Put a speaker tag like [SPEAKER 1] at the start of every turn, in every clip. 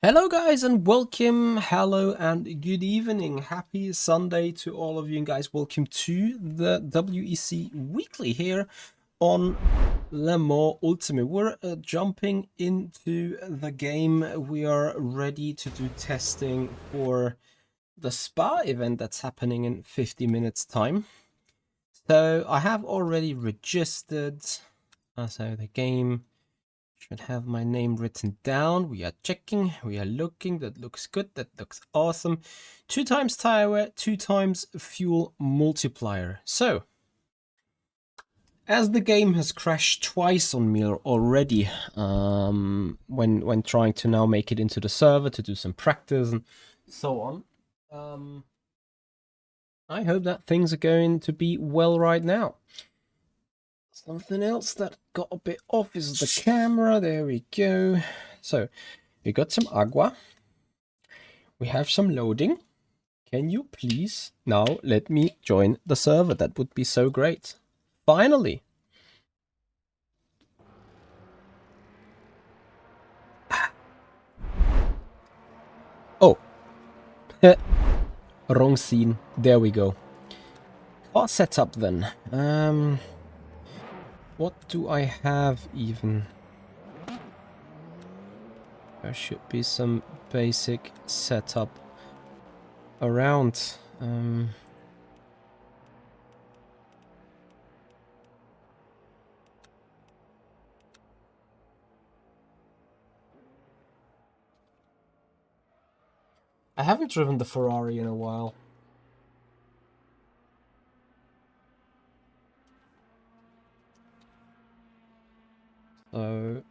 [SPEAKER 1] Hello guys and welcome, hello and good evening. Happy Sunday to all of you, and guys, welcome to the WEC Weekly here on Le Mans Ultimate. We're jumping into the game. We are ready to do testing for the Spa event that's happening in 50 minutes time. So I have already registered, so the game should have my name written down. We are checking, we are looking. That looks good, that looks awesome. 2 times Tyre, 2 times fuel multiplier. So, as the game has crashed twice on me already, when trying to now make it into the server to do some practice and so on, I hope that things are going to be well right now. Something else that got a bit off is the camera. There we go. So, we got some agua. We have some loading. Can you please now let me join the server? That would be so great. Finally. Oh. Wrong scene. There we go. Car setup then. What do I have even? There should be some basic setup around. I haven't driven the Ferrari in a while. So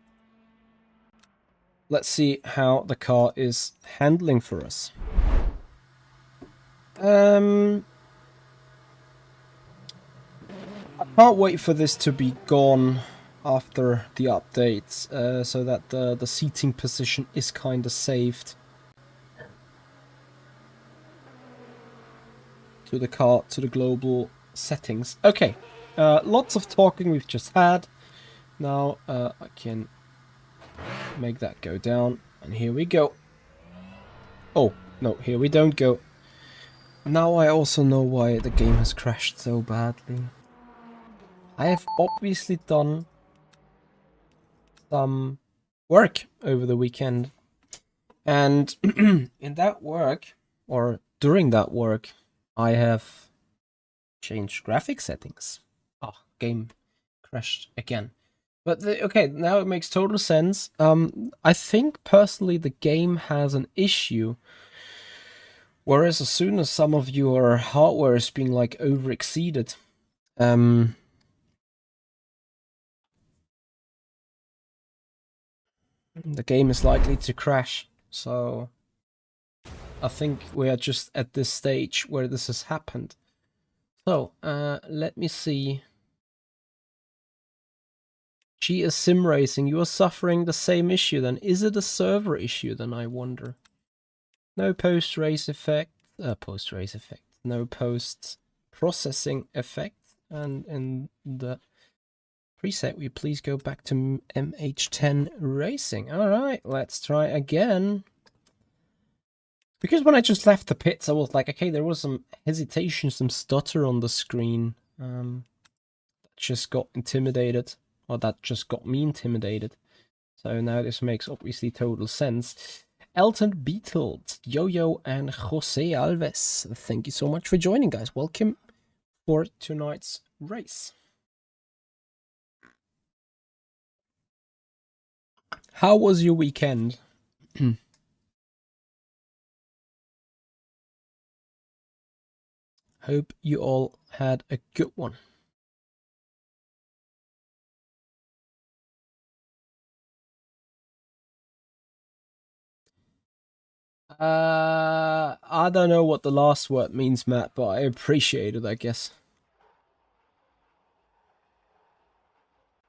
[SPEAKER 1] let's see how the car is handling for us. I can't wait for this to be gone after the updates, so that the seating position is kind of saved to the car, to the global settings. Okay, lots of talking we've just had. Now I can make that go down, and here we go. Oh, no, here we don't go. Now I also know why the game has crashed so badly. I have obviously done some work over the weekend, and in that work, or during that work, I have changed graphic settings. Oh, game crashed again. But okay, now it makes total sense. I think personally the game has an issue. Whereas as soon as some of your hardware is being like over exceeded, the game is likely to crash. So I think we are just at this stage where this has happened. So let me see. G is Simracing. You are suffering the same issue then. Is it a server issue then, I wonder? No post-race effect. No post-processing effect. And in the preset, we please go back to MH10 Racing. Alright, let's try again. Because when I just left the pits, I was like, okay, there was some hesitation, some stutter on the screen. Just got intimidated. Or that just got me intimidated. So now this makes obviously total sense. Elton Beetle, Yo-Yo, and Jose Alves. Thank you so much for joining, guys. Welcome for tonight's race. How was your weekend? Hope you all had a good one. I don't know what the last word means, Matt, but I appreciate it, I guess.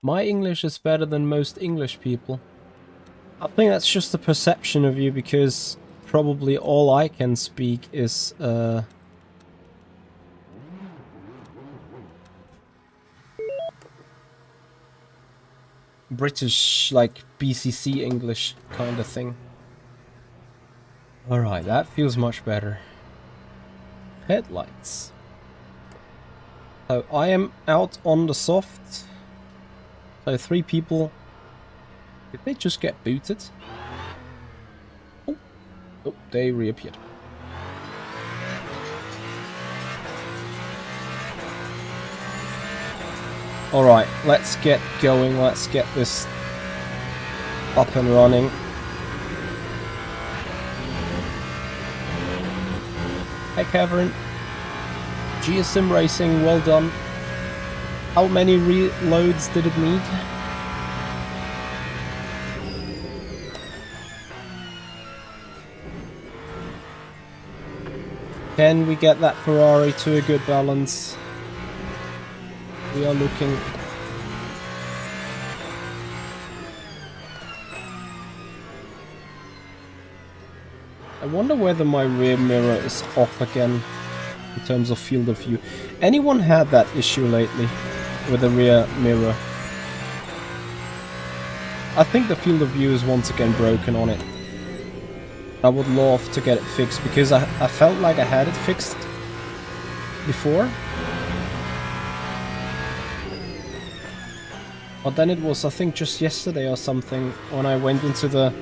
[SPEAKER 1] My English is better than most English people. I think that's just a perception of you, because probably all I can speak is, British, like, BCC English kind of thing. Alright, that feels much better. Headlights. So I am out on the soft. So 3 people. Did they just get booted? Oh, oh, they reappeared. Alright, let's get going. Let's get this up and running. Hey Kevin. Simracing, well done. How many reloads did it need? Can we get that Ferrari to a good balance? We are looking. I wonder whether my rear mirror is off again in terms of field of view. Anyone had that issue lately with the rear mirror? I think the field of view is once again broken on it. I would love to get it fixed because I felt like I had it fixed before. But then it was, I think, just yesterday or something when I went into the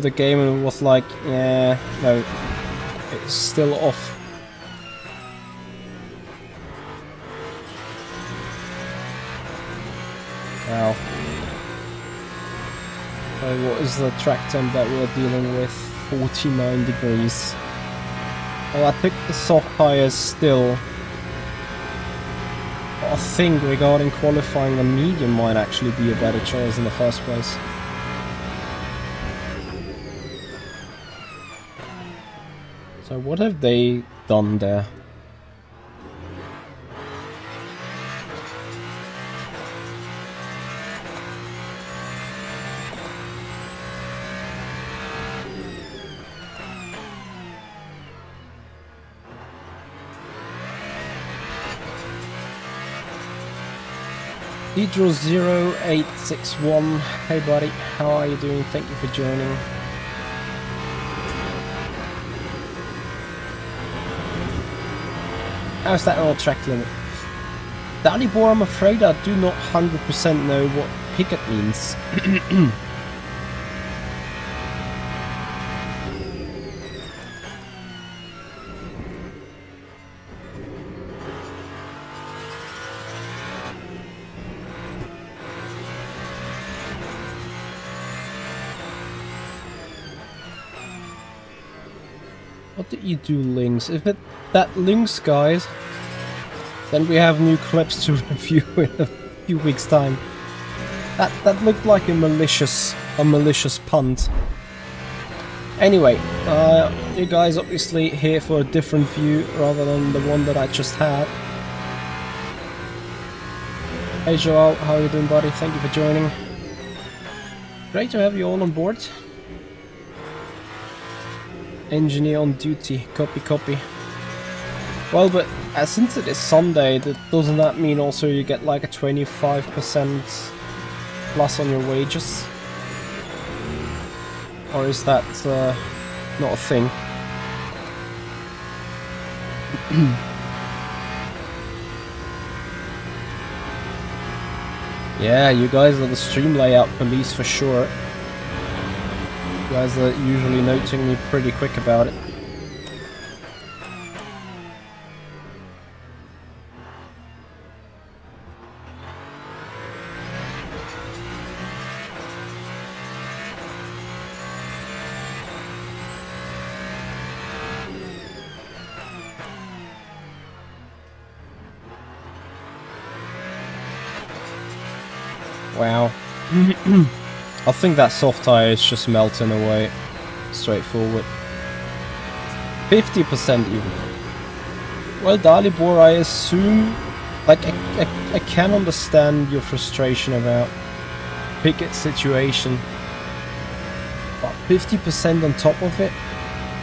[SPEAKER 1] game and it was like, yeah, no, it's still off. Wow. So what is the track temp that we're dealing with? 49 degrees. Well, I think the soft tires still. But I think regarding qualifying, the medium might actually be a better choice in the first place. So what have they done there? Pedro0861, hey buddy, how are you doing? Thank you for joining. How's that old track limit? Dalibor, I'm afraid I do not 100% know what picket means. What did you do, Lynx? If it that Lynx, guys, then we have new clips to review in a few weeks' time. That looked like a malicious punt. Anyway, you guys obviously here for a different view rather than the one that I just had. Hey Joel, how are you doing, buddy? Thank you for joining. Great to have you all on board. Engineer on duty, copy. Well, but since it is Sunday, doesn't that mean also you get like a 25% plus on your wages? Or is that not a thing? Yeah, you guys are the stream layout police for sure. You guys are usually noting me pretty quick about it. Wow. I think that soft tire is just melting away. Straightforward. 50% even. Well, Dalibor, I assume... Like, I can understand your frustration about picket situation. But 50% on top of it?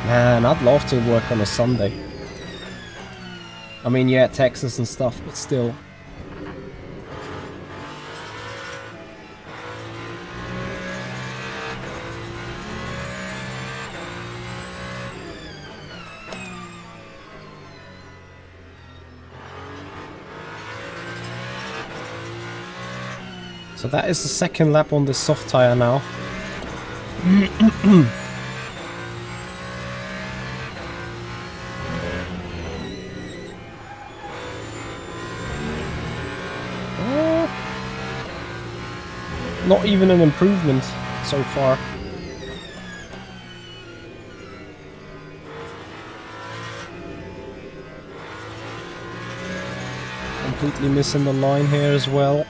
[SPEAKER 1] Man, I'd love to work on a Sunday. I mean, yeah, Texas and stuff, but still. So that is the second lap on this soft tire now. Not even an improvement so far. Completely missing the line here as well.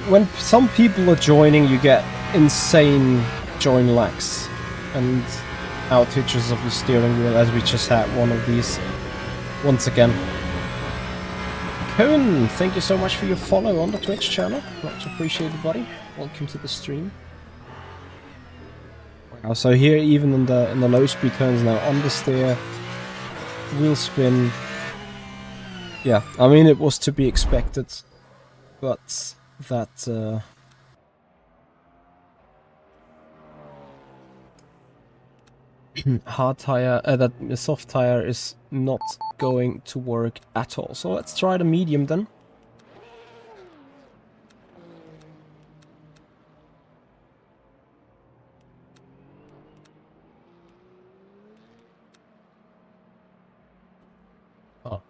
[SPEAKER 1] When some people are joining, you get insane join lags and outages of the steering wheel, as we just had one of these once again. Cohen, thank you so much for your follow on the Twitch channel. Much appreciated, buddy. Welcome to the stream. Wow, so here, even in the low speed turns now, understeer, wheel spin. Yeah, I mean, it was to be expected, but that hard tire, that soft tire is not going to work at all. So let's try the medium then. Oh.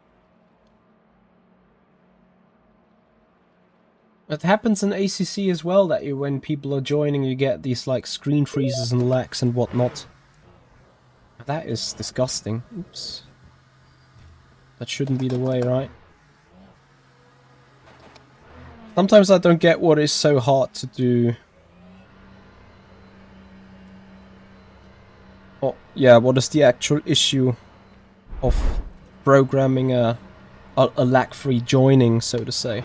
[SPEAKER 1] It happens in ACC as well, that when people are joining, you get these like screen freezes and lags and whatnot. That is disgusting. Oops. That shouldn't be the way, right? Sometimes I don't get what is so hard to do. Oh, yeah, what is the actual issue of programming a lag-free joining, so to say?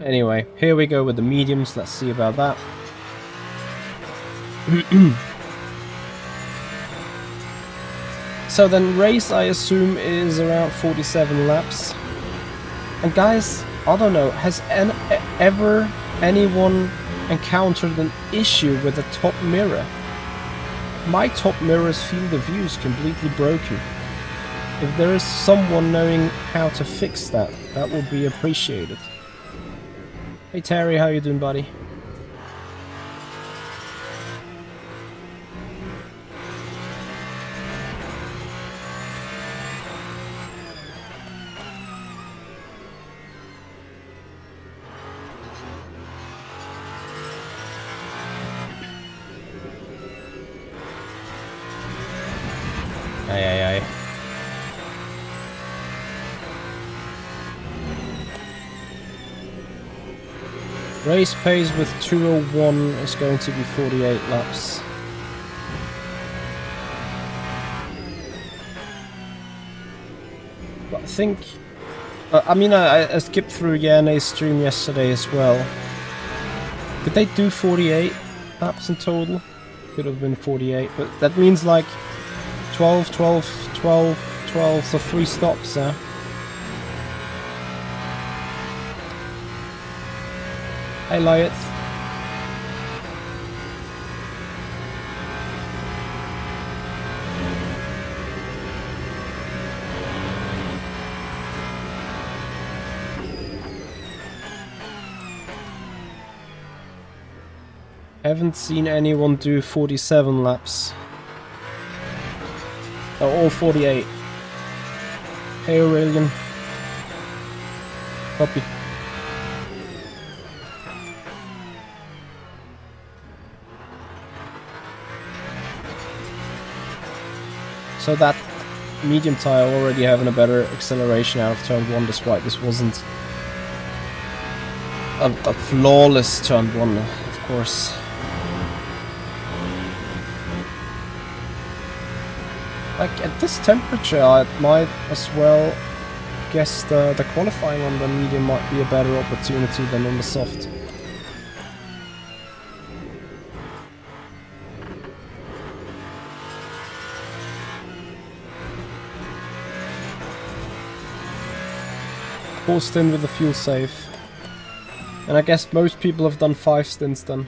[SPEAKER 1] Anyway, here we go with the mediums. Let's see about that. So then race, I assume, is around 47 laps. And guys, I don't know, has ever anyone encountered an issue with the top mirror? My top mirror's field of view is completely broken. If there is someone knowing how to fix that, that would be appreciated. Hey Terry, how you doing, buddy? Aye. Race pace with 2:01 is going to be 48 laps. But I think... I mean, I skipped through Yanne's stream yesterday as well. Did they do 48 laps in total? Could have been 48, but that means like 12, 12, 12, 12, so 3 stops there. Hey Lyeth. Haven't seen anyone do 47 laps. Oh, all 48. Hey Aurelian. Copy. So that medium tire already having a better acceleration out of turn 1, despite this wasn't a flawless turn 1, of course. Like, at this temperature, I might as well guess the qualifying on the medium might be a better opportunity than on the soft. Four stint with the fuel safe. And I guess most people have done 5 stints then.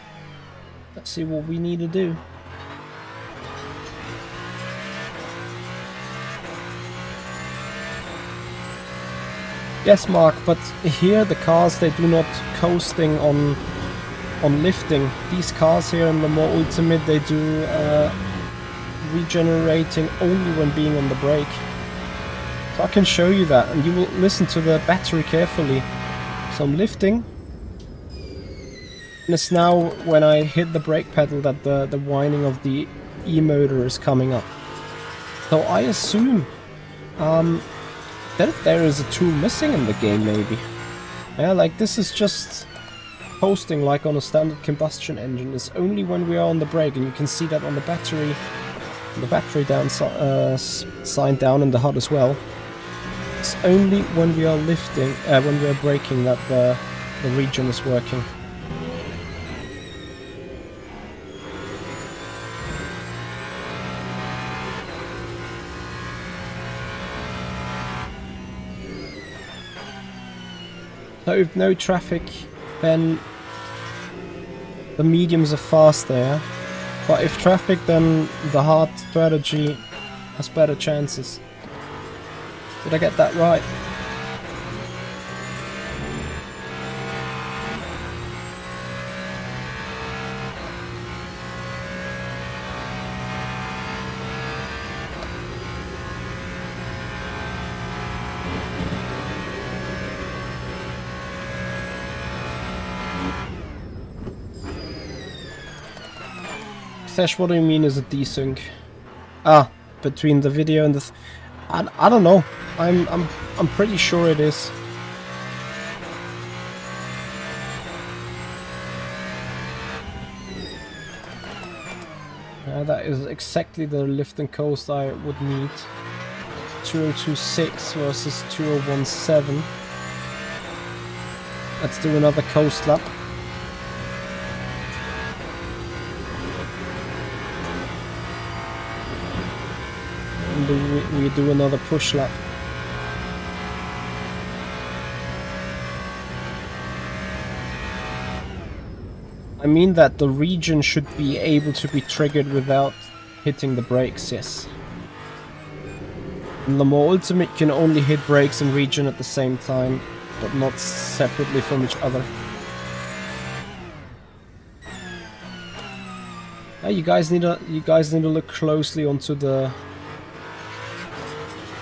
[SPEAKER 1] see what we need to do. Yes, Mark, but here the cars, they do not coasting on lifting. These cars here in the more Ultimate, they do regenerating only when being on the brake. So I can show you that, and you will listen to the battery carefully. So I'm lifting. And it's now when I hit the brake pedal that the whining of the E-motor is coming up. So I assume that there is a tool missing in the game, maybe. Yeah, like this is just posting like on a standard combustion engine. It's only when we are on the brake, and you can see that on the battery down sign down in the HUD as well. It's only when we are lifting, when we are braking, that the regen is working. So if no traffic, then the mediums are faster, yeah? But if traffic, then the hard strategy has better chances. Did I get that right? Sesh, what do you mean is a desync? Ah, between the video and the... I don't know. I'm pretty sure it is. That is exactly the lift and coast I would need. 2026 versus 2017. Let's do another coast lap. And we do another push lap. I mean that the regen should be able to be triggered without hitting the brakes, yes. In the more Ultimate you can only hit brakes and regen at the same time, but not separately from each other. You guys need to look closely onto the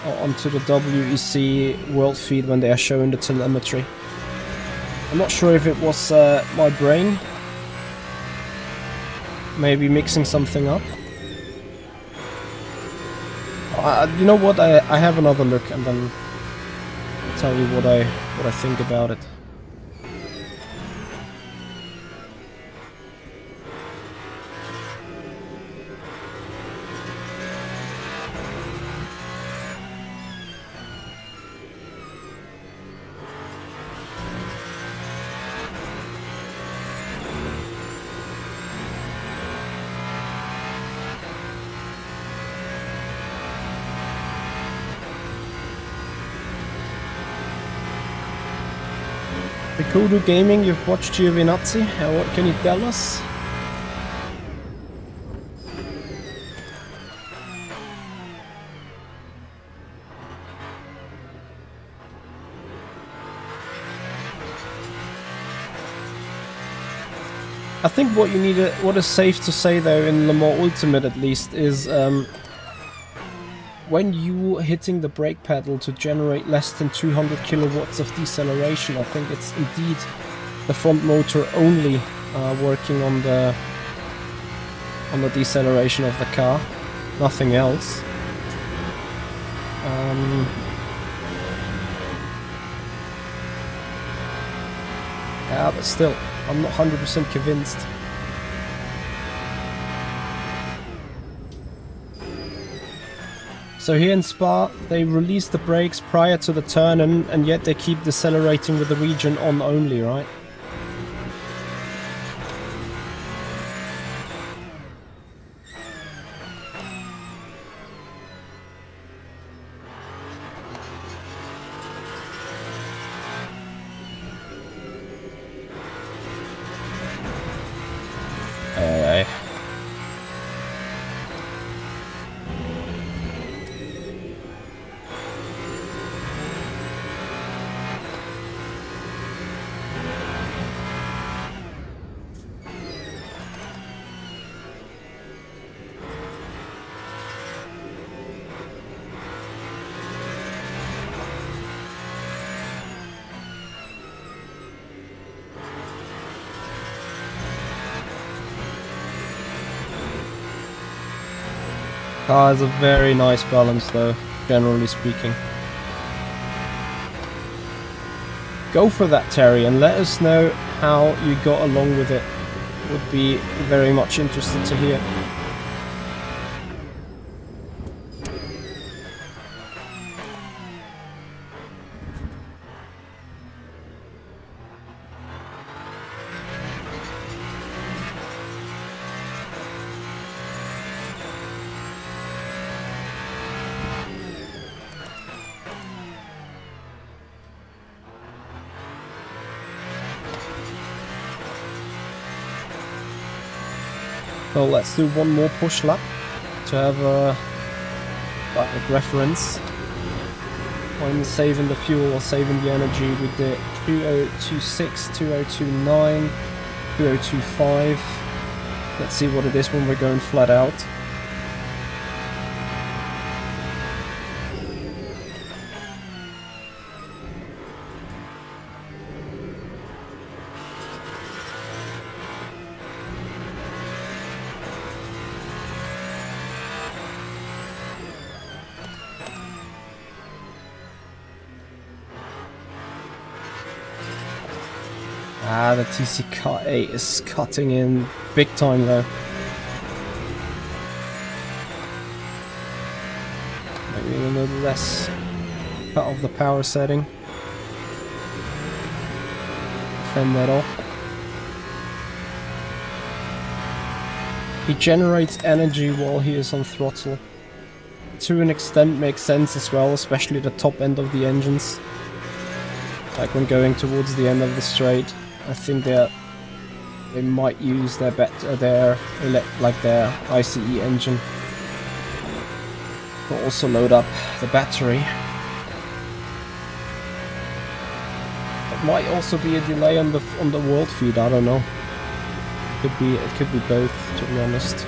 [SPEAKER 1] WEC world feed when they are showing the telemetry. I'm not sure if it was my brain maybe mixing something up. You know what? I have another look and then I'll tell you what I think about it. Kudu Gaming, you've watched Giovinazzi. What can you tell us? I think what you need, what is safe to say though in Le Mans Ultimate at least, is when you hitting the brake pedal to generate less than 200 kilowatts of deceleration, I think it's indeed the front motor only working on the deceleration of the car, nothing else. Yeah, but still, I'm not 100% convinced. So here in Spa, they release the brakes prior to the turn and yet they keep decelerating with the regen on only, right? Aye. Car has a very nice balance though, generally speaking. Go for that, Terry, and let us know how you got along with it. Would be very much interested to hear. So let's do one more push lap to have a reference. When saving the fuel or saving the energy, we did 2026, 2029, 2025. Let's see what it is when we're going flat out. Ah, the TC Car 8 is cutting in big time though. Maybe a little less cut off the power setting. Fend that off. He generates energy while he is on throttle. To an extent makes sense as well, especially the top end of the engines. Like when going towards the end of the straight. I think they might use their ICE engine to also load up the battery. It might also be a delay on the world feed. I don't know. It could be both, to be honest.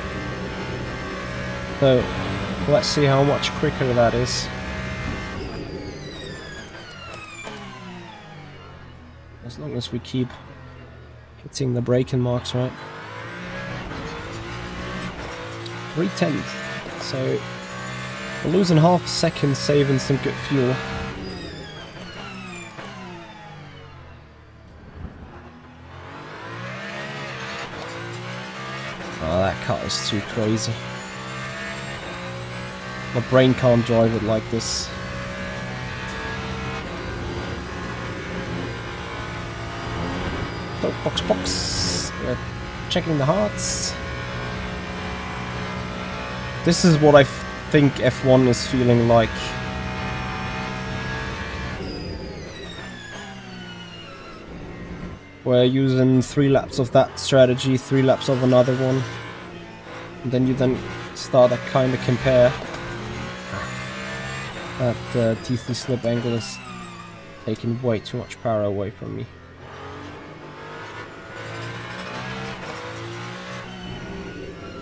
[SPEAKER 1] So let's see how much quicker that is. As long as we keep hitting the braking marks, right? 3/10. So we're losing half a second, saving some good fuel. Oh, that cut is too crazy. My brain can't drive it like this. Oh, box. We're checking the hearts. This is what I think F1 is feeling like. We're using 3 laps of that strategy, 3 laps of another one. And then you start to kind of compare. That TC slip angle is taking way too much power away from me.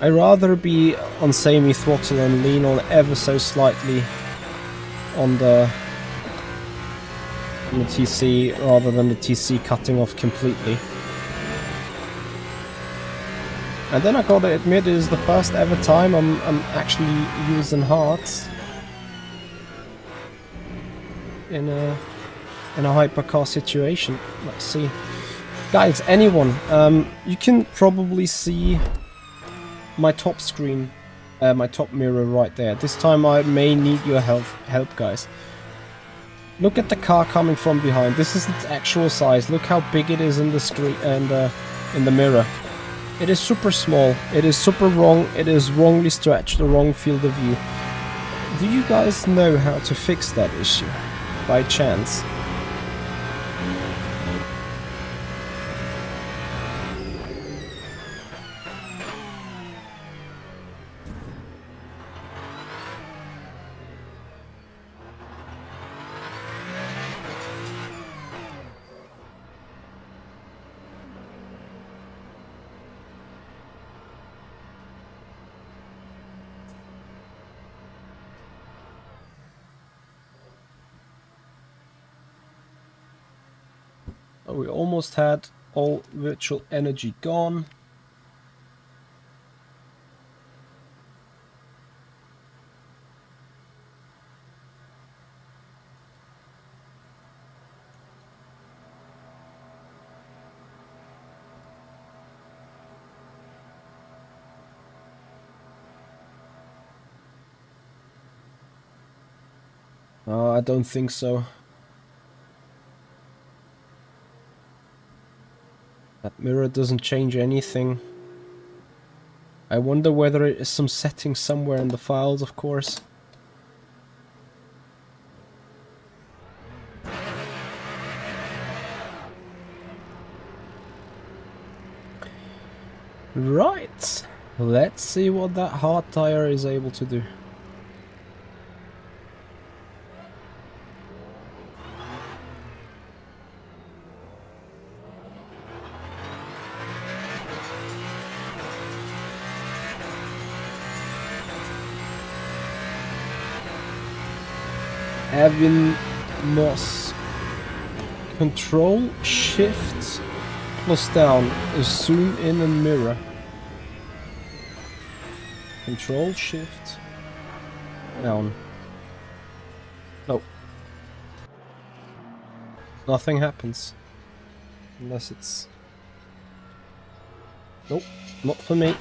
[SPEAKER 1] I'd rather be on semi-throttle and lean on ever so slightly on the TC rather than the TC cutting off completely. And then I gotta admit, it is the first ever time I'm actually using hearts in a hypercar situation. Let's see, guys. Anyone, you can probably see my top screen, my top mirror right there. This time I may need your help, guys. Look at the car coming from behind. This is its actual size. Look how big it is in the screen and in the mirror. It is super small. It is super wrong. It is wrongly stretched, the wrong field of view. Do you guys know how to fix that issue by chance? We almost had all virtual energy gone. I don't think so. That mirror doesn't change anything. I wonder whether it is some setting somewhere in the files, of course. Right, let's see what that hard tire is able to do. Having Moss. Control Shift plus down is zoom in and mirror. Control Shift down. Nope. Nothing happens. Unless it's... Nope, not for me.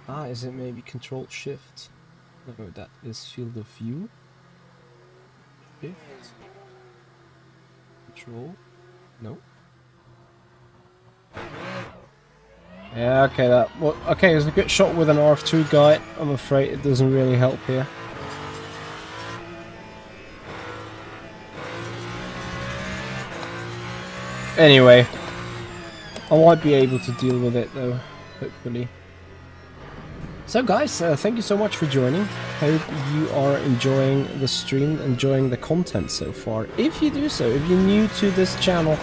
[SPEAKER 1] Ah, is it maybe Control Shift? No, that is field of view. Shift. Control. No. Yeah, okay, that... Well, okay, it's a good shot with an RF2 guide. I'm afraid it doesn't really help here. Anyway. I might be able to deal with it, though. Hopefully. So guys, thank you so much for joining. Hope you are enjoying the stream, enjoying the content so far. If you do so, if you're new to this channel,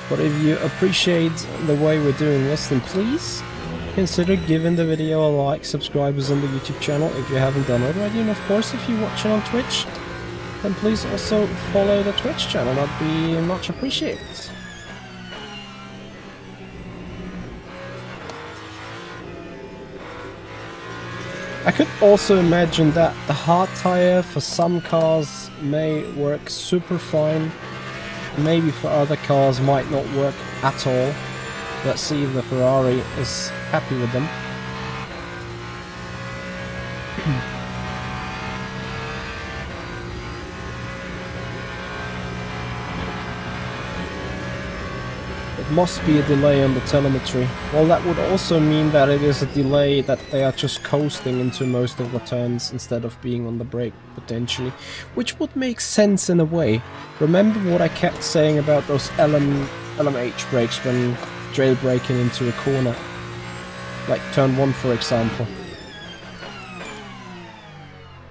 [SPEAKER 1] but if you appreciate the way we're doing this, then please consider giving the video a like, subscribers on the YouTube channel if you haven't done already, and of course if you're watching on Twitch, then please also follow the Twitch channel, that'd be much appreciated. I could also imagine that the hard tire for some cars may work super fine, maybe for other cars might not work at all. Let's see if the Ferrari is happy with them. It must be a delay on the telemetry. Well, that would also mean that it is a delay that they are just coasting into most of the turns instead of being on the brake, potentially. Which would make sense in a way. Remember what I kept saying about those LMH brakes when trail braking into a corner? Like turn 1, for example.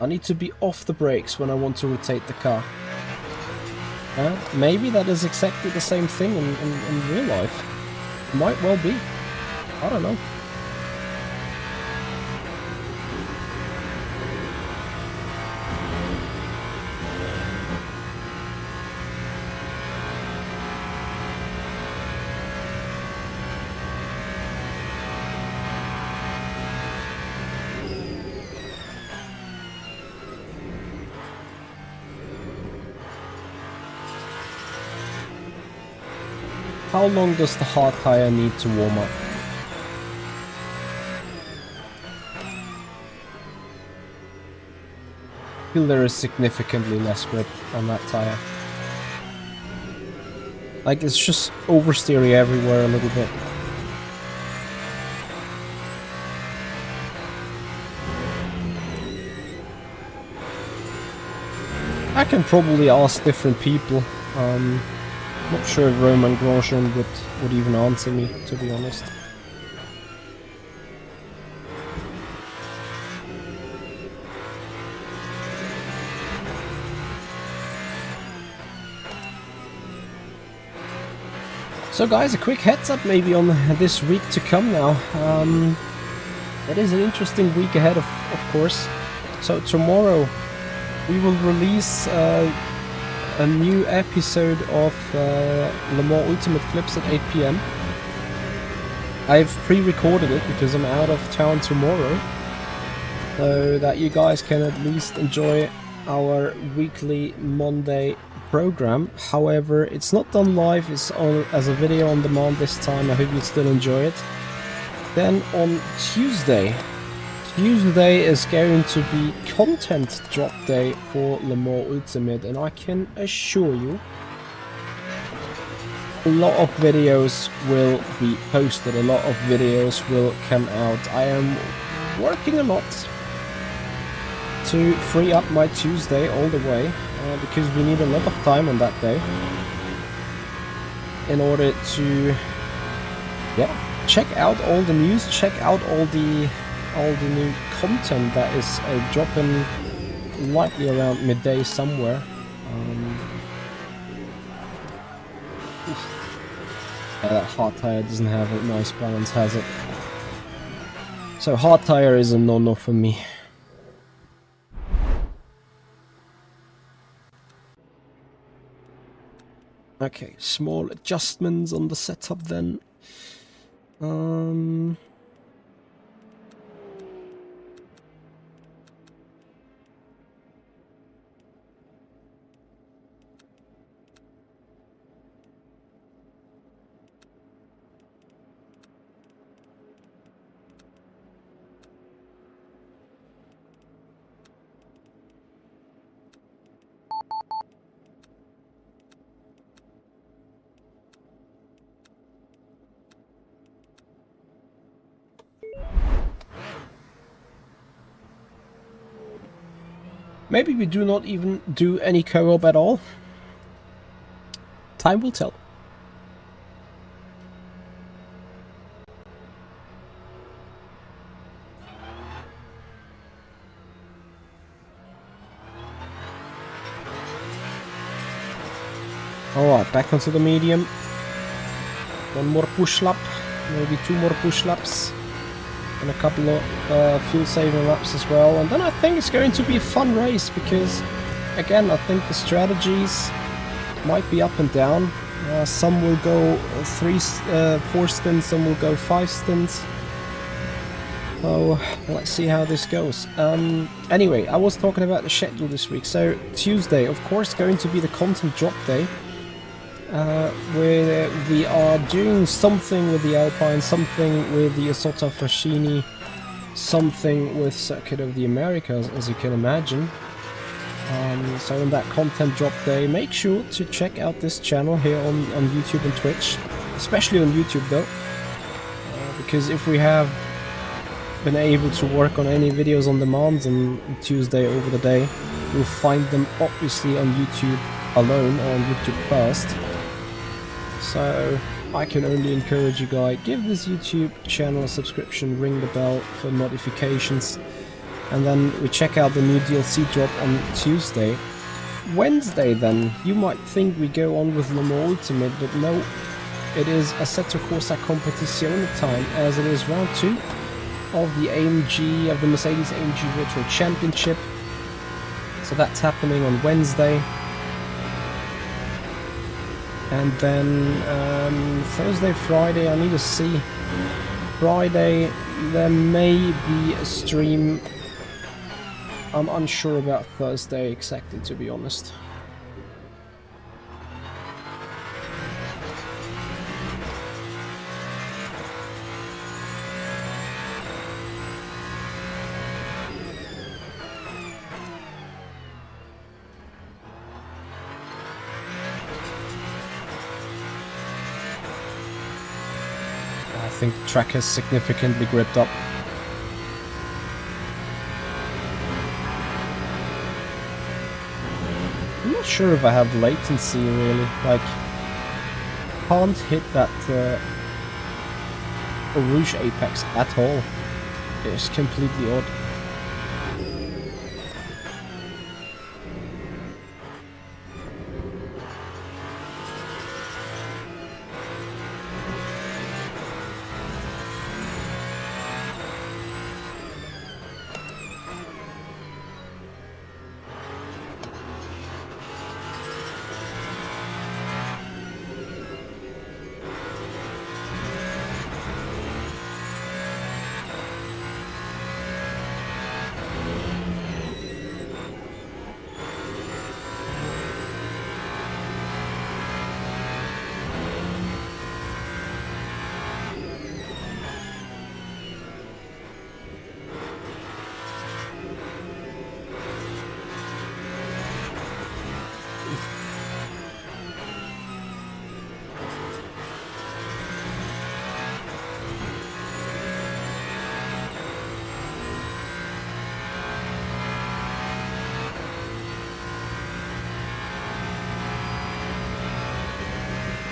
[SPEAKER 1] I need to be off the brakes when I want to rotate the car. Maybe that is exactly the same thing in real life. Might well be. I don't know. How long does the hard tire need to warm up? I feel there is significantly less grip on that tire. Like it's just oversteery everywhere a little bit. I can probably ask different people. Not sure if Roman Grosjean would even answer me, to be honest. So guys, a quick heads up maybe on this week to come now. It is an interesting week ahead, of course. So tomorrow we will release a new episode of Le Mans Ultimate Clips at 8 PM. I've pre-recorded it because I'm out of town tomorrow, so that you guys can at least enjoy our weekly Monday program. However, it's not done live, it's on as a video on demand this time. I hope you still enjoy it. Then on Tuesday Tuesday is going to be content drop day for Le Mans Ultimate, and I can assure you a lot of videos will be posted, a lot of videos will come out. I am working a lot to free up my Tuesday all the way, because we need a lot of time on that day in order to check out all the news, check out all the new content that is dropping likely around midday somewhere. Yeah, that hard tire doesn't have a nice balance, has it? So hard tire is a no-no for me. Okay, small adjustments on the setup then. Maybe we do not even do any co-op at all. Time will tell. Alright, back onto the medium. One more push lap, maybe 2 more push laps. And a couple of fuel-saving laps as well. And then I think it's going to be a fun race because, again, I think the strategies might be up and down. Some will go 4 stints, some will go 5 stints. So let's see how this goes. Anyway, I was talking about the schedule this week. So Tuesday, of course, going to be the content drop day. Where we are doing something with the Alpine, something with the Isotta Fraschini, something with Circuit of the Americas, as you can imagine. So in that content drop day, make sure to check out this channel here on YouTube and Twitch, especially on YouTube though, because if we have been able to work on any videos on demand on Tuesday over the day, you'll find them obviously on YouTube alone, or on YouTube first. So I can only encourage you guys, give this YouTube channel a subscription, ring the bell for notifications, and then we check out the new DLC drop on Tuesday. Wednesday then, you might think we go on with Le Mans Ultimate, but no, it is Assetto Corsa Competizione time, as it is round 2 of the Mercedes AMG Virtual Championship. So that's happening on Wednesday. And then Thursday, Friday, I need to see. Friday, there may be a stream. I'm unsure about Thursday exactly, to be honest. I think the track has significantly gripped up. I'm not sure if I have latency really, like, can't hit that Rouge apex at all. It's completely odd.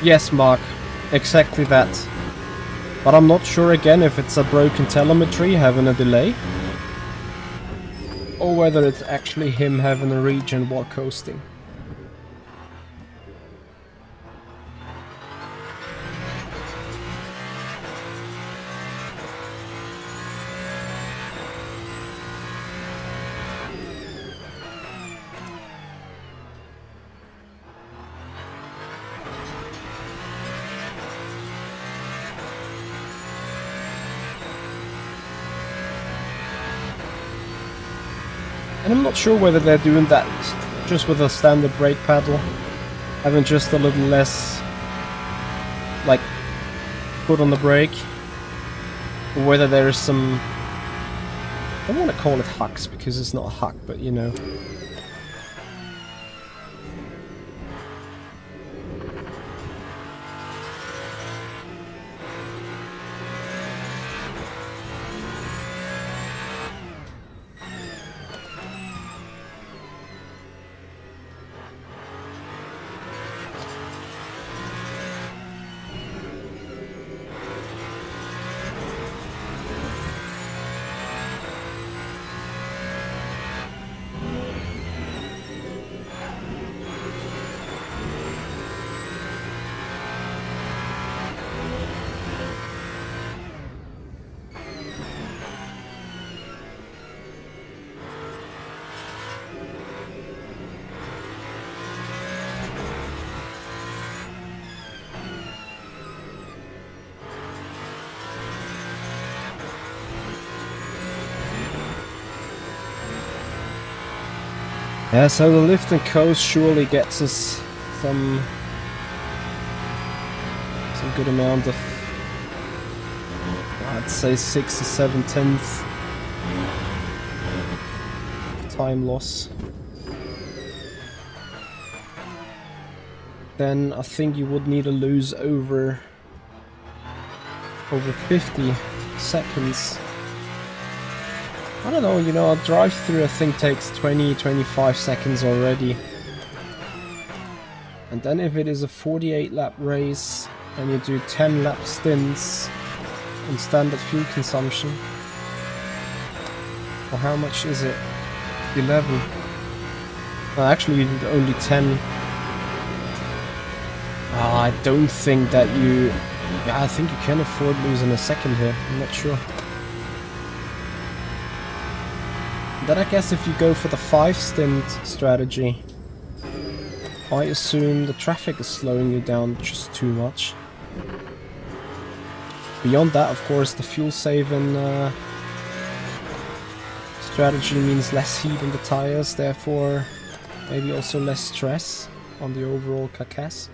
[SPEAKER 1] Yes, Mark. Exactly that. But I'm not sure again if it's a broken telemetry having a delay, or whether it's actually him having a regen while coasting. And I'm not sure whether they're doing that just with a standard brake pedal, having just a little less, like, foot on the brake, or whether there is some, I don't want to call it hucks because it's not a huck, but you know. Yeah, so the lift and coast surely gets us some good amount of, I'd say 6 or 7/10 time loss. Then I think you would need to lose over 50 seconds. I don't know, you know, a drive-through I think takes 20-25 seconds already. And then if it is a 48 lap race and you do 10 lap stints on standard fuel consumption, well, how much is it? 11. Well, actually you did only 10. I don't think that you... Yeah, I think you can afford losing a second here, I'm not sure. Then I guess if you go for the 5 stint strategy, I assume the traffic is slowing you down just too much. Beyond that, of course, the fuel saving strategy means less heat in the tires, therefore maybe also less stress on the overall carcass.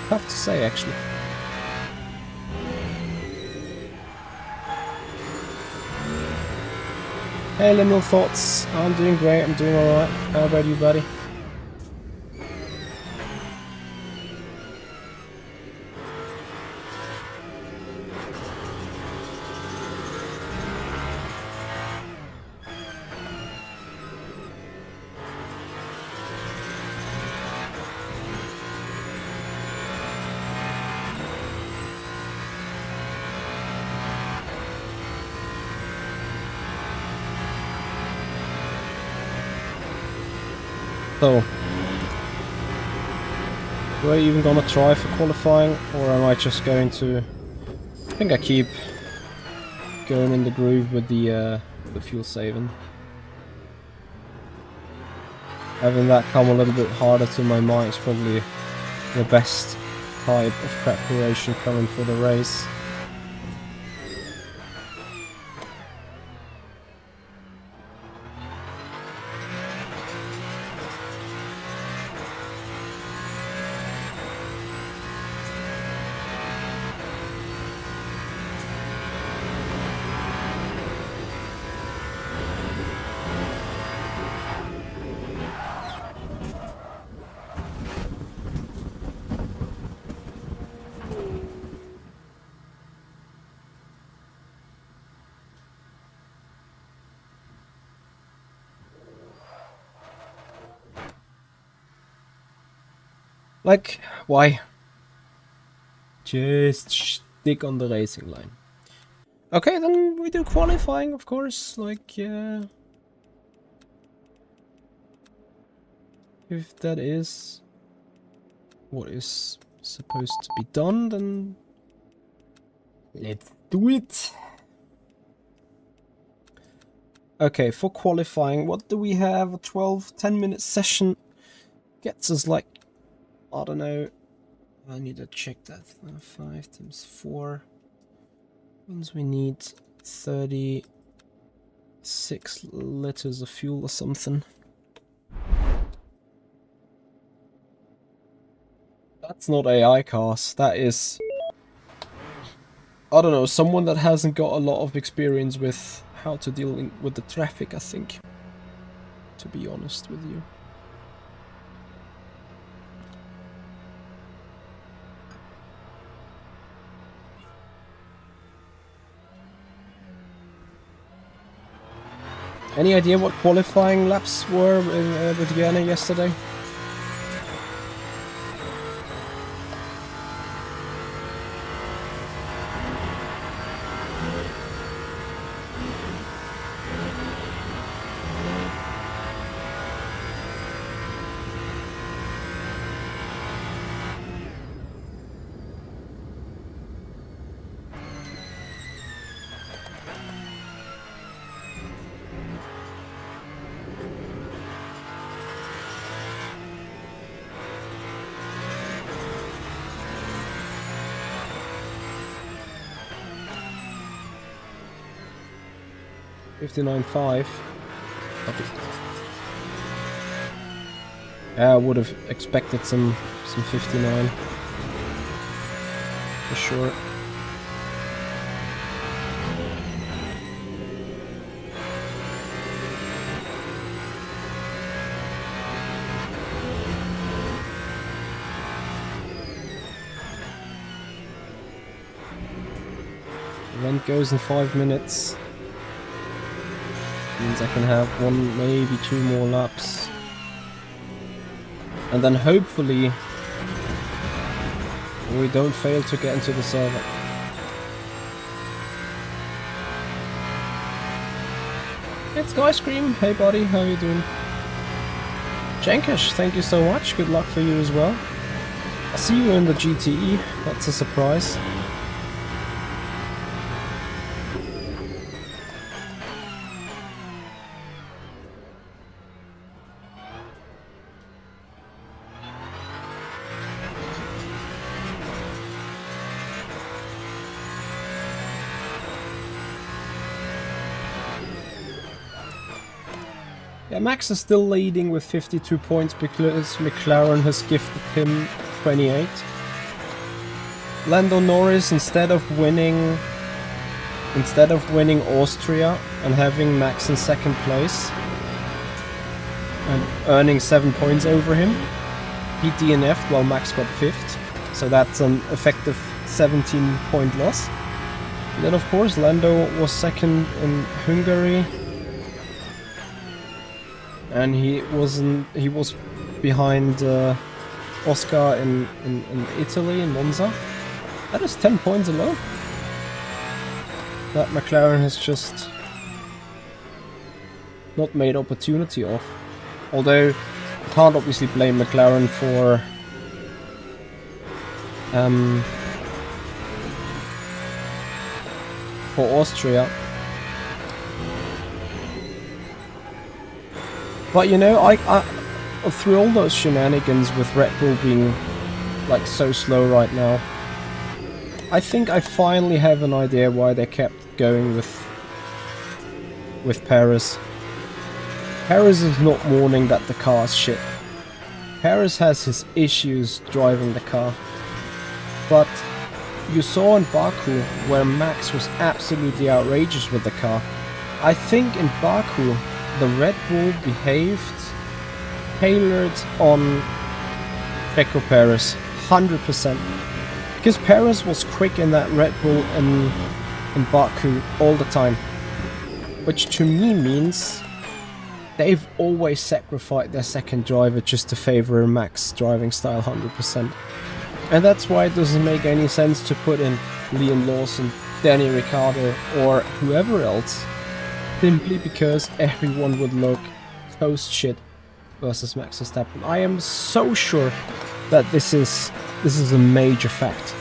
[SPEAKER 1] Tough to say, actually. Hey, Liminal Thoughts. I'm doing great, I'm doing alright. How about you, buddy? So, do I even gonna try for qualifying, or am I just going to... I think I keep going in the groove with the fuel saving. Having that come a little bit harder to my mind is probably the best type of preparation coming for the race. Like, why? Just stick on the racing line. Okay, then we do qualifying, of course. Like, if that is what is supposed to be done, then let's do it. Okay, for qualifying, what do we have? A 10-minute session gets us like, I don't know. I need to check that. 5 times 4 means we need 36 liters of fuel or something. That's not AI cars. That is, I don't know, someone that hasn't got a lot of experience with how to deal with the traffic, I think. To be honest with you. Any idea what qualifying laps were with Vienna yesterday? $59.5. Yeah, I would have expected some 59 for sure. Event goes in 5 minutes. Means I can have 1, maybe 2 more laps. And then hopefully we don't fail to get into the server. It's Ice Cream. Hey buddy, how you doing? Jankish, thank you so much. Good luck for you as well. I'll see you in the GTE. That's a surprise. Yeah, Max is still leading with 52 points because McLaren has gifted him 28. Lando Norris, instead of winning Austria and having Max in second place and earning 7 points over him, he DNF'd while Max got 5th. So that's an effective 17-point loss. And then of course Lando was second in Hungary. And he was behind Oscar in Italy, in Monza. That is 10 points alone. That McLaren has just not made opportunity of. Although, I can't obviously blame McLaren for Austria. But you know, I through all those shenanigans with Red Bull being like so slow right now, I think I finally have an idea why they kept going with Perez. Perez is not mourning that the car's shit. Perez has his issues driving the car. But you saw in Baku where Max was absolutely outrageous with the car. I think in Baku the Red Bull behaved tailored on Checo Perez, 100%. Because Perez was quick in that Red Bull in Baku all the time. Which to me means they've always sacrificed their second driver just to favor Max driving style 100%. And that's why it doesn't make any sense to put in Liam Lawson, Danny Ricciardo, or whoever else, simply because everyone would look toast shit versus Max Verstappen. I am so sure that this is a major fact.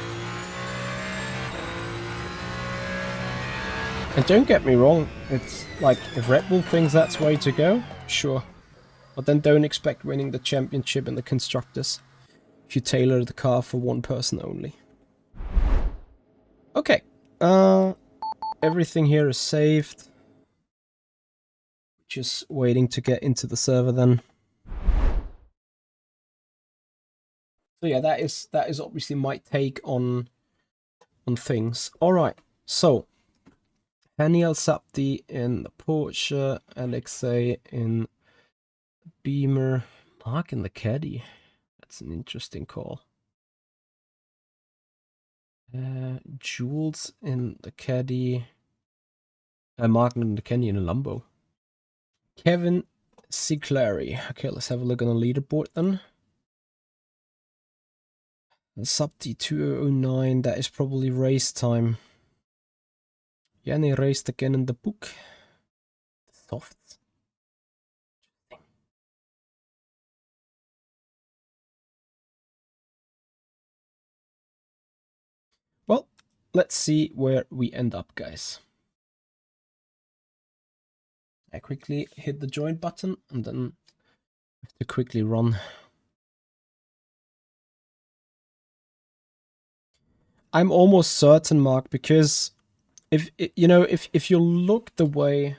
[SPEAKER 1] And don't get me wrong, it's like, if Red Bull thinks that's the way to go, sure. But then don't expect winning the championship in the constructors if you tailor the car for one person only. Okay, everything here is saved. Just waiting to get into the server then. So yeah, that is obviously my take on things. All right, so Daniel Sapti in the Porsche, Alexei in Beamer, Mark in the Caddy. That's an interesting call. Jules in the Caddy. Mark in the Caddy in a Lambo. Kevin Ciclari. Okay, let's have a look on the leaderboard then. Sapti 2009, that is probably race time. Yanni raced again in the book. Soft. Well, let's see where we end up, guys. I quickly hit the join button and then have to quickly run. I'm almost certain, Mark, because if you look the way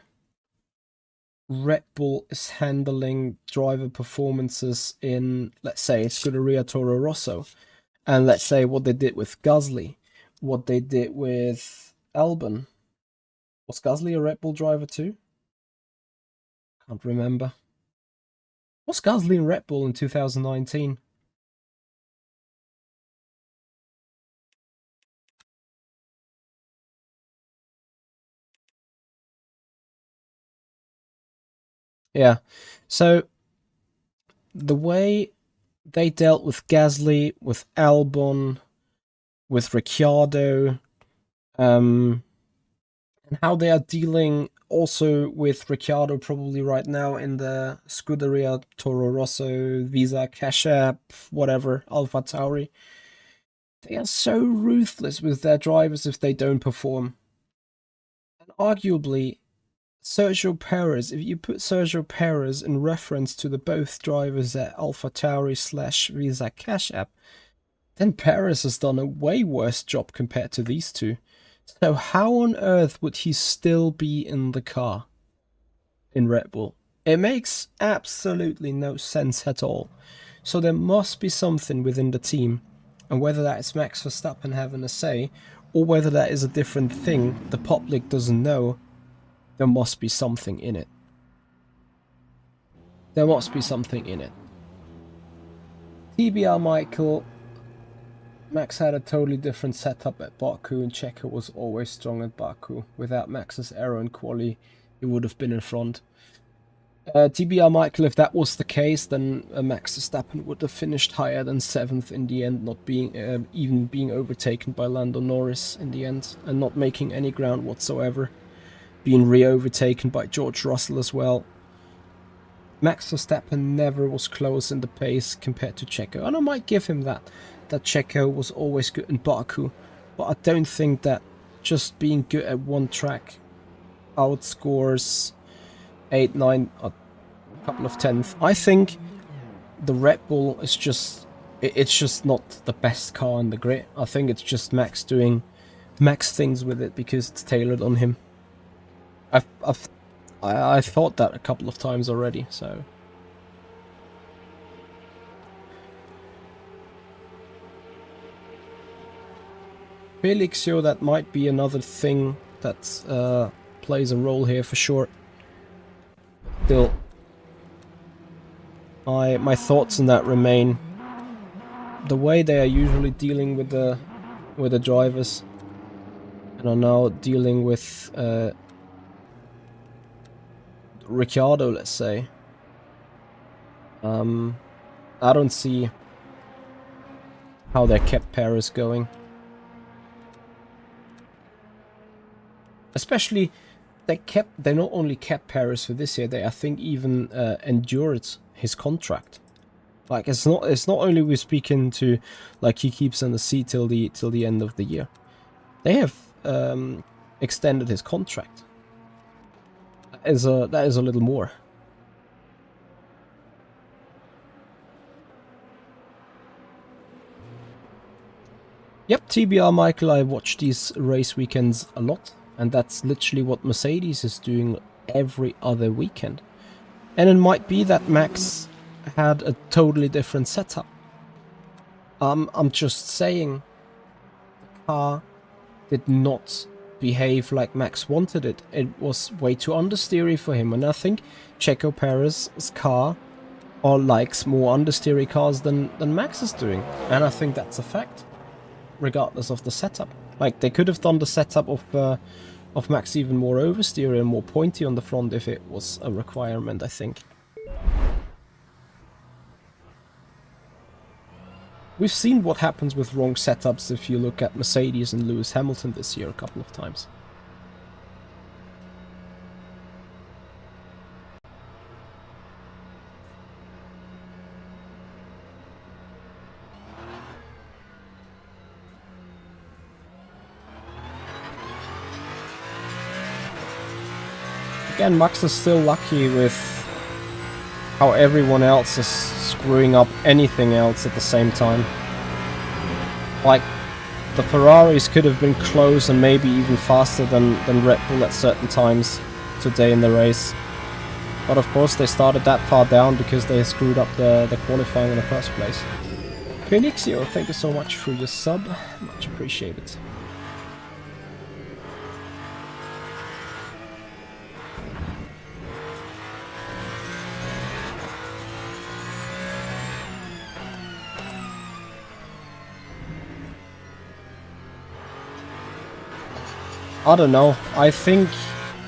[SPEAKER 1] Red Bull is handling driver performances in, let's say, Scuderia Toro Rosso, and let's say what they did with Gasly, what they did with Albon. Was Gasly a Red Bull driver too? Can't remember. Was Gasly in Red Bull in 2019? Yeah, so the way they dealt with Gasly, with Albon, with Ricciardo, and how they are dealing also with Ricciardo probably right now in the Scuderia Toro Rosso, Visa, Cash App, whatever, Alpha Tauri. They are so ruthless with their drivers if they don't perform. And arguably, Sergio Perez, if you put Sergio Perez in reference to the both drivers at Alpha Tauri / Visa Cash App, then Perez has done a way worse job compared to these two. So how on earth would he still be in the car in Red Bull? It makes absolutely no sense at all. So there must be something within the team, and whether that is Max Verstappen having a say, or whether that is a different thing the public doesn't know, there must be something in it. There must be something in it. TBR Michael, Max had a totally different setup at Baku, and Checo was always strong at Baku. Without Max's error and quali, he would have been in front. TBR Michael, if that was the case, then Max Verstappen would have finished higher than 7th in the end, not being even being overtaken by Lando Norris in the end, and not making any ground whatsoever. Being re-overtaken by George Russell as well. Max Verstappen never was close in the pace compared to Checo, and I might give him that Checo was always good in Baku, but I don't think that just being good at one track outscores 8, 9, a couple of tenths. I think the Red Bull is just, it's just not the best car in the grid. I think it's just Max doing Max things with it because it's tailored on him. I've thought that a couple of times already, so. Felixio, that might be another thing that plays a role here for sure. Still, my thoughts on that remain. The way they are usually dealing with the drivers, and are now dealing with Ricciardo, let's say, I don't see how they kept Paris going. Especially, they not only kept Paris for this year, they I think even endured his contract. Like it's not only we're speaking to like he keeps in the seat till the end of the year. They have extended his contract. That is a little more. Yep, TBR Michael, I watch these race weekends a lot, and that's literally what Mercedes is doing every other weekend. And it might be that Max had a totally different setup. I'm just saying the car did not behave like Max wanted it. It was way too understeery for him, and I think Checo Perez's car likes more understeery cars than Max is doing, and I think that's a fact, regardless of the setup. Like, they could have done the setup of Max even more oversteery and more pointy on the front if it was a requirement, I think. We've seen what happens with wrong setups if you look at Mercedes and Lewis Hamilton this year a couple of times. Again, Max is still lucky with how everyone else is screwing up anything else at the same time. Like, the Ferraris could have been close and maybe even faster than Red Bull at certain times today in the race. But of course they started that far down because they screwed up the qualifying in the first place. Phoenixio, thank you so much for your sub, much appreciated. I don't know. I think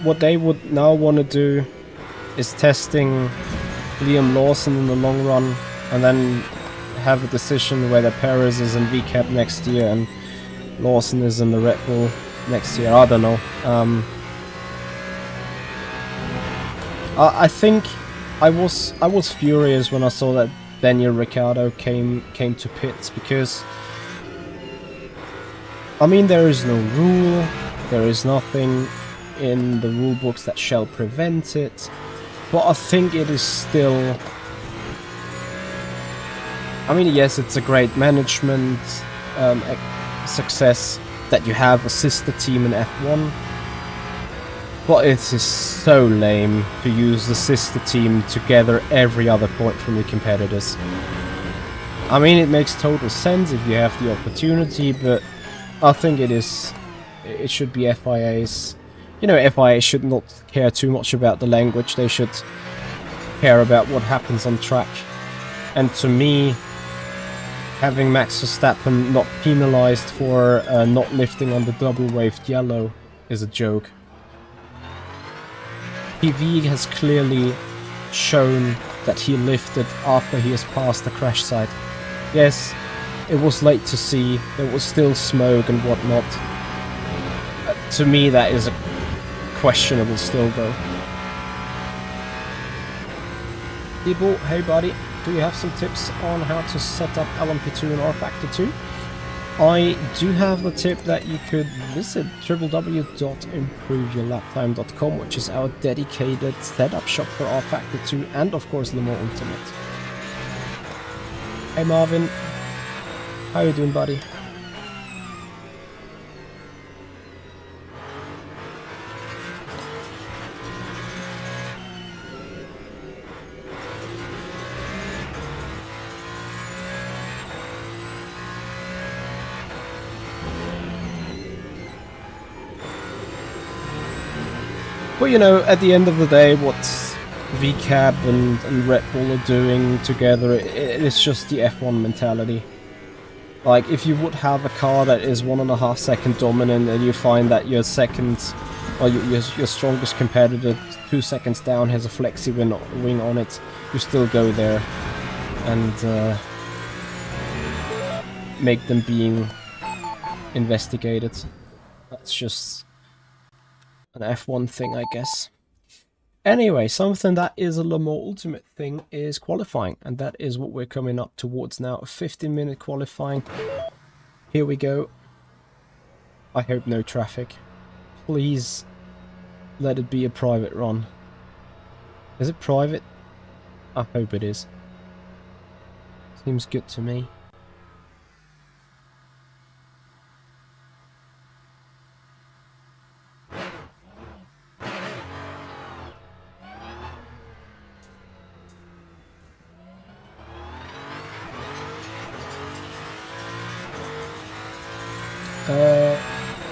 [SPEAKER 1] what they would now want to do is testing Liam Lawson in the long run, and then have a decision whether Perez is in VCAP next year and Lawson is in the Red Bull next year. I don't know. I think I was furious when I saw that Daniel Ricciardo came to pits, because I mean, there is no rule. There is nothing in the rule books that shall prevent it, but I think it is still... I mean, yes, it's a great management success that you have a sister team in F1, but it is so lame to use the sister team to gather every other point from your competitors. I mean, it makes total sense if you have the opportunity, but I think it should be FIA's. You know, FIA should not care too much about the language. They should care about what happens on track. And to me, having Max Verstappen not penalized for not lifting on the double waved yellow is a joke. TV has clearly shown that he lifted after he has passed the crash site. Yes, it was late to see, there was still smoke and whatnot. To me, that is a questionable still, though. People, hey buddy, do you have some tips on how to set up LMP2 and R-Factor 2? I do have a tip that you could visit www.improveyourlaptime.com, which is our dedicated setup shop for R-Factor 2 and of course Le Mans Ultimate. Hey Marvin, how you doing, buddy? But you know, at the end of the day, what VCAB and Red Bull are doing together, it is just the F1 mentality. Like, if you would have a car that is 1.5 second dominant and you find that your second Or your strongest competitor 2 seconds down has a flexi wing on it, you still go there and make them being investigated. That's just an F1 thing, I guess. Anyway, something that is a little more ultimate thing is qualifying, and that is what we're coming up towards now. A 15-minute qualifying. Here we go. I hope no traffic. Please let it be a private run. Is it private? I hope it is. Seems good to me.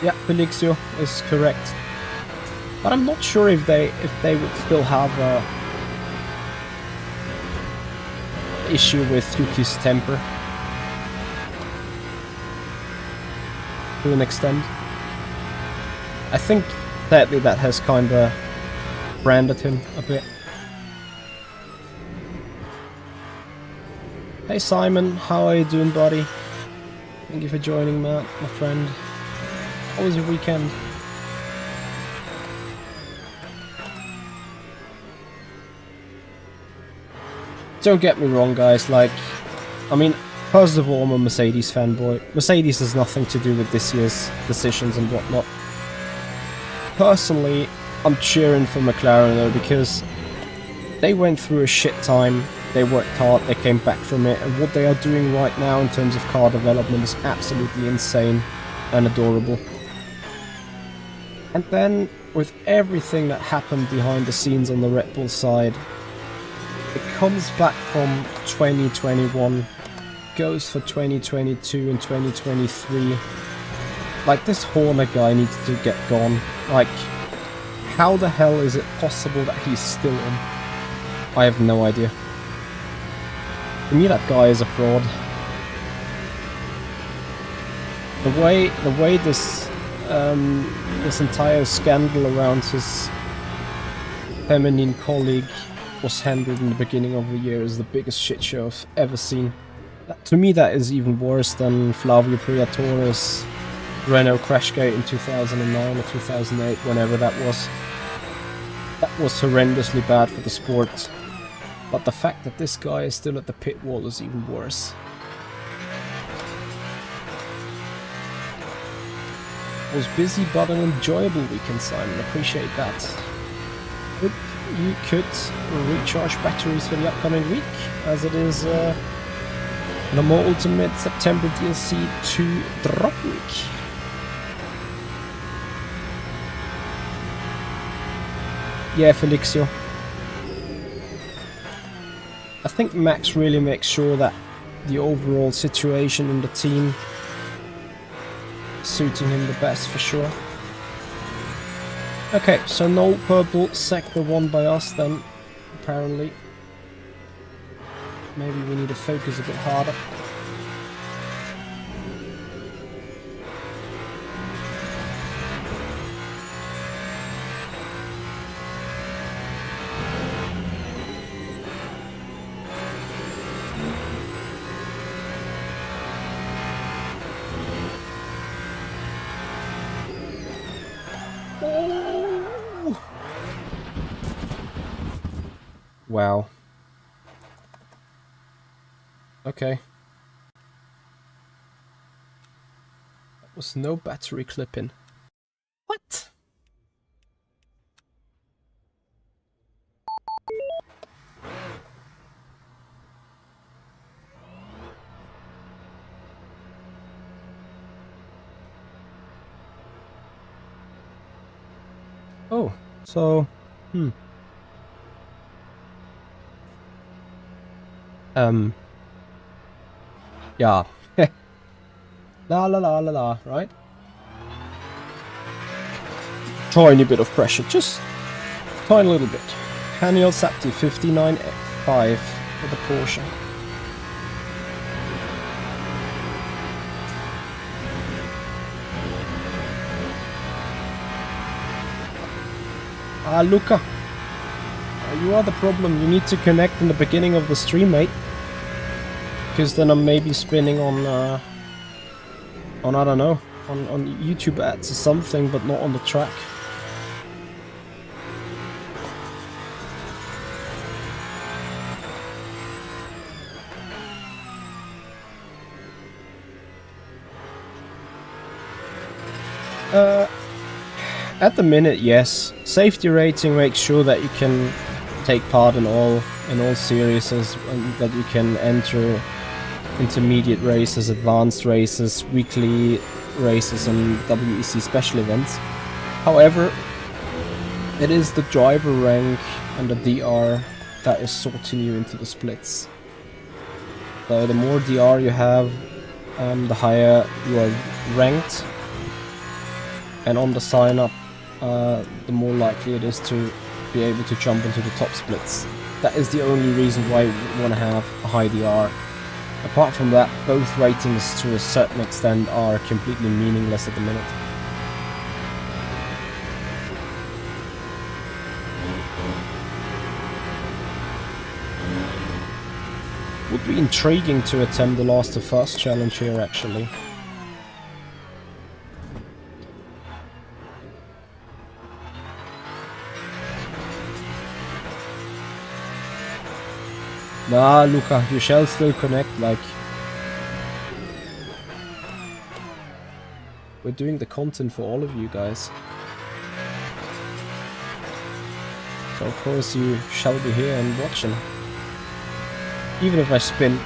[SPEAKER 1] Yeah, Felixio is correct. But I'm not sure if they would still have a issue with Yuki's temper to an extent. I think sadly that has kinda branded him a bit. Hey Simon, how are you doing, buddy? Thank you for joining, Matt, my friend. How was your weekend? Don't get me wrong, guys, like, I mean, first of all, I'm a Mercedes fanboy. Mercedes has nothing to do with this year's decisions and whatnot. Personally, I'm cheering for McLaren though, because they went through a shit time, they worked hard, they came back from it, and what they are doing right now in terms of car development is absolutely insane and adorable. And then, with everything that happened behind the scenes on the Red Bull side, it comes back from 2021, goes for 2022 and 2023. Like, this Horner guy needs to get gone. Like, how the hell is it possible that he's still in? I have no idea. To me, that guy is a fraud. The way this entire scandal around his feminine colleague was handled in the beginning of the year is the biggest shit show I've ever seen. To me, that is even worse than Flavio Briatore's Renault crashgate in 2009 or 2008, whenever that was. That was horrendously bad for the sport. But the fact that this guy is still at the pit wall is even worse. It was busy but an enjoyable weekend, Simon. Appreciate that. Hope you could recharge batteries for the upcoming week, as it is the more ultimate September DLC 2 drop week. Yeah, Felixio. I think Max really makes sure that the overall situation in the team is suiting him the best for sure. Okay, so no purple sector won by us then, apparently. Maybe we need to focus a bit harder. Wow. Okay. That was no battery clipping. What? Oh, so, yeah. La la la la la, right? Tiny bit of pressure, just tiny little bit. Haniel Sapti 59.5 for the Porsche. Ah, Luca. You are the problem. You need to connect in the beginning of the stream, mate. Because then I'm maybe spinning on I don't know, on YouTube ads or something, but not on the track. At the minute, yes. Safety rating makes sure that you can take part in all series, and that you can enter intermediate races, advanced races, weekly races, and WEC special events. However, it is the driver rank and the DR that is sorting you into the splits. So the more DR you have, the higher you are ranked, and on the sign up, the more likely it is to be able to jump into the top splits. That is the only reason why you want to have a high DR. Apart from that, both ratings to a certain extent are completely meaningless at the minute. Would be intriguing to attempt the last to first challenge here, actually. Nah, Luca, you shall still connect, like... We're doing the content for all of you guys. So of course you shall be here and watching. Even if I spin,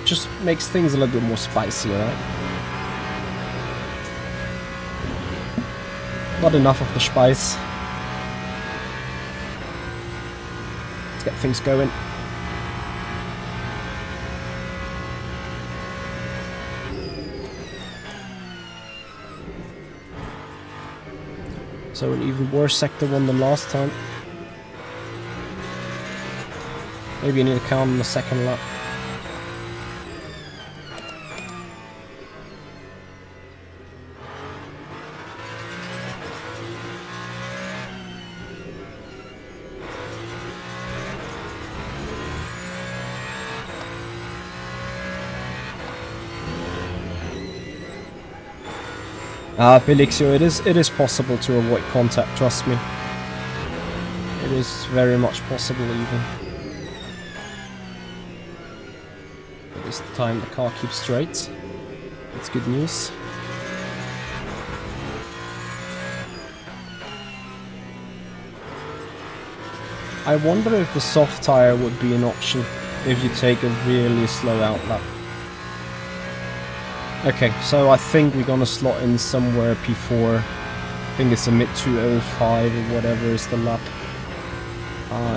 [SPEAKER 1] just makes things a little bit more spicy, right? Not enough of the spice. Let's get things going. So an even worse sector one than last time. Maybe you need to count on the second lap. Felixio, it is possible to avoid contact, trust me. It is very much possible even. But this time the car keeps straight. That's good news. I wonder if the soft tire would be an option if you take a really slow out lap. Okay, so I think we're gonna slot in somewhere P4. I think it's a mid 205 or whatever is the lap.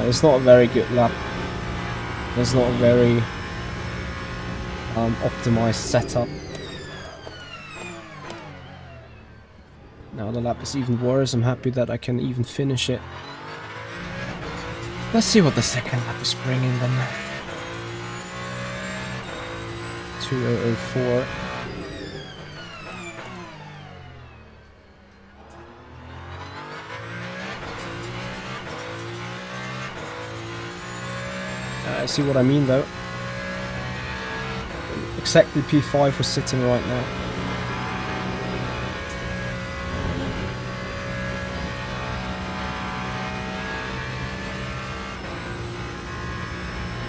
[SPEAKER 1] It's not a very good lap. It's not a very optimized setup. Now the lap is even worse. I'm happy that I can even finish it. Let's see what the second lap is bringing then. 2004. See what I mean though. Exactly P5 we're sitting right now.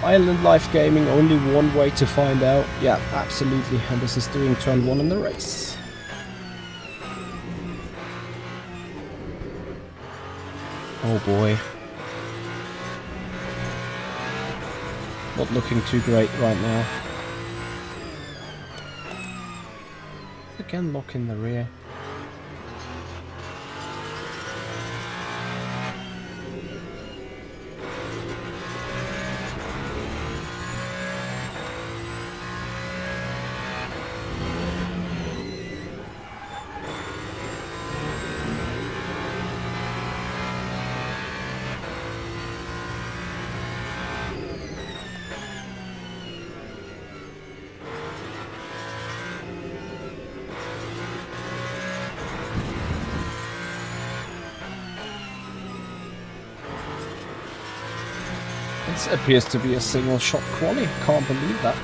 [SPEAKER 1] Island Life Gaming, only one way to find out. Yeah, absolutely. And this is doing turn 1 in the race. Oh boy. Not looking too great right now. Again, lock in the rear. It appears to be a single shot quali. Can't believe that.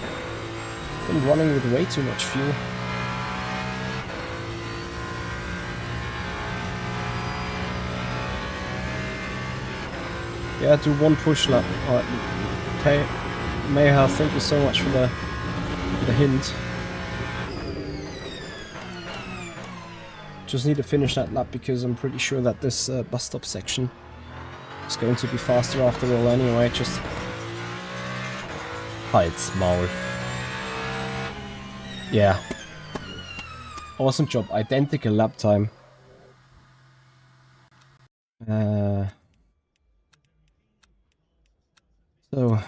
[SPEAKER 1] Been running with way too much fuel. Yeah, do one push lap. Alright. Okay. Mayha, thank you so much for the hint. Just need to finish that lap because I'm pretty sure that this bus stop section is going to be faster after all anyway. Just Halt's Maul. Yeah. Awesome job. Identical lap time. So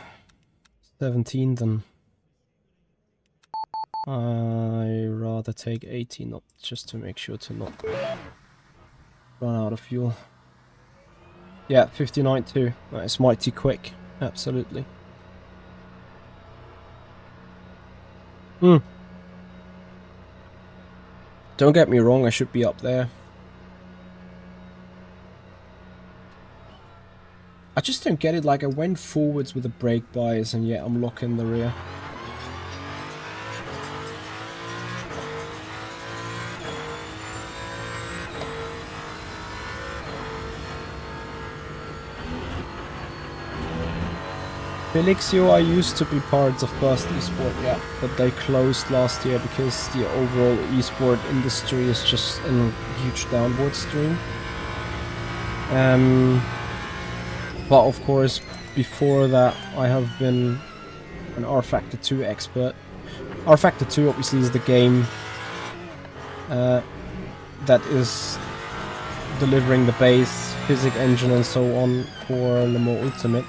[SPEAKER 1] 17 then. I rather take 18 up just to make sure to not run out of fuel. Yeah, 59 too. That is mighty quick. Absolutely. Don't get me wrong, I should be up there. I just don't get it, like I went forwards with the brake bias and yet I'm locking the rear. Felixio, I used to be part of Burst Esport, yeah, but they closed last year because the overall esport industry is just in a huge downward stream. But of course, before that, I have been an R-Factor 2 expert. R-Factor 2 obviously is the game that is delivering the base, physics engine and so on for Le Mans Ultimate.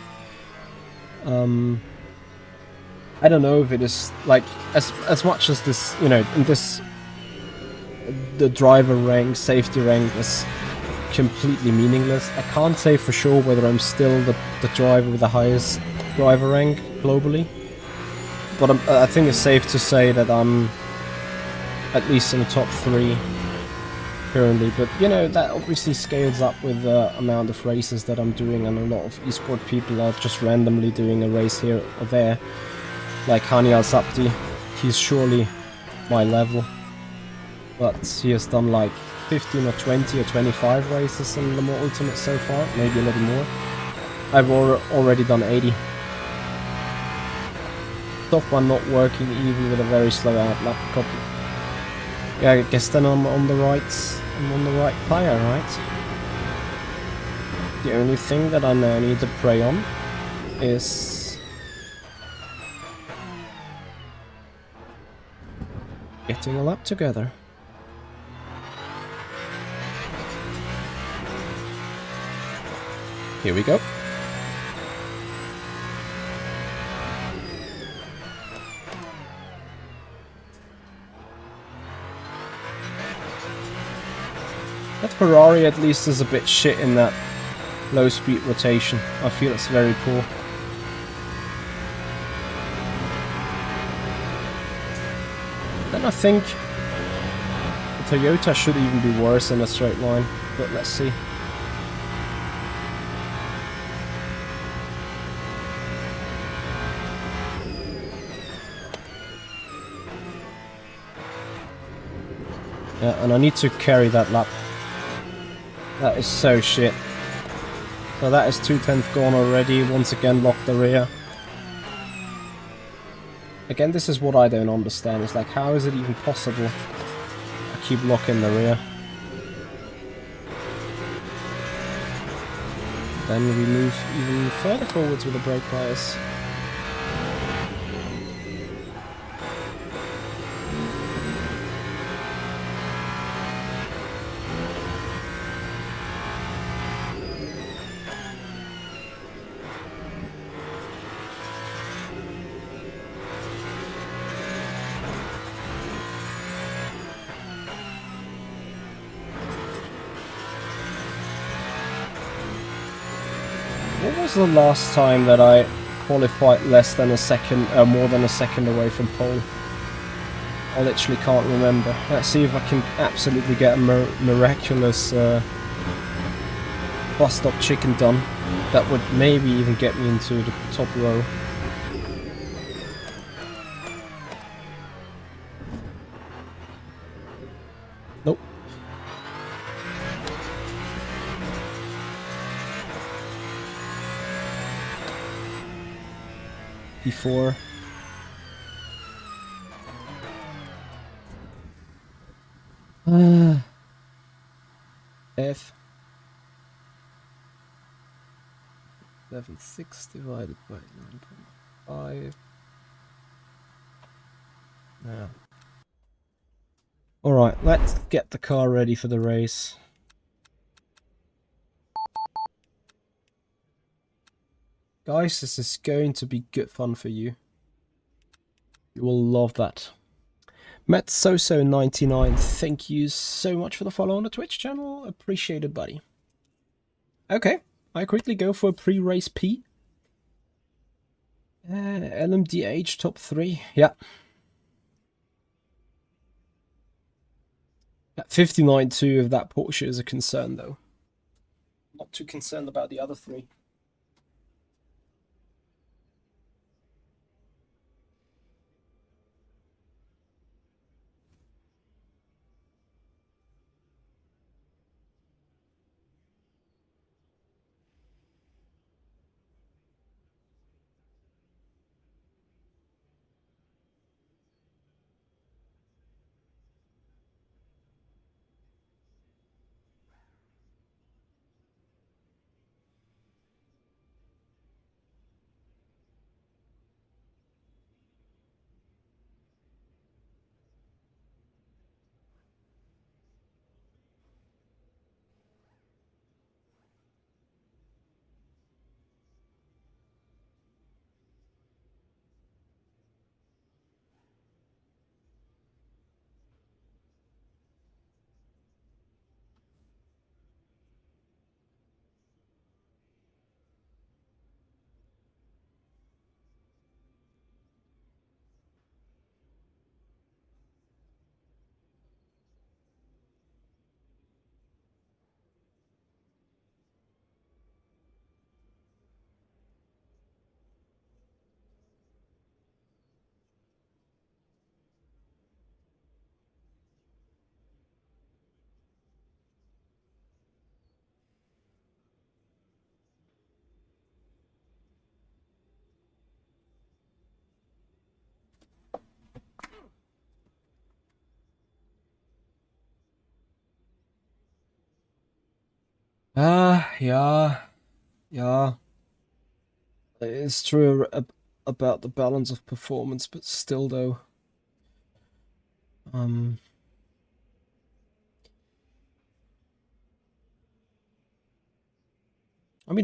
[SPEAKER 1] I don't know if it is like as much as this, you know, in this the driver rank, safety rank is completely meaningless. I can't say for sure whether I'm still the driver with the highest driver rank globally, but I think it's safe to say that I'm at least in the top 3 currently. But you know, that obviously scales up with the amount of races that I'm doing, and a lot of esport people are just randomly doing a race here or there. Like Hani Al-Sabti, he's surely my level, but he has done like 15 or 20 or 25 races in the more Ultimate so far, maybe a little more. I've already done 80. Top one not working even with a very slow lap couple. Yeah, I guess then I'm on the right tire, right? The only thing that I now need to pray on is getting a lap together. Here we go. That Ferrari at least is a bit shit in that low speed rotation. I feel it's very poor. Then I think the Toyota should even be worse in a straight line, but let's see. Yeah, and I need to carry that lap. That is so shit. So that is 2/10 gone already. Once again, lock the rear. Again, this is what I don't understand. It's like, how is it even possible? I keep locking the rear. Then we move even further forwards with the brake bias. What was the last time that I qualified less than a second, more than a second away from pole? I literally can't remember. Let's see if I can absolutely get a miraculous bus stop chicken done. That would maybe even get me into the top row. Nope. P4. F. 11.6 divided by 9.5. Now. Alright, let's get the car ready for the race. Guys, this is going to be good fun for you. You will love that. MetSoso99, thank you so much for the follow on the Twitch channel. Appreciate it, buddy. Okay, I quickly go for a pre-race P. LMDH top 3, yeah. At 59.2 if that Porsche is a concern, though. Not too concerned about the other 3. Yeah. It's true about the balance of performance, but still, though. I mean,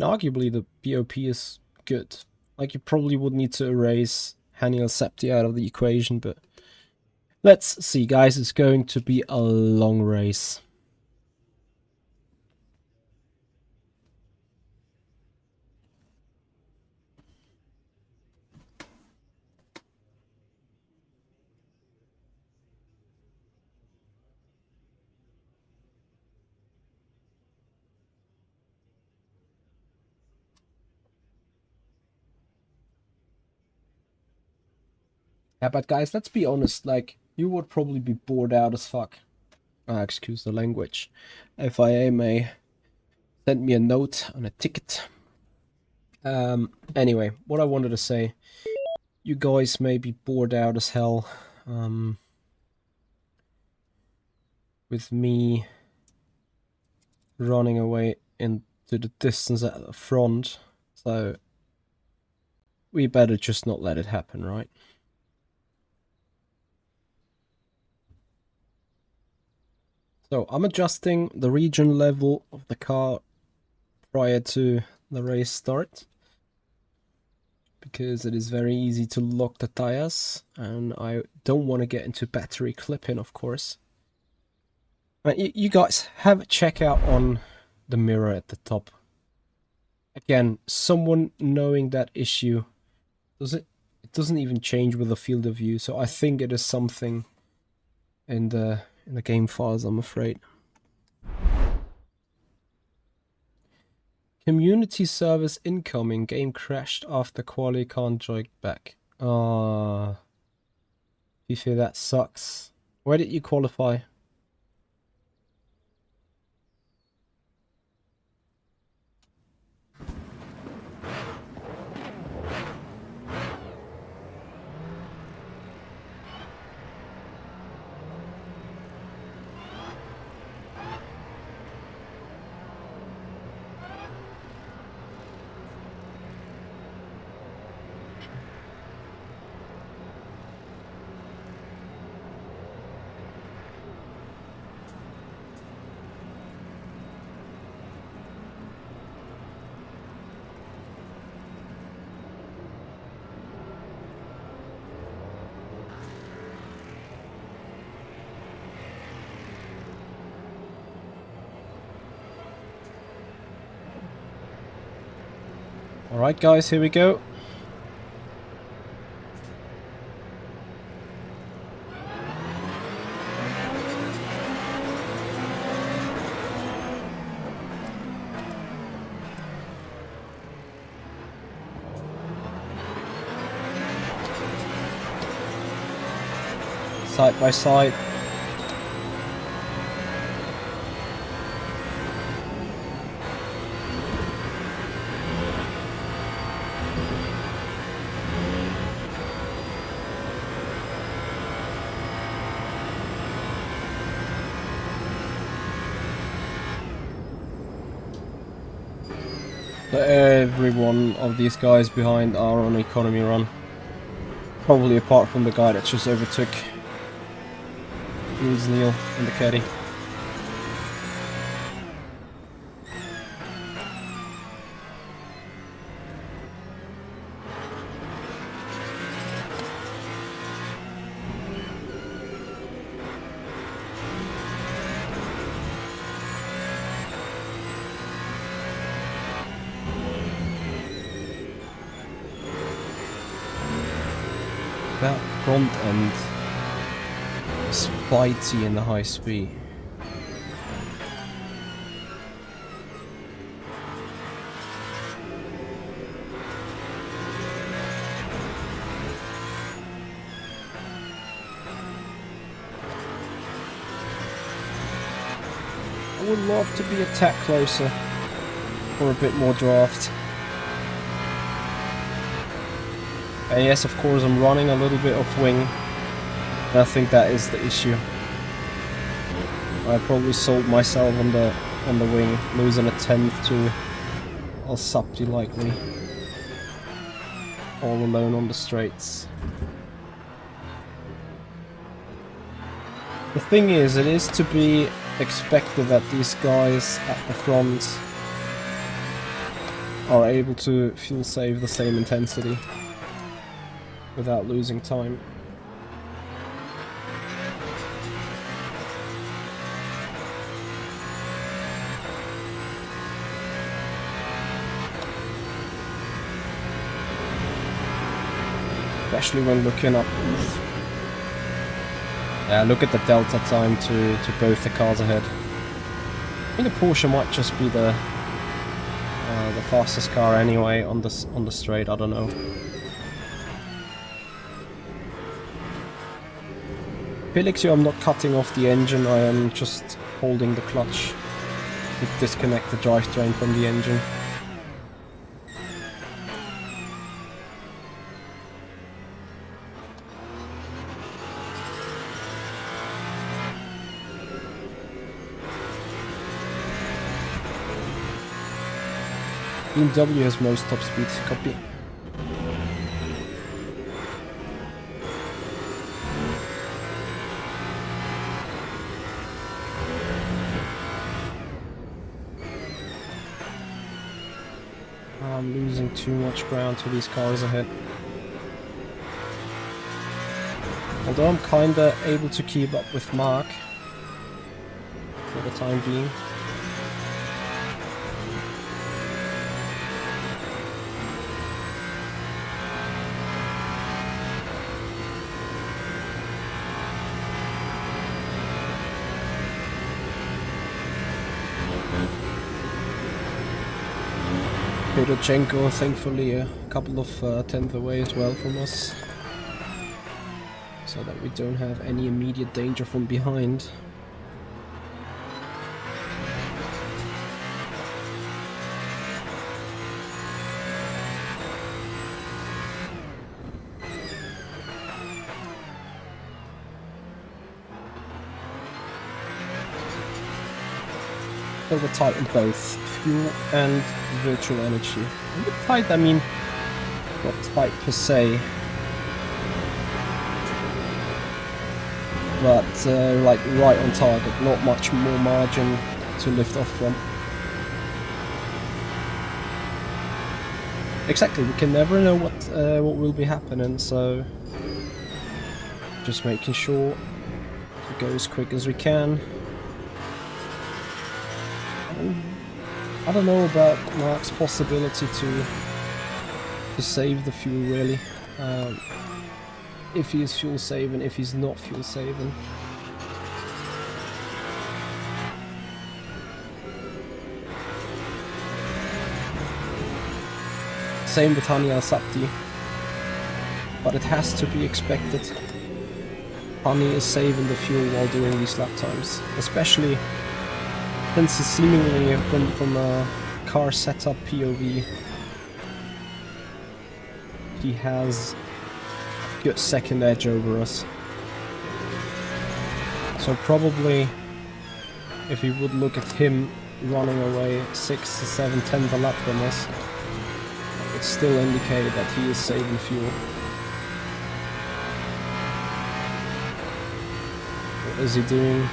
[SPEAKER 1] arguably the BOP is good. Like, you probably would need to erase Haniel Septi out of the equation, but let's see, guys. It's going to be a long race. Yeah, but guys, let's be honest, like, you would probably be bored out as fuck. Excuse the language. FIA may send me a note on a ticket. Anyway, what I wanted to say, you guys may be bored out as hell, with me running away into the distance at the front, so we better just not let it happen, right? So I'm adjusting the regen level of the car prior to the race start, because it is very easy to lock the tires, and I don't want to get into battery clipping, of course. You guys have a check out on the mirror at the top. Again, someone knowing that issue, it doesn't even change with the field of view, so I think it is something in the game files, I'm afraid. Community service incoming. Game crashed after quali can't join back. Ah, FIFA, that sucks. Where did you qualify? Alright guys, here we go. Side by side. Every one of these guys behind are on economy run. Probably apart from the guy that just overtook Neil in the caddy. That front end is bitey in the high speed. I would love to be a tad closer for a bit more draft. And yes, of course, I'm running a little bit of wing. And I think that is the issue. I probably sold myself on the wing, losing a tenth to Al Sapti likely. All alone on the straights. The thing is, it is to be expected that these guys at the front are able to fuel save the same intensity without losing time. Especially when looking up. Yeah, look at the delta time to both the cars ahead. I think the Porsche might just be the fastest car anyway on the straight. I don't know. Felix, I'm not cutting off the engine, I am just holding the clutch to disconnect the drivetrain from the engine. BMW has most top speed, copy. I'm losing too much ground to these cars ahead. Although I'm kinda able to keep up with Mark for the time being. Fedorchenko, thankfully a couple of tenths away as well from us, so that we don't have any immediate danger from behind. We're tight in both fuel and virtual energy. A bit tight, I mean, not tight per se, but like right on target, not much more margin to lift off from. Exactly, we can never know what will be happening, so just making sure to go as quick as we can. I don't know about Mark's possibility to save the fuel, really. If he is fuel saving, if he's not fuel saving. Same with Hani Al-Sabti, but it has to be expected. Hani is saving the fuel while doing these lap times, especially since it's seemingly from a car setup POV, he has a good second edge over us. So probably, if we would look at him running away 6 to 7 tenths a lap from us, it would still indicate that he is saving fuel. What is he doing?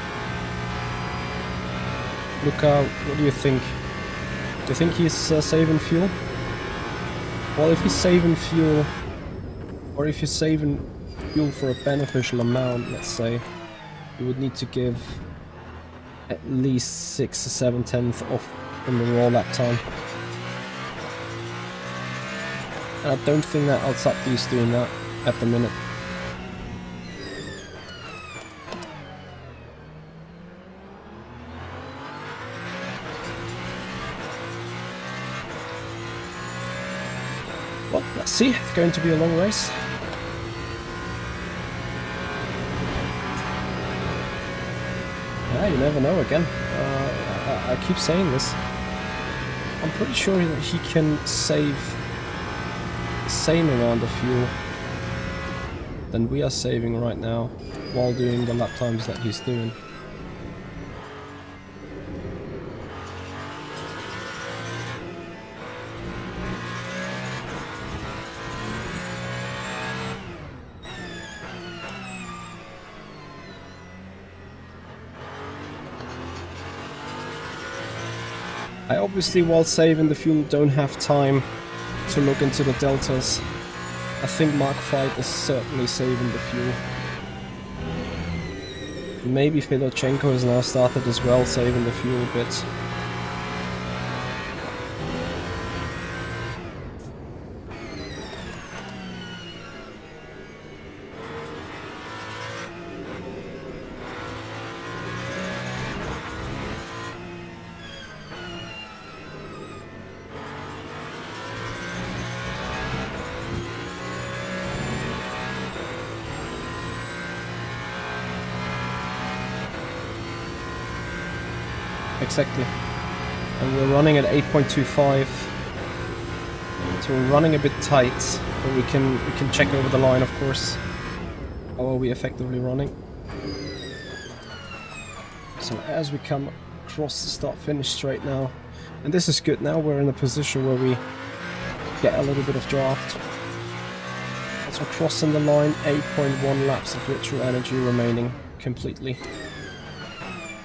[SPEAKER 1] Luca, what do you think? Do you think he's saving fuel? Well, if he's saving fuel, or if he's saving fuel for a beneficial amount, let's say, you would need to give at least 6 to 7 tenths off from the raw lap time. And I don't think that Al-Sabti is doing that at the minute. Well, let's see. It's going to be a long race. Yeah, you never know again. I keep saying this. I'm pretty sure that he can save the same amount of fuel than we are saving right now while doing the lap times that he's doing. I obviously, while saving the fuel, don't have time to look into the deltas. I think Mark 5 is certainly saving the fuel. Maybe Fedorchenko has now started as well, saving the fuel a bit. Exactly. And we're running at 8.25. So we're running a bit tight, but we can check over the line, of course. How are we effectively running? So as we come across the start-finish straight now, and this is good, now we're in a position where we get a little bit of draft. As we're crossing the line, 8.1 laps of virtual energy remaining completely.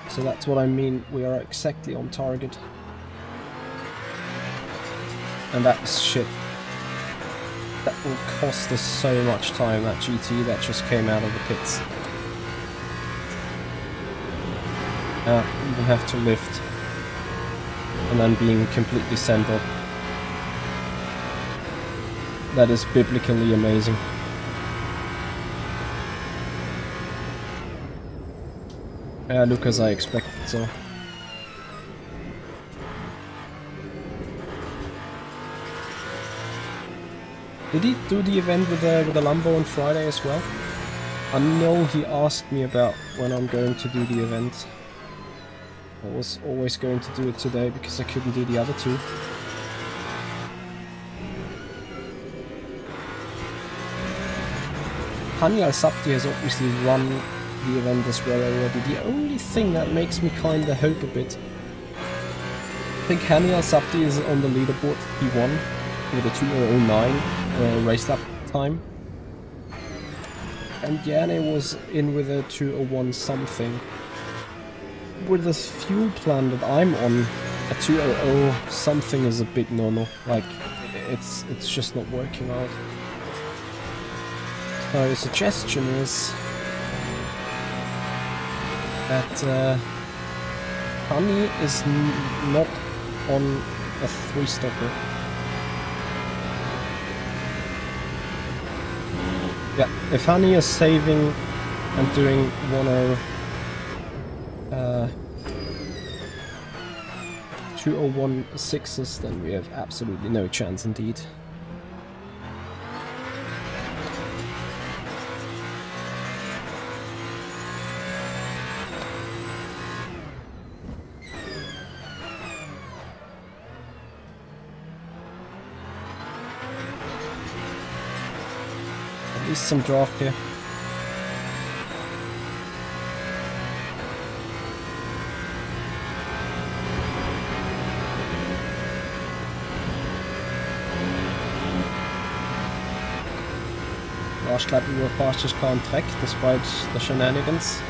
[SPEAKER 1] So that's what I mean, we are exactly on target. And that is shit. That will cost us so much time, that GT that just came out of the pits. Even have to lift. And then being completely sent off. That is biblically amazing. Look, as I expected, so. Did he do the event with the Lambo on Friday as well? I know he asked me about when I'm going to do the event. I was always going to do it today because I couldn't do the other two. Hani Al-Sabti has obviously run the event as well already. The only thing that makes me kinda hope a bit, I think Hani Al-Sabti is on the leaderboard. He won with a 2:09 race lap time. And Yanni was in with a 2:01 something. With the fuel plan that I'm on, a 2:00 something is a big no-no. Like, it's just not working out. So the suggestion is that Hani is not on a 3-stopper. Yeah, if Hani is saving and doing 2:01.6s, then we have absolutely no chance indeed. At least some draft here. Last lap we were fastest car on track despite the shenanigans.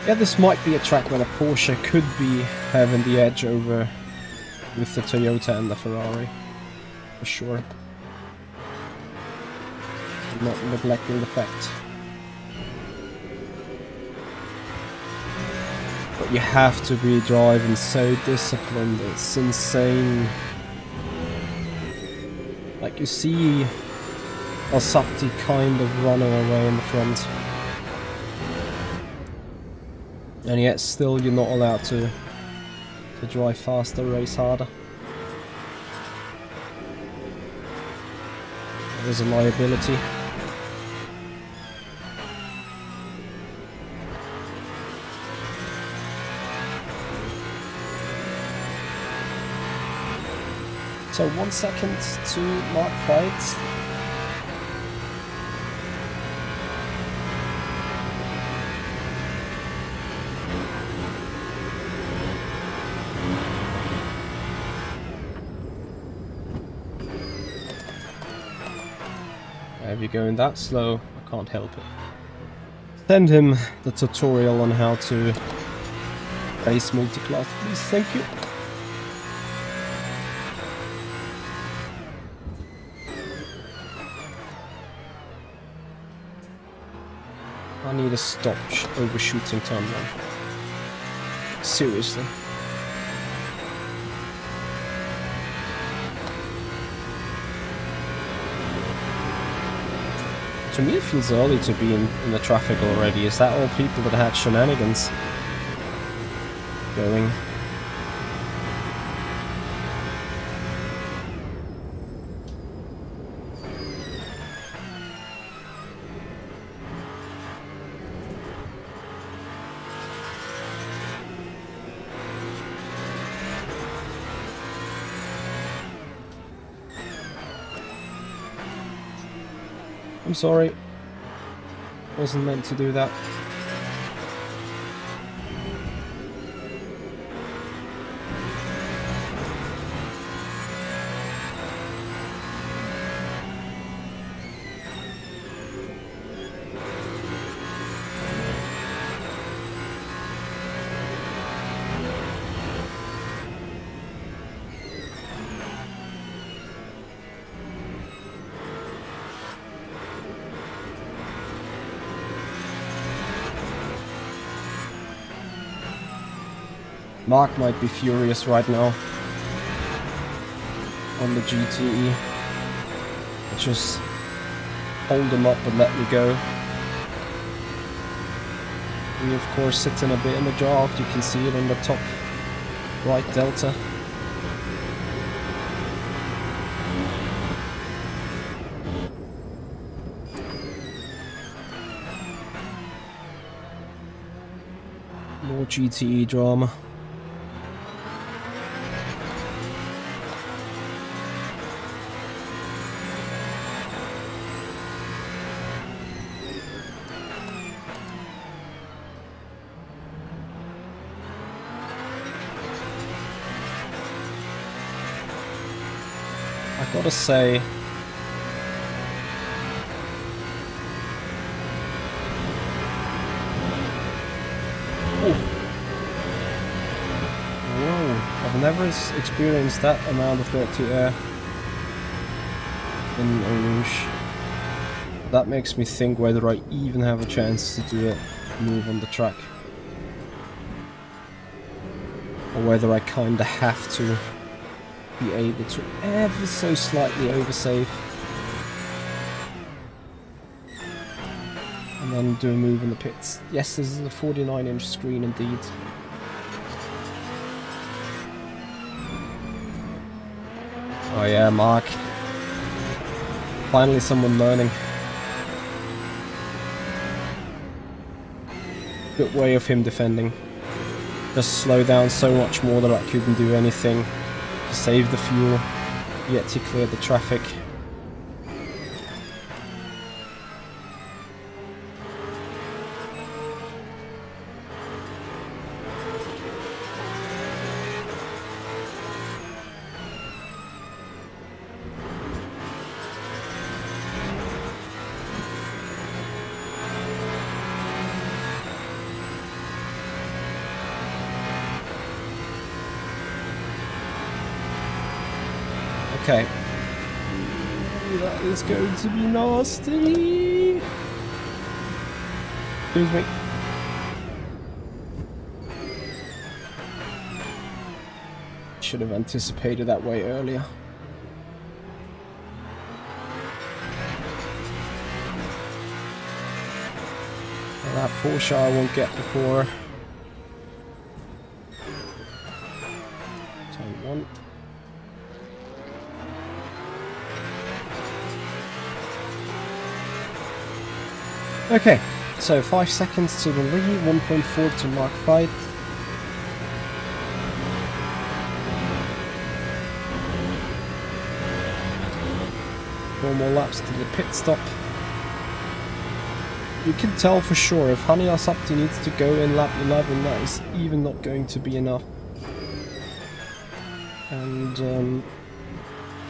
[SPEAKER 1] Yeah, this might be a track where the Porsche could be having the edge over with the Toyota and the Ferrari, for sure. I'm not neglecting the fact. But you have to be driving so disciplined, it's insane. Like, you see Al-Sabti kind of running away in the front. And yet still you're not allowed to drive faster, race harder. It is a liability. So 1 second to mark fights. If you're going that slow, I can't help it. Send him the tutorial on how to race multi-class, please, thank you. I need to stop overshooting turn 1. Seriously. To me it feels early to be in the traffic already. Is that all people that had shenanigans going? I'm sorry. Wasn't meant to do that. Mark might be furious right now on the GTE. It's just hold them up and let me go. We of course sitting a bit in the draft, you can see it in the top right delta. More GTE drama. I gotta say, I've never experienced that amount of dirty air in Rouge. That makes me think whether I even have a chance to do a move on the track. Or whether I kinda have to be able to ever so slightly oversave. And then do a move in the pits. Yes, this is a 49-inch screen indeed. Oh yeah, Mark. Finally someone learning. Good way of him defending. Just slow down so much more that I couldn't do anything to save the fuel, yet he cleared the traffic. Okay. That is going to be nasty. Excuse me. Should have anticipated that way earlier. Well, that Porsche I won't get before. Turn 1. Okay, so 5 seconds to the lead, 1.4 to Mark 5. 4 more laps to the pit stop. You can tell for sure if Hania Sapti needs to go in lap 11, that is even not going to be enough. And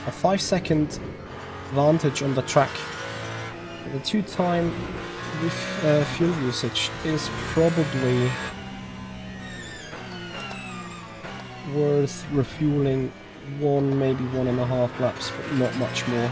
[SPEAKER 1] a 5-second advantage on the track. The 2-time with fuel usage is probably worth refueling 1, maybe 1.5 laps, but not much more.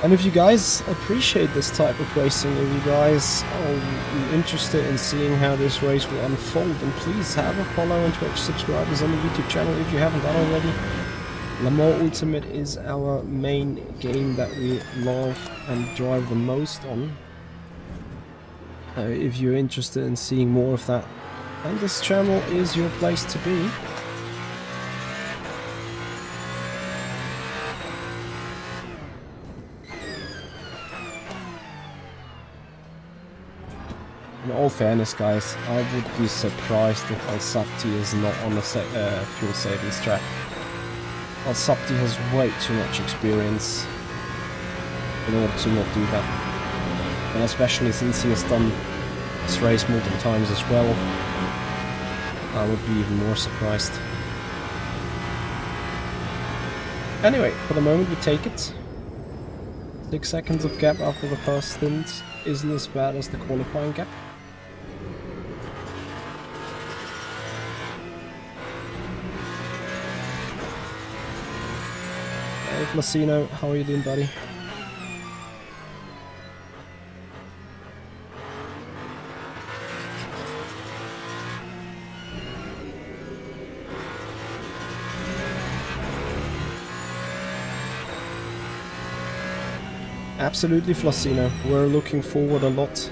[SPEAKER 1] And if you guys appreciate this type of racing, if you guys are interested in seeing how this race will unfold, then please have a follow on Twitch, subscribe us on the YouTube channel if you haven't done already. Le Mans Ultimate is our main game that we love and drive the most on. If you're interested in seeing more of that, then this channel is your place to be. In all fairness, guys, I would be surprised if Al-Sapti is not on a fuel savings track. Al-Sapti has way too much experience in order to not do that. And especially since he has done this race multiple times as well, I would be even more surprised. Anyway, for the moment we take it. 6 seconds of gap after the first stint isn't as bad as the qualifying gap. Hey Flacino, how are you doing, buddy? Absolutely, Flacino. We're looking forward a lot.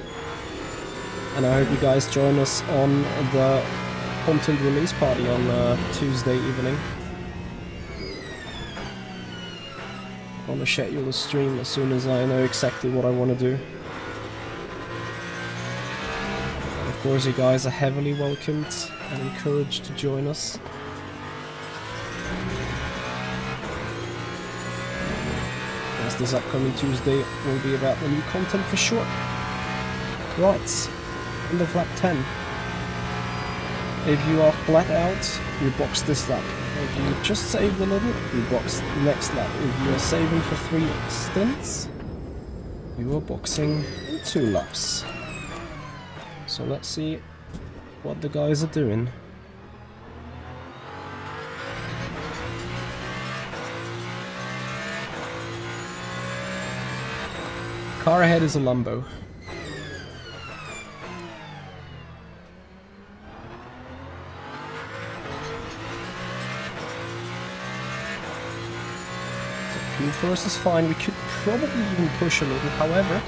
[SPEAKER 1] And I hope you guys join us on the content release party on Tuesday evening. I'm gonna schedule a stream as soon as I know exactly what I want to do. And of course, you guys are heavily welcomed and encouraged to join us. This upcoming Tuesday will be about the new content for sure. Right, end of lap 10. If you are flat out, you box this lap. If you just saved a little, you box the next lap. If you are saving for 3 stints, you are boxing in 2 laps. So let's see what the guys are doing. Car ahead is a Lambo. So Q1 is fine. We could probably even push a little. However,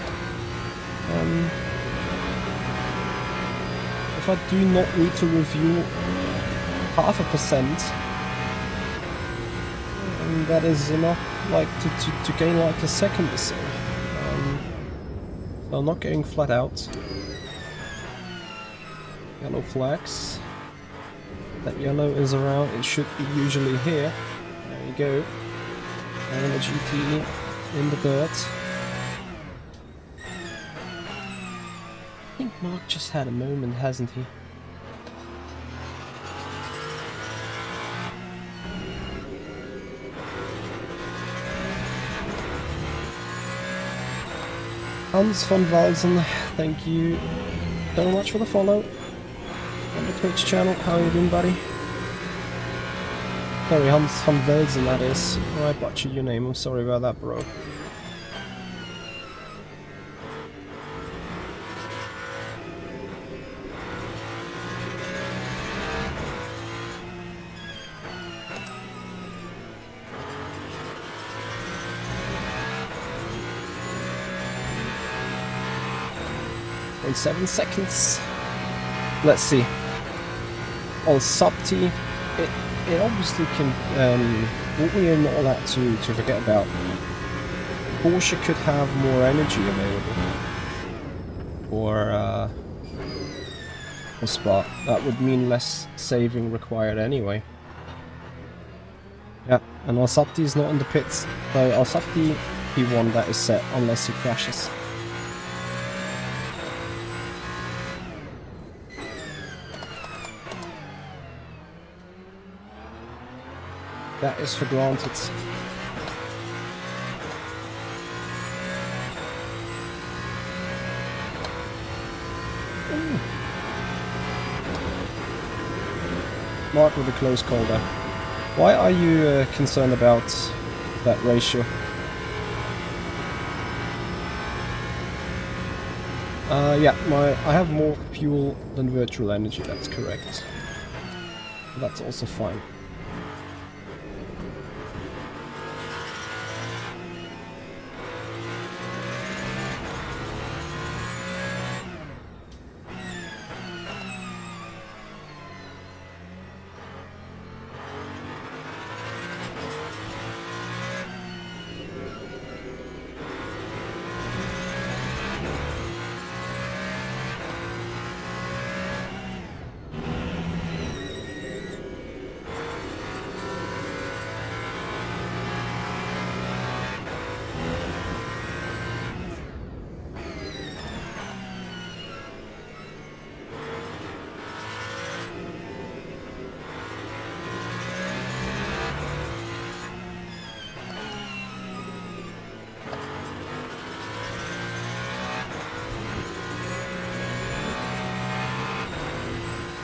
[SPEAKER 1] if I do not need to review 0.5%, that is enough, like to gain like a second or so. So I'm not getting flat out. Yellow flags. That yellow is around, it should be usually here. There you go. And the GT in the dirt. I think Mark just had a moment, hasn't he? Hans von Walsen, thank you so much for the follow on the Twitch channel. How are you doing, buddy? Sorry, Hans von Velzen, that is. I butchered your name, I'm sorry about that, bro. In 7 seconds. Let's see. On Subti, it obviously can. What we are not allowed to forget about. Porsche could have more energy available for Spa. That would mean less saving required anyway. Yeah, and Al-Sabti is not in the pits, so Al-Sabti P1 that is set unless he crashes. That is for granted. Ooh. Mark with a close call there. Why are you concerned about that ratio? Yeah, I have more fuel than virtual energy, that's correct. That's also fine.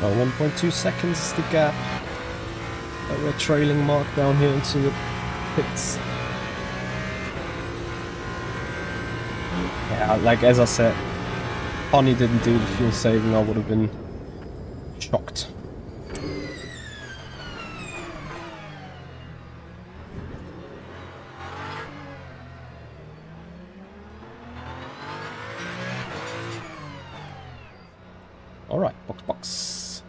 [SPEAKER 1] Well, 1.2 seconds is the gap that we're trailing Mark down here into the pits. Yeah, like as I said, Honey didn't do the fuel saving, I would have been shocked. Alright, box.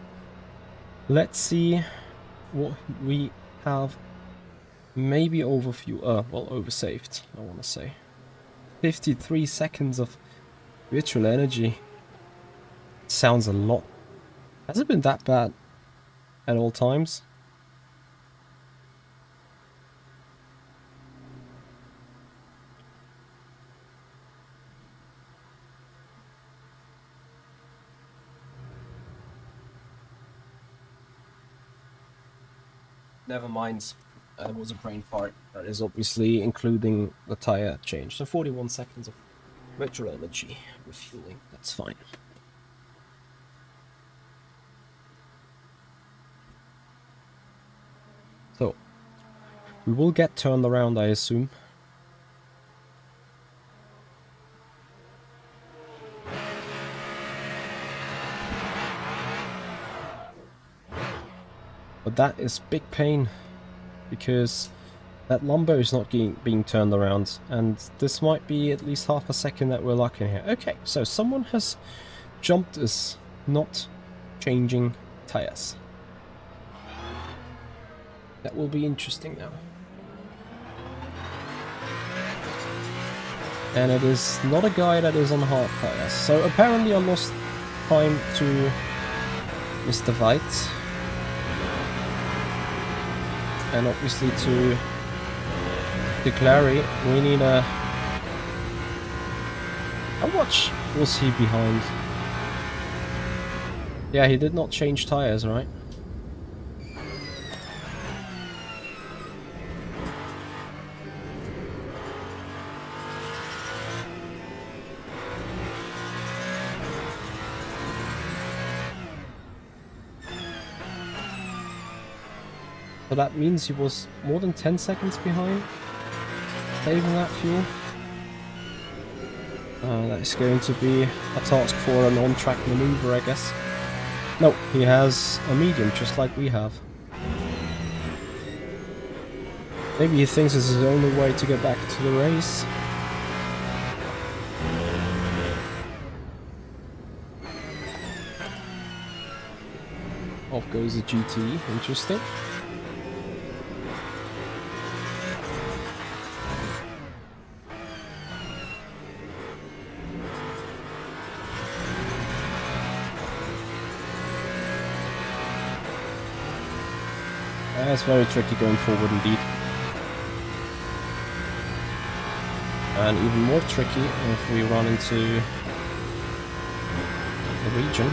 [SPEAKER 1] Let's see what we have. Maybe oversaved, I want to say. 53 seconds of virtual energy. Sounds a lot. Has it been that bad at all times? Never mind. It was a brain fart. That is obviously including the tire change. So 41 seconds of virtual energy refueling. That's fine. So we will get turned around, I assume. But that is big pain, because that lumbar is not being turned around, and this might be at least half a second that we're locking here. Okay, so someone has jumped us not changing tires. That will be interesting now. And it is not a guy that is on hard tires. So apparently I lost time to Mr. White. And obviously to Clary, we need a... How much was he behind? Yeah, he did not change tires, right? So that means he was more than 10 seconds behind saving that fuel. That is going to be a task for an on-track maneuver, I guess. No, he has a medium, just like we have. Maybe he thinks this is the only way to get back to the race. Off goes the GT, interesting. It's very tricky going forward indeed. And even more tricky if we run into the region.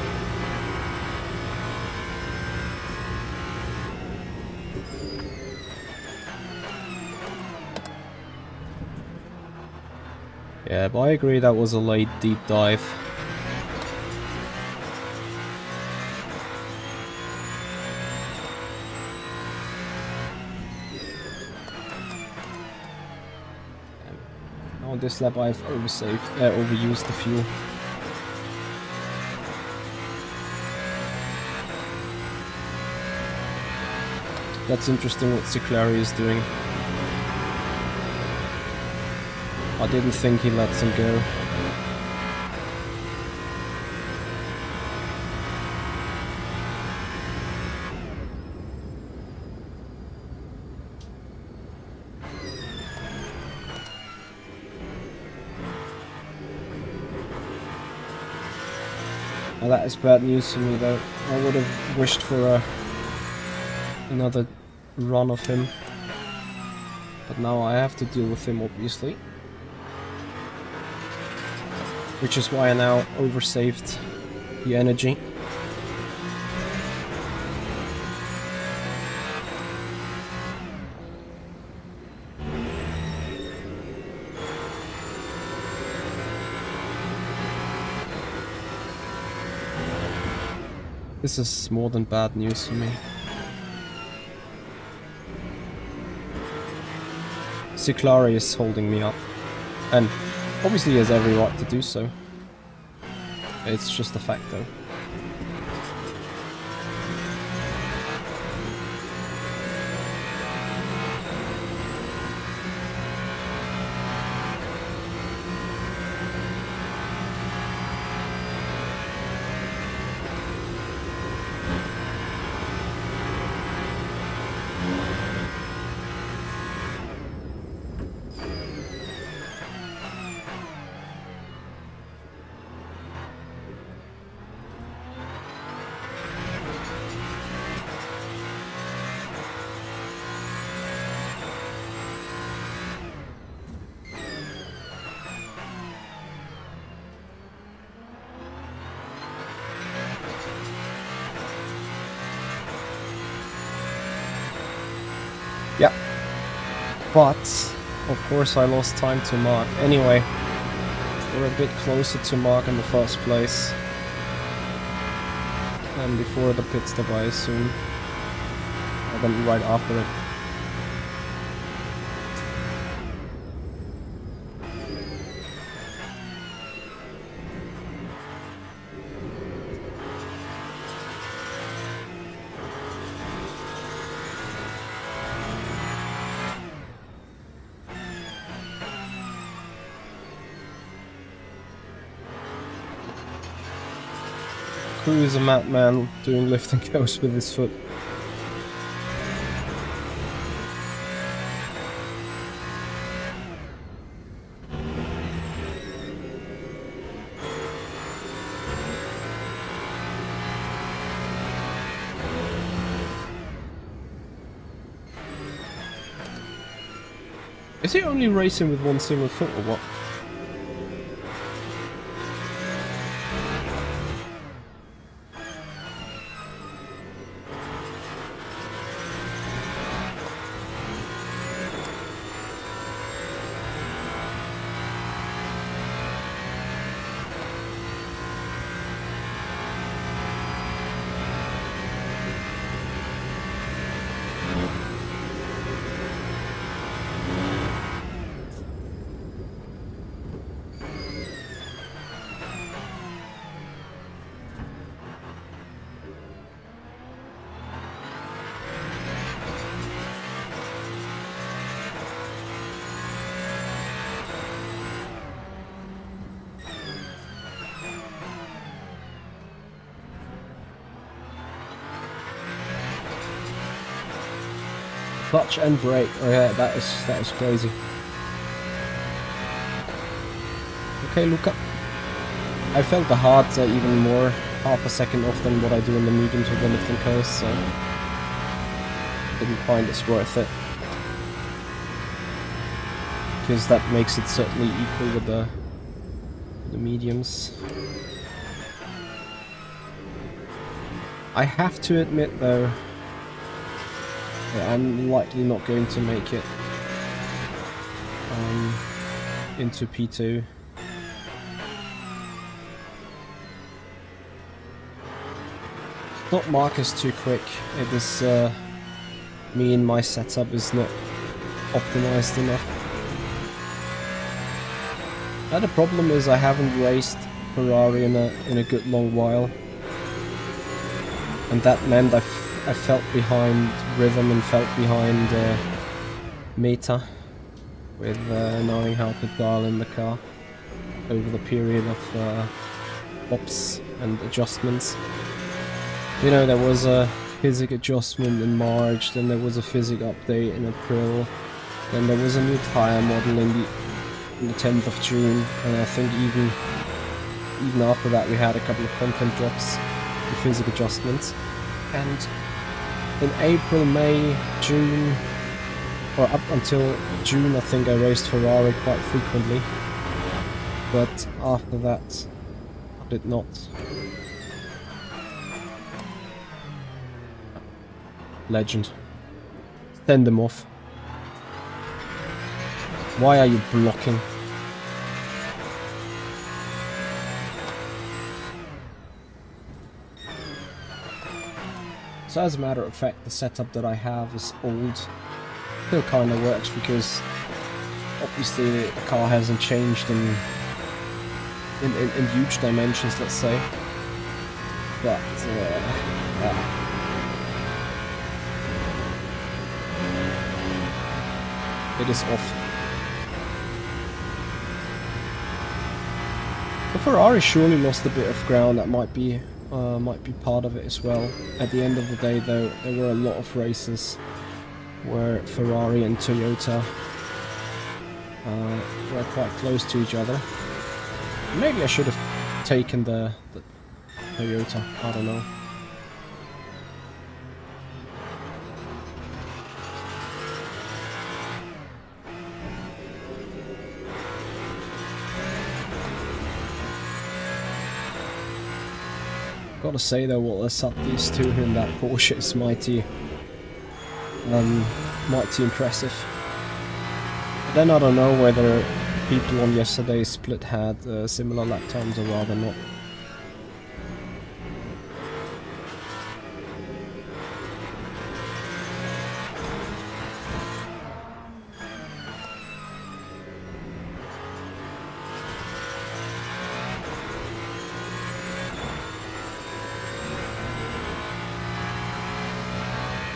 [SPEAKER 1] Yeah, but I agree that was a late deep dive. On this lap I've overused the fuel. That's interesting what Ciclari is doing. I didn't think he lets him go. Now that is bad news for me though. I would have wished for another run of him. But now I have to deal with him obviously. Which is why I now oversaved the energy. This is more than bad news for me. Ciclari is holding me up. And obviously he has every right to do so. It's just a fact though. Yeah. But, of course I lost time to Mark. Anyway, we're a bit closer to Mark in the first place. And before the pit stop, I assume. Or then right after it. Who is a madman doing lift and goes with his foot? Is he only racing with one single foot or what? Clutch and brake. Oh yeah, that is crazy. Okay, Luca. I felt the hards are even more, half a second off than what I do in the mediums with the lift and coast, so didn't find it's worth it. Because that makes it certainly equal with the mediums. I have to admit though, I'm likely not going to make it into P2. Not Marcus too quick, it is me and my setup is not optimized enough. The problem is I haven't raced Ferrari in a good long while, and that meant I felt behind rhythm and felt behind meta with knowing how to dial in the car over the period of hops and adjustments. You know, there was a physics adjustment in March, then there was a physics update in April, then there was a new tyre model in the 10th of June, and I think even after that we had a couple of content drops and physics adjustments. And in April, May, June, or up until June, I think I raced Ferrari quite frequently, but after that I did not. Legend. Send them off. Why are you blocking? So as a matter of fact, the setup that I have is old. Still kind of works because obviously the car hasn't changed in huge dimensions, let's say. But yeah. It is off. The Ferrari surely lost a bit of ground. That might be part of it as well. At the end of the day, though, there were a lot of races where Ferrari and Toyota were quite close to each other. Maybe I should have taken the Toyota. I don't know. Gotta say though, what they're up these two in that Porsche is mighty impressive. But then I don't know whether people on yesterday's split had similar lap times or rather not.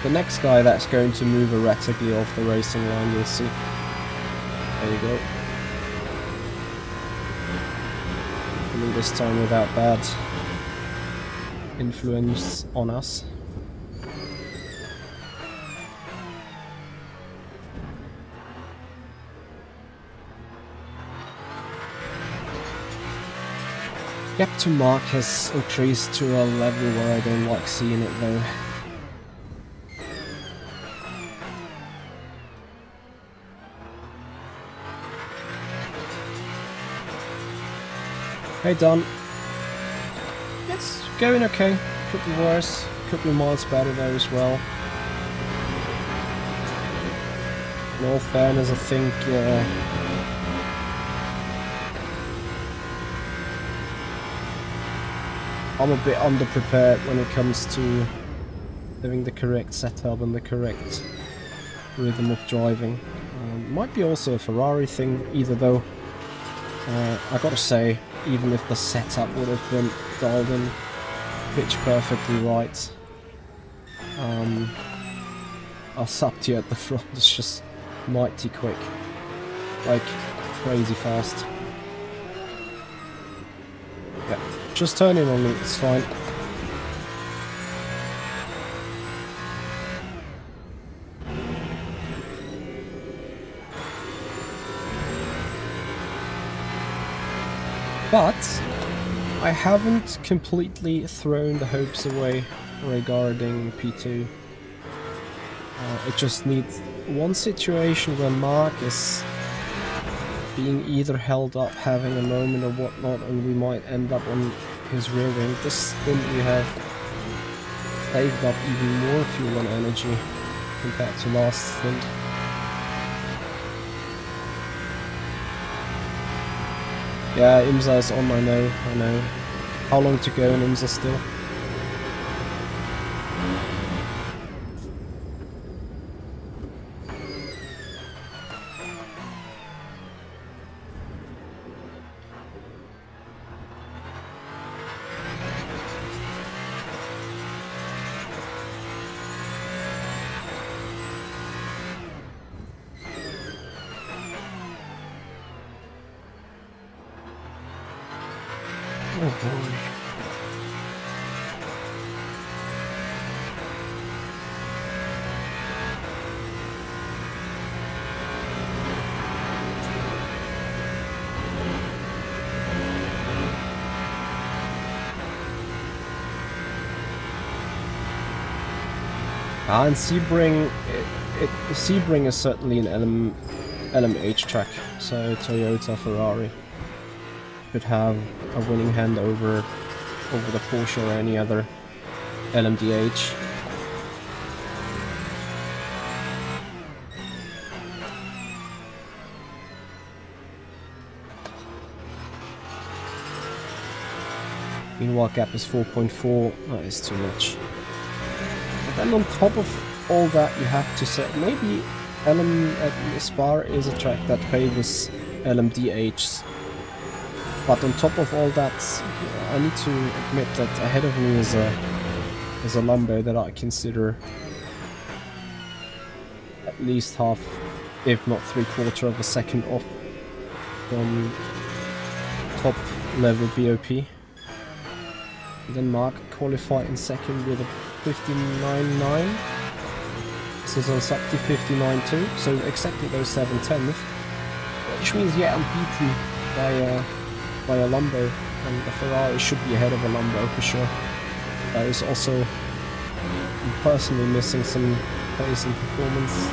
[SPEAKER 1] The next guy that's going to move erratically off the racing line, you'll see. There you go. Hopefully this time without bad influence on us. Gap to Mark has increased to a level where I don't like seeing it though. Hey Don. It's going okay. Could be worse. Could be miles better though as well. In all fairness, I think I'm a bit underprepared when it comes to having the correct setup and the correct rhythm of driving. Might be also a Ferrari thing, either though. I gotta say, even if the setup would have been dialed in pitch perfectly right, our sub tier at the front is just mighty quick, like crazy fast. Yeah, just turn in on me, it's fine. But I haven't completely thrown the hopes away regarding P2. It just needs one situation where Mark is being either held up, having a moment or whatnot, and we might end up on his rear wing. This stint we have saved up even more fuel and energy compared to last stint. Yeah, IMSA is on, I know. How long to go in IMSA still? Oh boy. And Sebring, Sebring is certainly an LMH track, so Toyota, Ferrari could have a winning hand over the Porsche or any other LMDH. Meanwhile, gap is 4.4. That is too much. Then on top of all that, you have to say maybe Spa is a track that favors LMDHs. But on top of all that, I need to admit that ahead of me is a Lambo that I consider at least half, if not 3/4 of a second off from top level BOP. And then Mark qualified in second with a 59.9. This is on sub to 59.2, so exactly those 7/10, which means yeah, I'm beaten by a Lambo, and the Ferrari should be ahead of a Lambo for sure. I was also personally missing some pace and performance.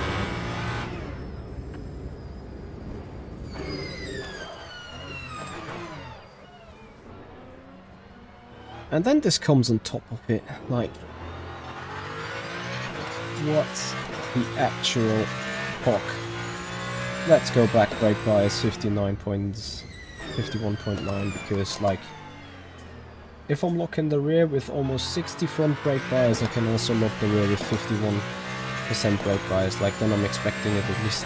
[SPEAKER 1] And then this comes on top of it, like, what's the actual POC? Let's go back brake bias 51.9, because like, if I'm locking the rear with almost 60 front brake bias, I can also lock the rear with 51% brake bias, like then I'm expecting it at least.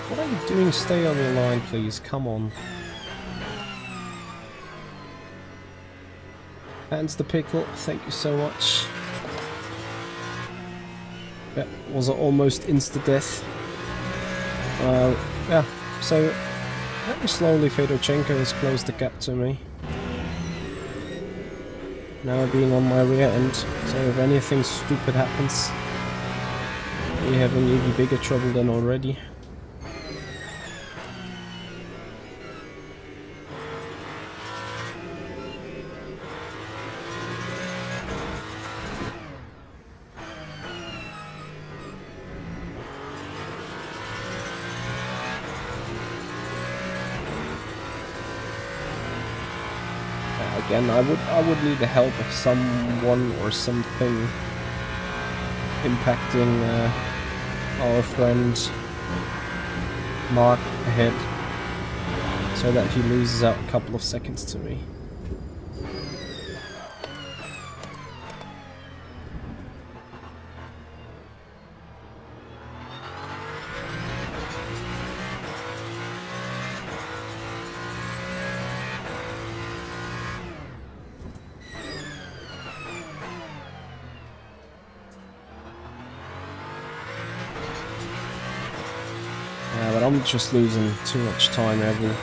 [SPEAKER 1] What are you doing? Stay on your line, please. Come on. Hands the pickle. Thank you so much. That was almost insta-death. Yeah, so very slowly Fedorchenko has closed the gap to me. Now being on my rear end, so if anything stupid happens, we have an even bigger trouble than already. Again, I would need the help of someone or something impacting our friend Mark ahead, so that he loses out a couple of seconds to me. But I'm just losing too much time every lap.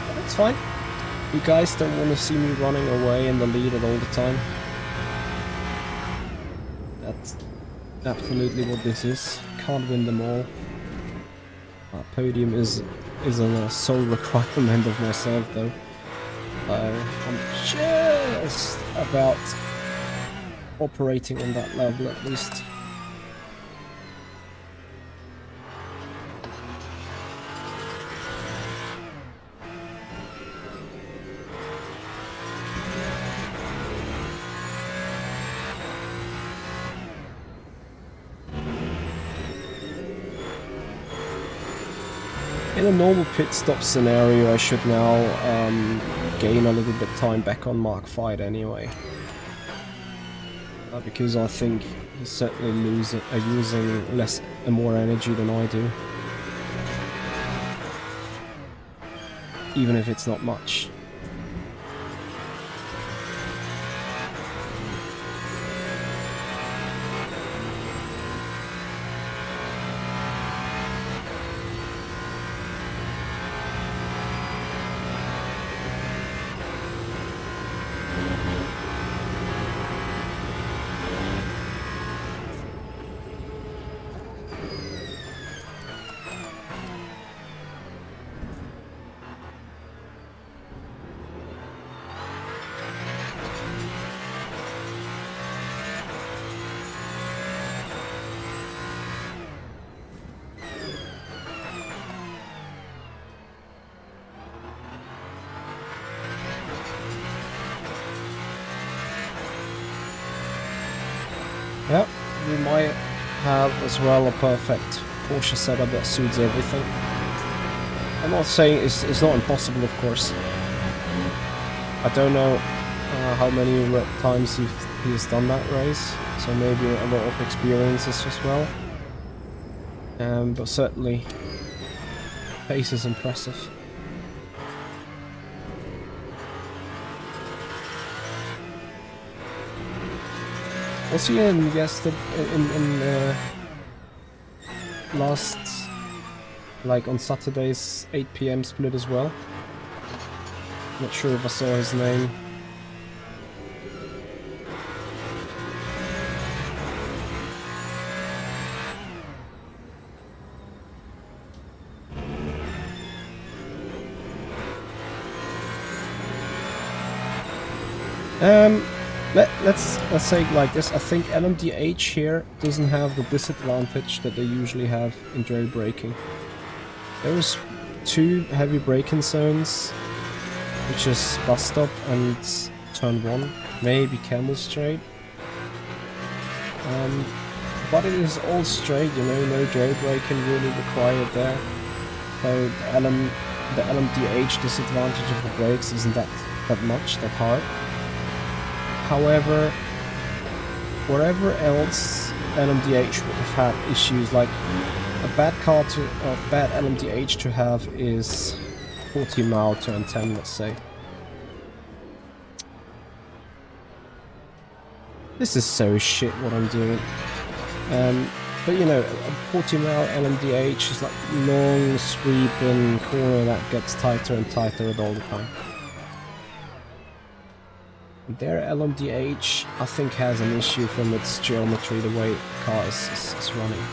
[SPEAKER 1] But that's fine. You guys don't want to see me running away in the lead all the time. That's absolutely what this is. Can't win them all. Podium is a sole requirement of myself, though. I'm just about operating on that level at least. In a normal pit stop scenario, I should now gain a little bit time back on Mark 5 anyway. Because I think he's certainly using more energy than I do. Even if it's not much. we might have as well a perfect Porsche setup that suits everything. I'm not saying it's not impossible, of course. I don't know how many times he's done that race, so maybe a lot of experiences as well. But certainly, pace is impressive. Was he in yesterday in last, like on Saturday's 8 PM split as well? Not sure if I saw his name. Let's say it like this. I think LMDH here doesn't have the disadvantage that they usually have in jailbreaking. There was 2 heavy braking zones, which is bus stop and turn 1, maybe Camel Straight. But it is all straight, you know, no jailbreaking really required there. So the LMDH disadvantage of the brakes isn't that much, that hard. However, wherever else LMDH would have had issues, like a bad LMDH to have is 40 mile turn 10, let's say. This is so shit what I'm doing. But you know, a 40 mile LMDH is like long sweeping corner that gets tighter and tighter all the time. Their LMDH, I think, has an issue from its geometry, the way the car is running.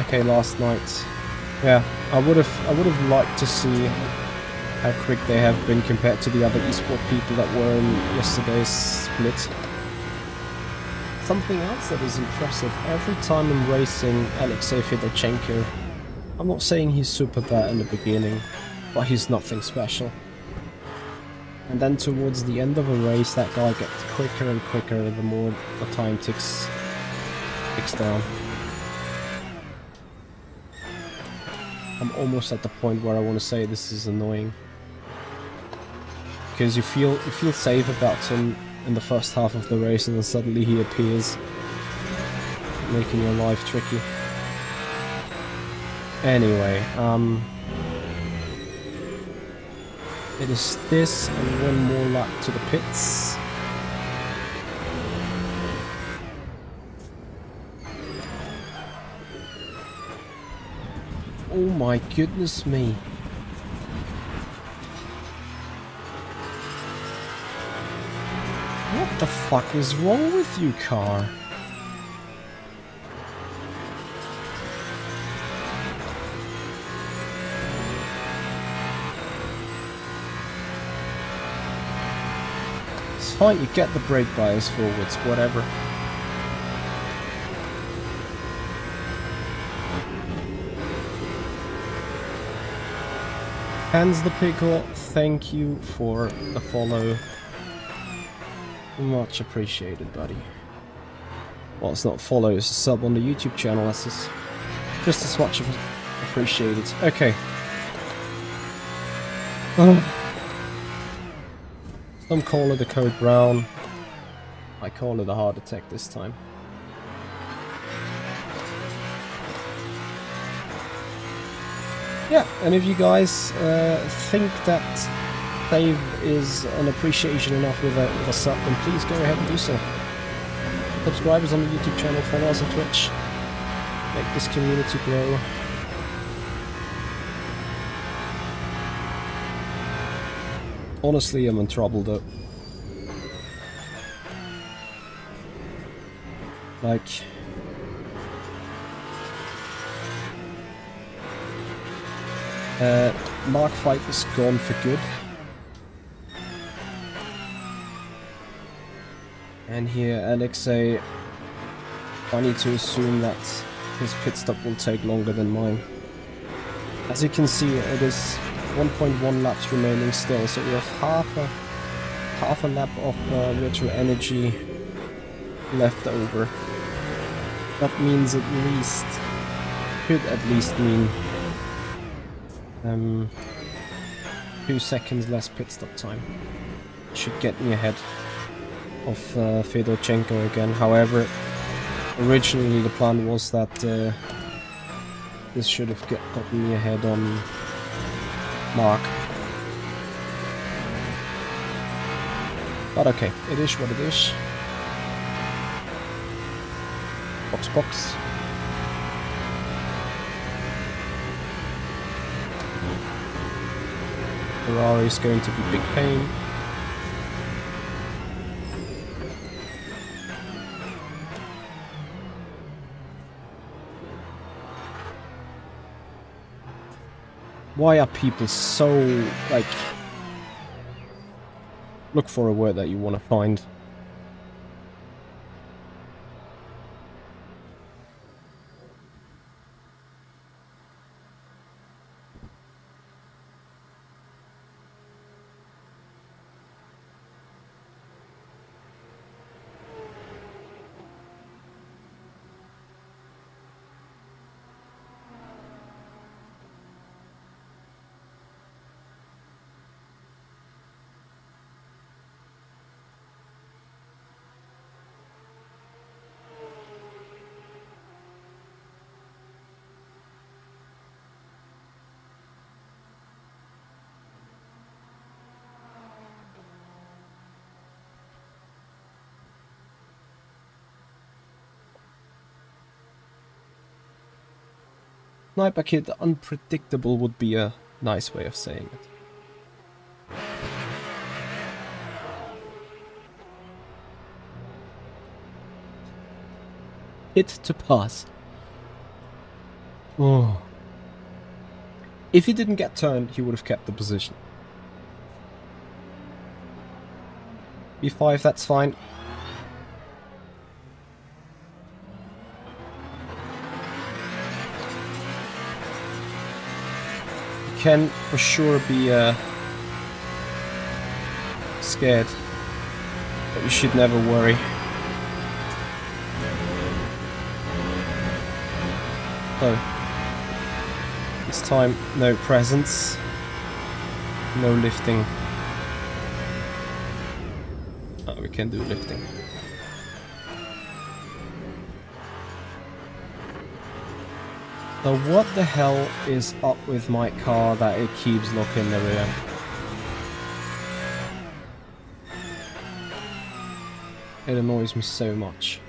[SPEAKER 1] Okay, last night. Yeah, I would have liked to see how quick they have been compared to the other esport people that were in yesterday's split. Something else that is impressive, every time I'm racing Alexei Fedorchenko, I'm not saying he's super bad in the beginning, but he's nothing special. And then towards the end of a race, that guy gets quicker and quicker the more the time ticks down. I'm almost at the point where I want to say this is annoying. Because you feel safe about him in the first half of the race, and then suddenly he appears, making your life tricky. Anyway, it is this and one more lap to the pits. Oh my goodness me. What the fuck is wrong with you, car? It's fine, you get the brake bias forwards, whatever. Hands the Pickle, thank you for the follow. Much appreciated, buddy. Well, it's not follow, it's a sub on the YouTube channel, that's just as much appreciated. Okay. Some call it a code brown. I call it a heart attack this time. Yeah, and if you guys think that save is an appreciation enough with a sub, then please go ahead and do so. Subscribers on the YouTube channel, follow us on Twitch, make this community grow. Honestly, I'm in trouble though. Like... Mark Fight is gone for good. And here Alexei, I need to assume that his pit stop will take longer than mine. As you can see, it is 1.1 laps remaining still, so we have half a lap of virtual energy left over. That means could at least mean 2 seconds less pit stop time. Should get me ahead of Fedorchenko again. However, originally the plan was that this should have gotten me ahead on Mark. But okay, it is what it is. Box. Ferrari is going to be big pain. Why are people so, like... Look for a word that you want to find. Sniper Kid unpredictable would be a nice way of saying it. Hit to pass. Oh. If he didn't get turned, he would have kept the position. B5, that's fine. Can for sure be scared, but you should never worry. So, this time no presence, no lifting. Oh, we can do lifting. So what the hell is up with my car that it keeps locking the rear? It annoys me so much.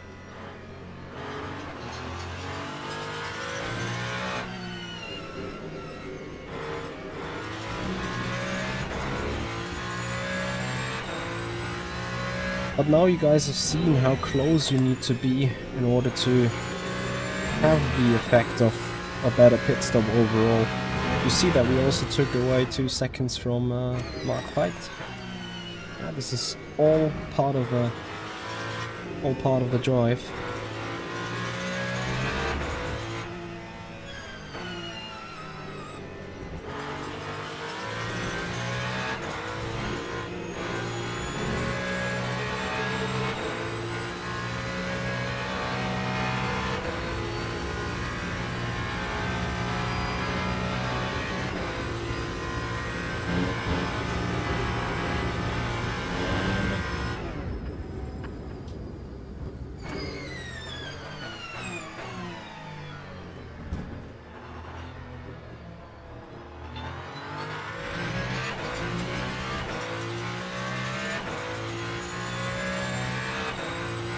[SPEAKER 1] But now you guys have seen how close you need to be in order to have the effect of a better pit stop overall. You see that we also took away 2 seconds from Mark Fight. Yeah, this is all part of the drive.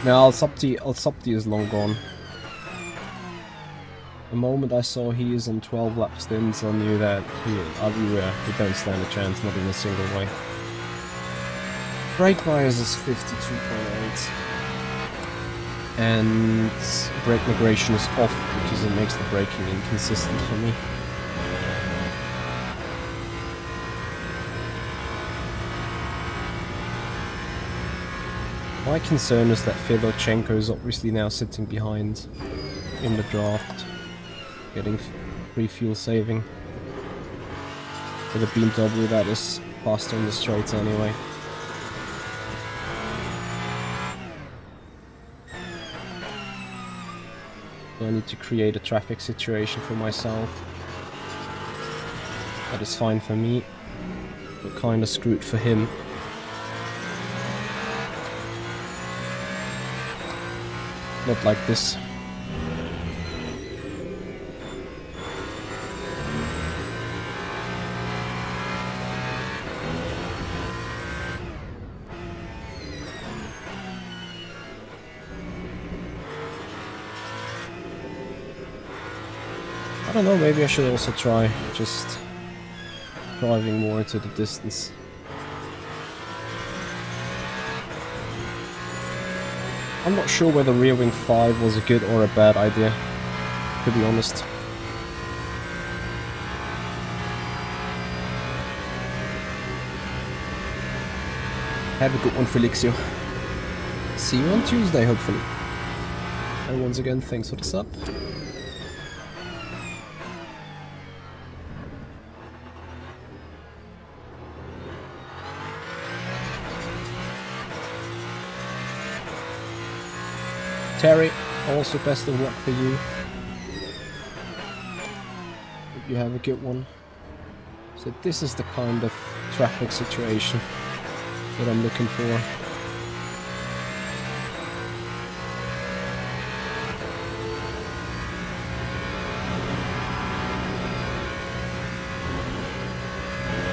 [SPEAKER 1] Now Al-Sabti is long gone. The moment I saw he is on 12 lap stints, I knew that he don't stand a chance, not in a single way. Brake bias is 52.8. And brake migration is off because it makes the braking inconsistent for me. My concern is that Fedorchenko is obviously now sitting behind in the draft, getting free fuel saving. With a BMW that is faster in the straights anyway. So I need to create a traffic situation for myself. That is fine for me, but kinda screwed for him. Not like this. I don't know, maybe I should also try just driving more into the distance. I'm not sure whether rear wing 5 was a good or a bad idea, to be honest. Have a good one, Felixio. See you on Tuesday, hopefully. And once again, thanks for the sub. Terry, also best of luck for you. Hope you have a good one. So this is the kind of traffic situation that I'm looking for.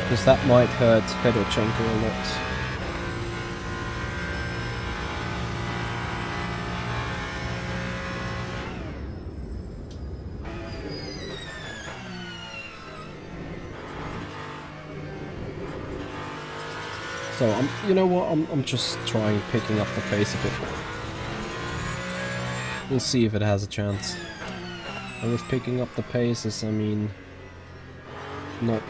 [SPEAKER 1] Because that might hurt Fedorchenko a lot. So you know what? I'm just trying picking up the pace a bit. We'll see if it has a chance. And with picking up the paces, I mean not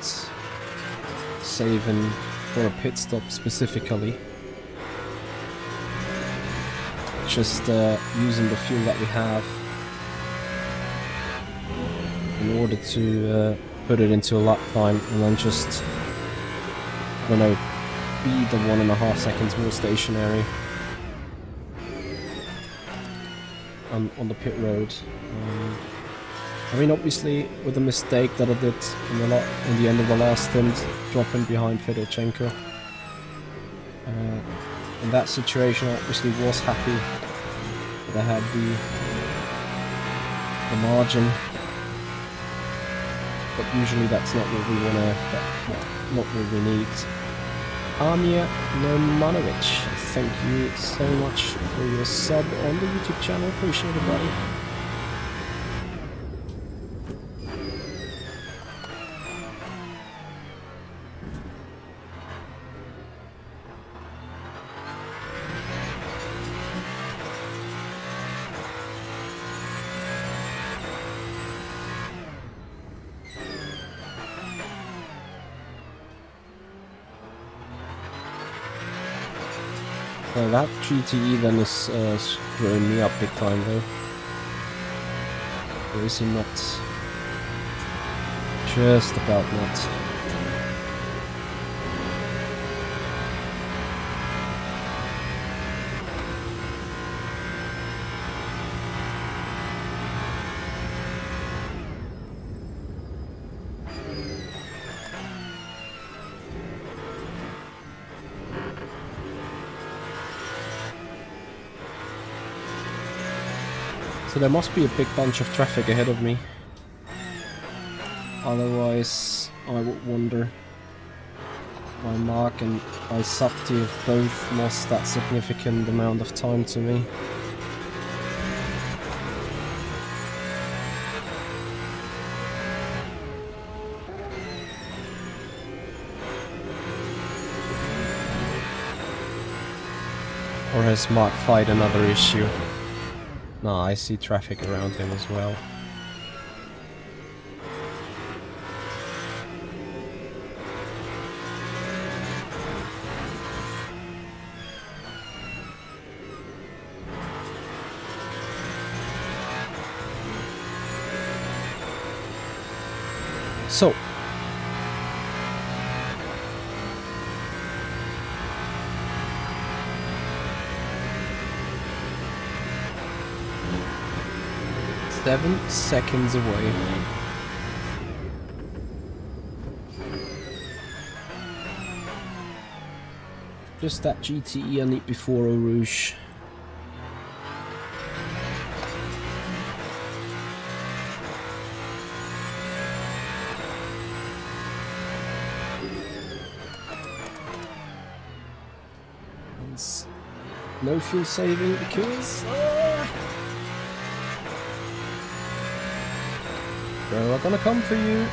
[SPEAKER 1] saving for a pit stop specifically. Just using the fuel that we have in order to put it into a lap time, and then just, I don't know, be the 1.5 seconds more stationary on the pit road. I mean, obviously, with the mistake that I did in the end of the last stint, dropping behind Fedorchenko, in that situation, I obviously was happy that I had the margin, but usually that's not what we not what we need. Amir Nomanovic, thank you so much for your sub on the YouTube channel. Appreciate it, buddy. That GTE then is screwing me up big time though. Or is he not? Just about not. So there must be a big bunch of traffic ahead of me. Otherwise, I would wonder why Mark and I Sapti have both lost that significant amount of time to me. Or has Mark fight another issue? No, I see traffic around him as well. So, 7 seconds away. Just that GTE I need before Eau Rouge. No fuel saving because... Bro, I'm gonna come for you.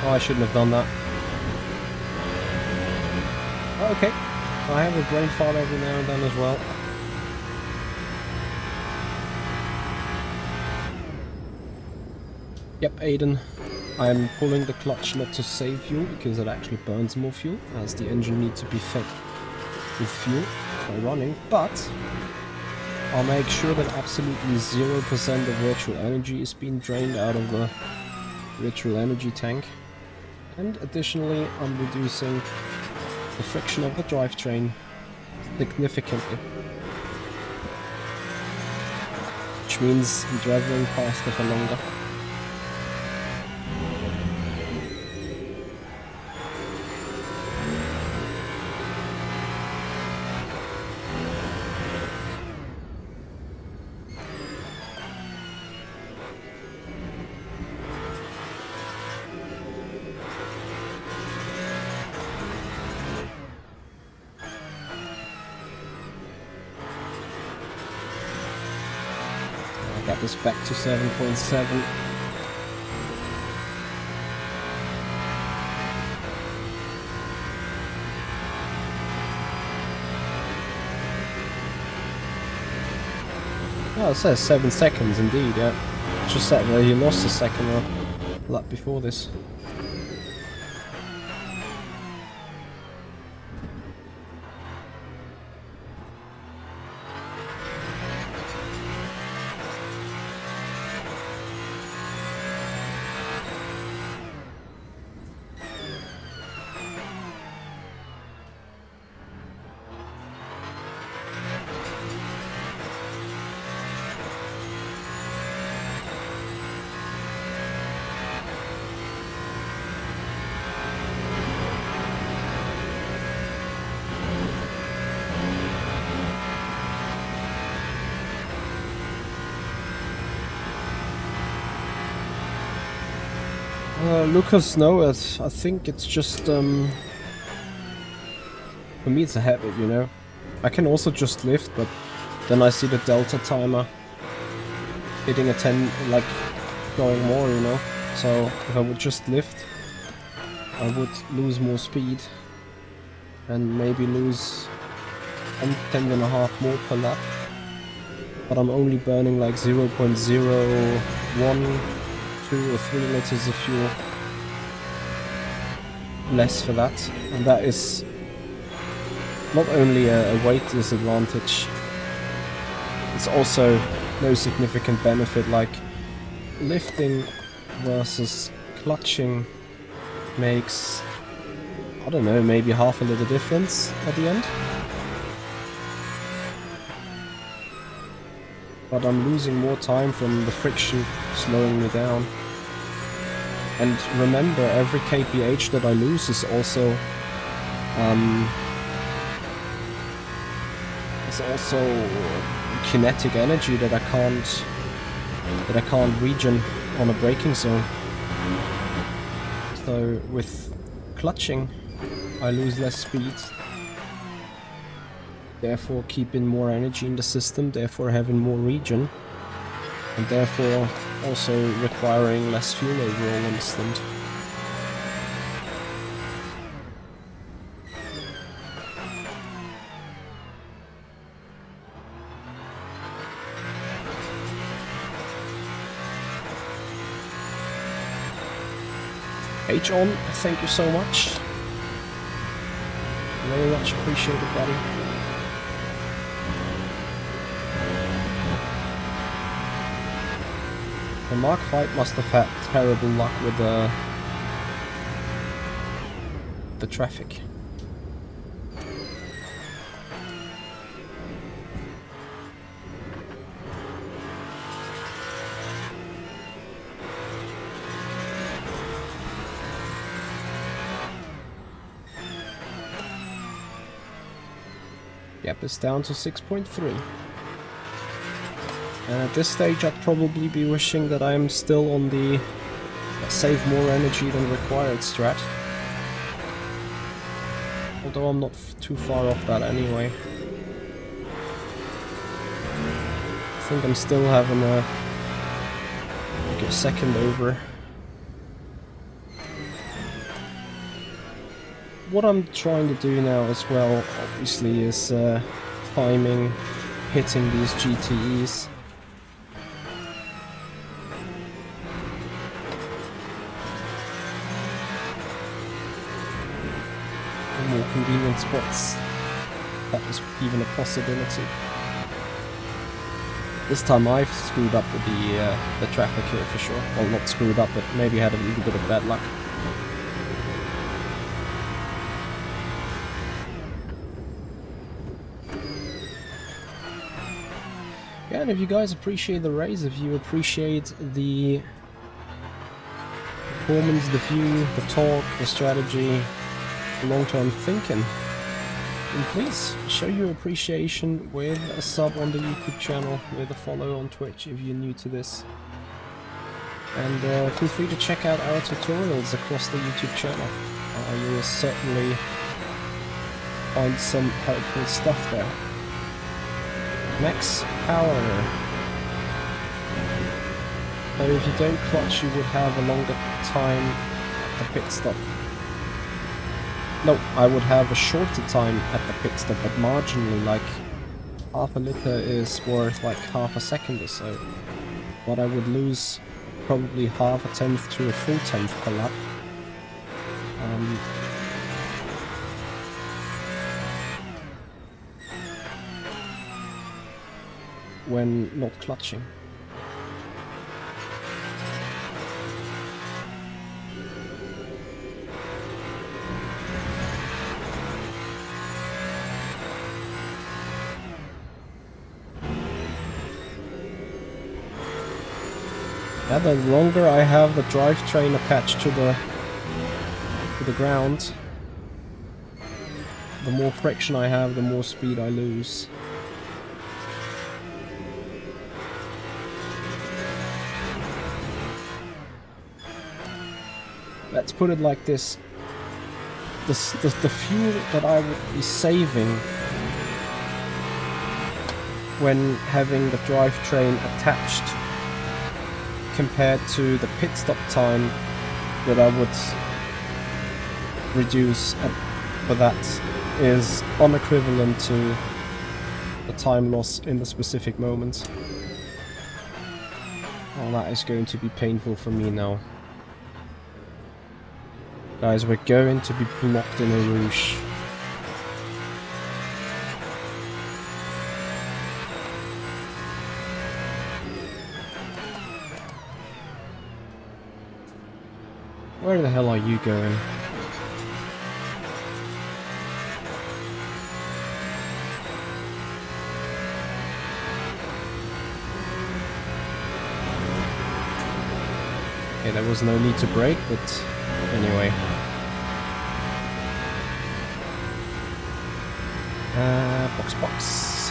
[SPEAKER 1] Oh, I shouldn't have done that. Okay. I have a brain fart every now and then as well. Yep, Aiden. I'm pulling the clutch not to save fuel because it actually burns more fuel as the engine needs to be fed with fuel by running, but I'll make sure that absolutely 0% of virtual energy is being drained out of the virtual energy tank. And additionally, I'm reducing the friction of the drivetrain significantly. Which means I'm traveling faster for longer. Get this back to 7.7. Oh, it says 7 seconds indeed, yeah. It's just that you lost a second or lap before this. Lucas, no, I think it's just, for me it's a habit, you know. I can also just lift, but then I see the delta timer hitting a 10, like, going more, you know. So, if I would just lift, I would lose more speed, and maybe lose 10.5 more per lap. But I'm only burning like 0.01, 2 or 3 liters of fuel less for that, and that is not only a weight disadvantage, it's also no significant benefit. Like lifting versus clutching makes, I don't know, maybe half a liter difference at the end. But I'm losing more time from the friction slowing me down. And remember, every kph that I lose is also kinetic energy that I can't regen on a braking zone. So with clutching, I lose less speed, therefore keeping more energy in the system, therefore having more regen, and therefore also requiring less fuel overall on the stint. H on, thank you so much. Very much appreciated, buddy. The Mark V must have had terrible luck with the traffic. Gap is down to 6.3. And at this stage I'd probably be wishing that I'm still on the save more energy than required strat. Although I'm not too far off that anyway. I think I'm still having a second over. What I'm trying to do now as well, obviously, is timing, hitting these GTEs. More convenient spots. That was even a possibility. This time I've screwed up with the traffic here for sure. Well, not screwed up, but maybe had a little bit of bad luck. Yeah, and if you guys appreciate the race, if you appreciate the performance, the view, the talk, the strategy, long-term thinking, then please show your appreciation with a sub on the YouTube channel, with a follow on Twitch if you're new to this. And feel free to check out our tutorials across the YouTube channel. You will certainly find some helpful stuff there. Max power. So if you don't clutch, you would have a longer time at the pit stop. No, I would have a shorter time at the pit stop, but marginally, like half a liter is worth like half a second or so. But I would lose probably half a tenth to a full tenth per lap. When not clutching. Yeah, the longer I have the drivetrain attached to the ground, the more friction I have, the more speed I lose. Let's put it like this. The fuel that I would be saving when having the drivetrain attached compared to the pit stop time that I would reduce for that is unequivalent to the time loss in the specific moment. Oh, that is going to be painful for me now. Guys, we're going to be blocked in a rouge. Where the hell are you going? Okay, there was no need to brake, but anyway. Box.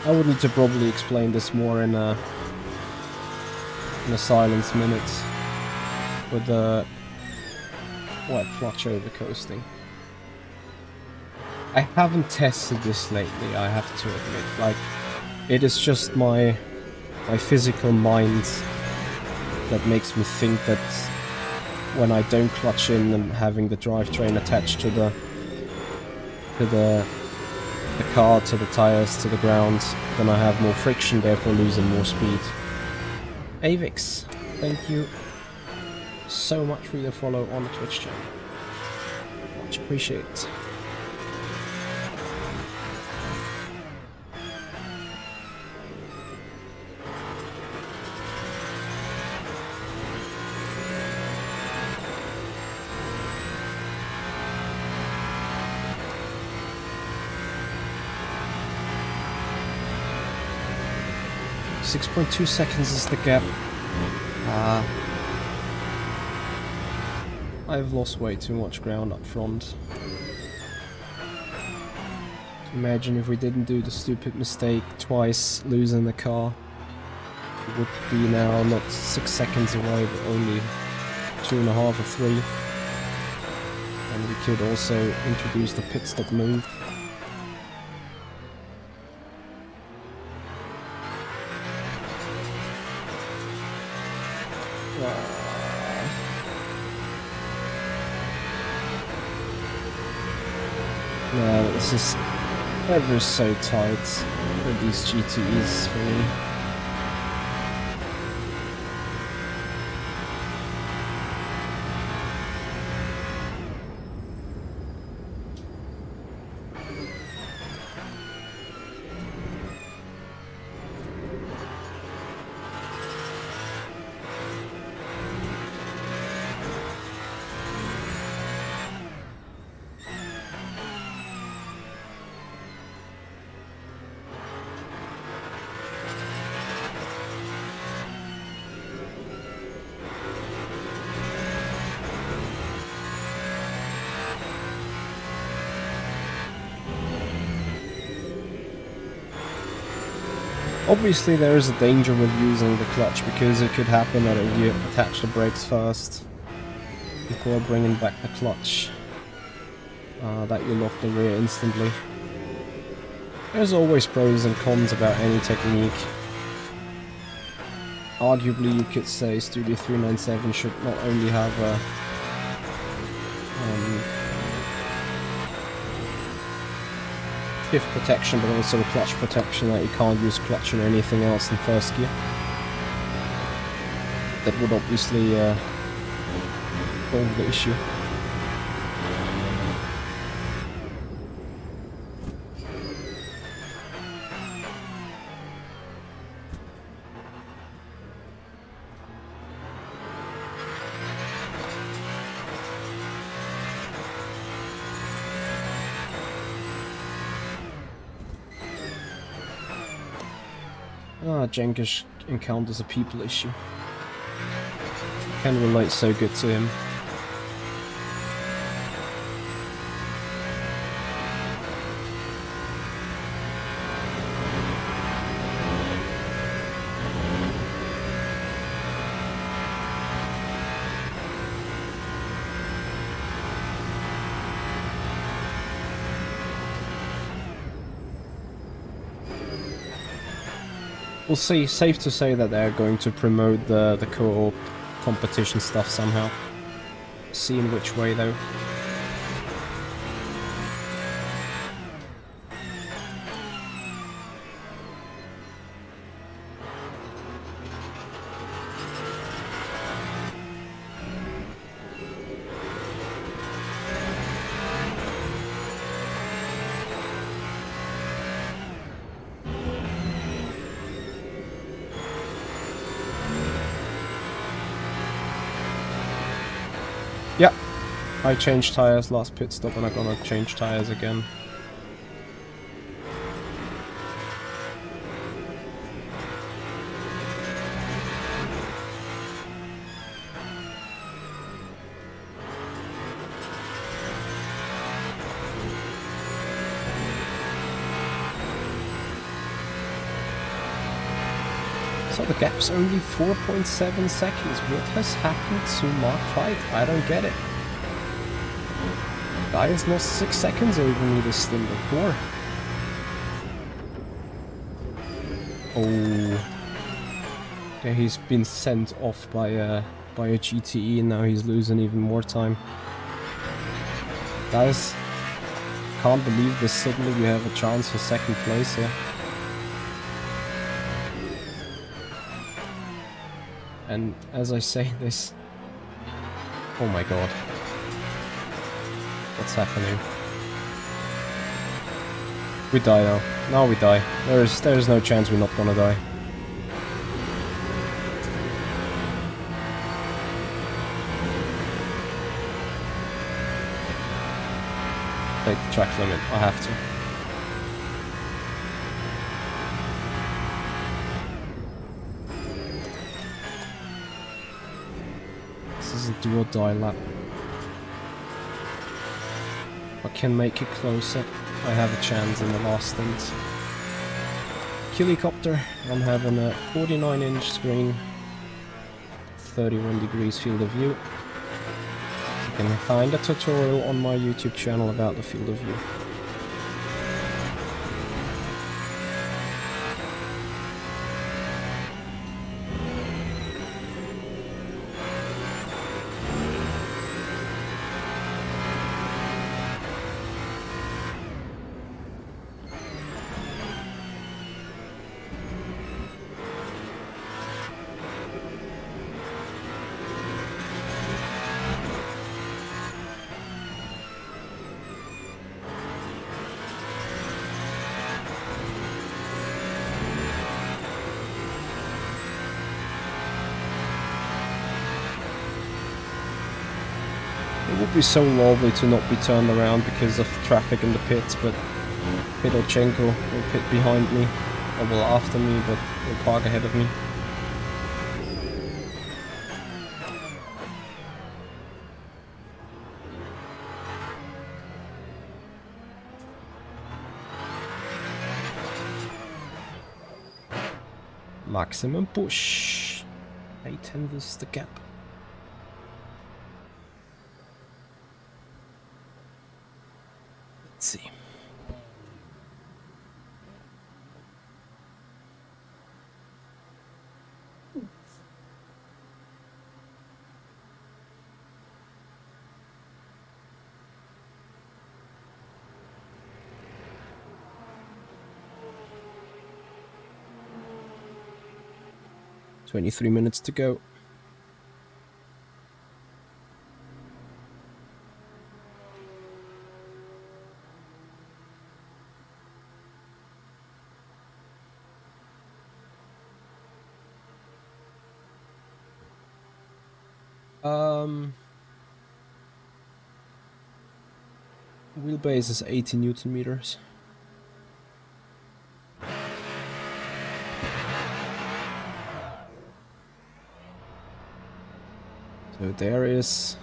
[SPEAKER 1] I would need to probably explain this more in a silence minute with the wet clutch over coasting. I haven't tested this lately, I have to admit. Like, it is just my physical mind that makes me think that when I don't clutch in and having the drivetrain attached to the car, to the tires, to the ground, then I have more friction, therefore losing more speed. Avix, thank you so much for your follow on the Twitch channel. Much appreciated. .2 seconds is the gap. I've lost way too much ground up front. Imagine if we didn't do the stupid mistake twice, losing the car. It would be now not 6 seconds away, but only 2.5 or 3. And we could also introduce the pit stop move. No, this is ever so tight with these GTEs for me. Obviously there is a danger with using the clutch, because it could happen that if you attach the brakes first before bringing back the clutch, that you lock the rear instantly. There's always pros and cons about any technique. Arguably you could say Studio 397 should not only have a diff protection, but also a clutch protection, that you can't use clutch or anything else in first gear. That would obviously solve the issue. Jenkish encounters a people issue. Can relate so good to him. We'll see. Safe to say that they're going to promote the co-op competition stuff somehow. See in which way though. Yeah, I changed tires last pit stop and I'm gonna change tires again. So the gap's only 4.7 seconds. What has happened to Mark 5? I don't get it. Guy has lost 6 seconds over me this stint before. Oh. Yeah, he's been sent off by a GTE and now he's losing even more time. Guys, can't believe this, suddenly we have a chance for second place here. And as I say this, oh my god, what's happening? We die now. Now we die. There's no chance we're not gonna die. Take the track limit. I have to. do or die lap. I can make it closer. I have a chance in the last stint. Helicopter, I'm having a 49-inch screen, 31 degrees field of view. You can find a tutorial on my YouTube channel about the field of view. It would be so lovely to not be turned around because of traffic in the pits, but Pidolchenko will pit behind me, or will after me, but will park ahead of me. Maximum push. 8 is the gap. Let's see. $23 to go. Wheelbase is 80 Newton meters. So there is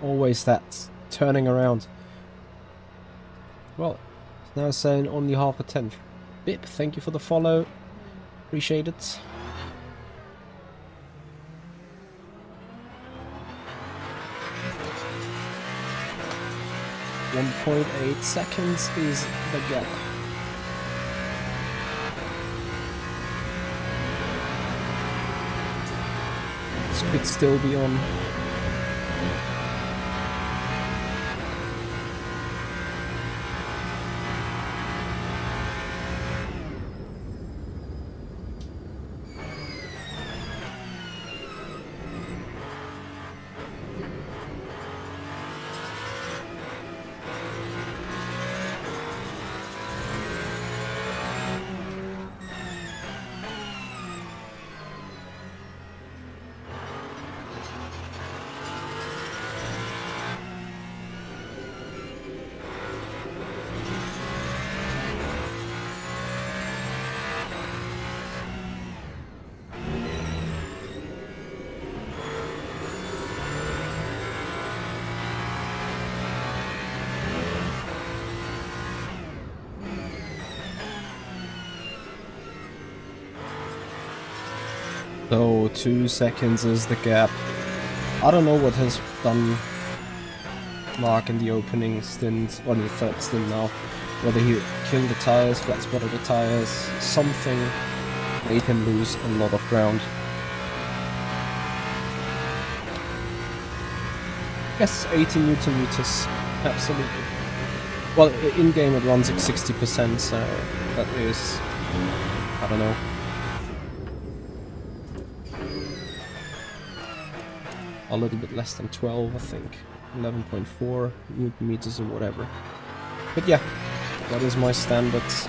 [SPEAKER 1] always that turning around. Well, it's now saying only half a tenth. Bip, thank you for the follow. Appreciate it. 1.8 seconds is the gap. This could still be on. So 2 seconds is the gap. I don't know what has done Mark in the opening stint, or the third stint now. Whether he killed the tires, flat spotted the tires, something made him lose a lot of ground. Yes, 80 Newton meters, absolutely. Well, in game it runs at 60%, so that is, I don't know. A little bit less than 12, I think. 11.4 Newton meters or whatever. But yeah, that is my standards.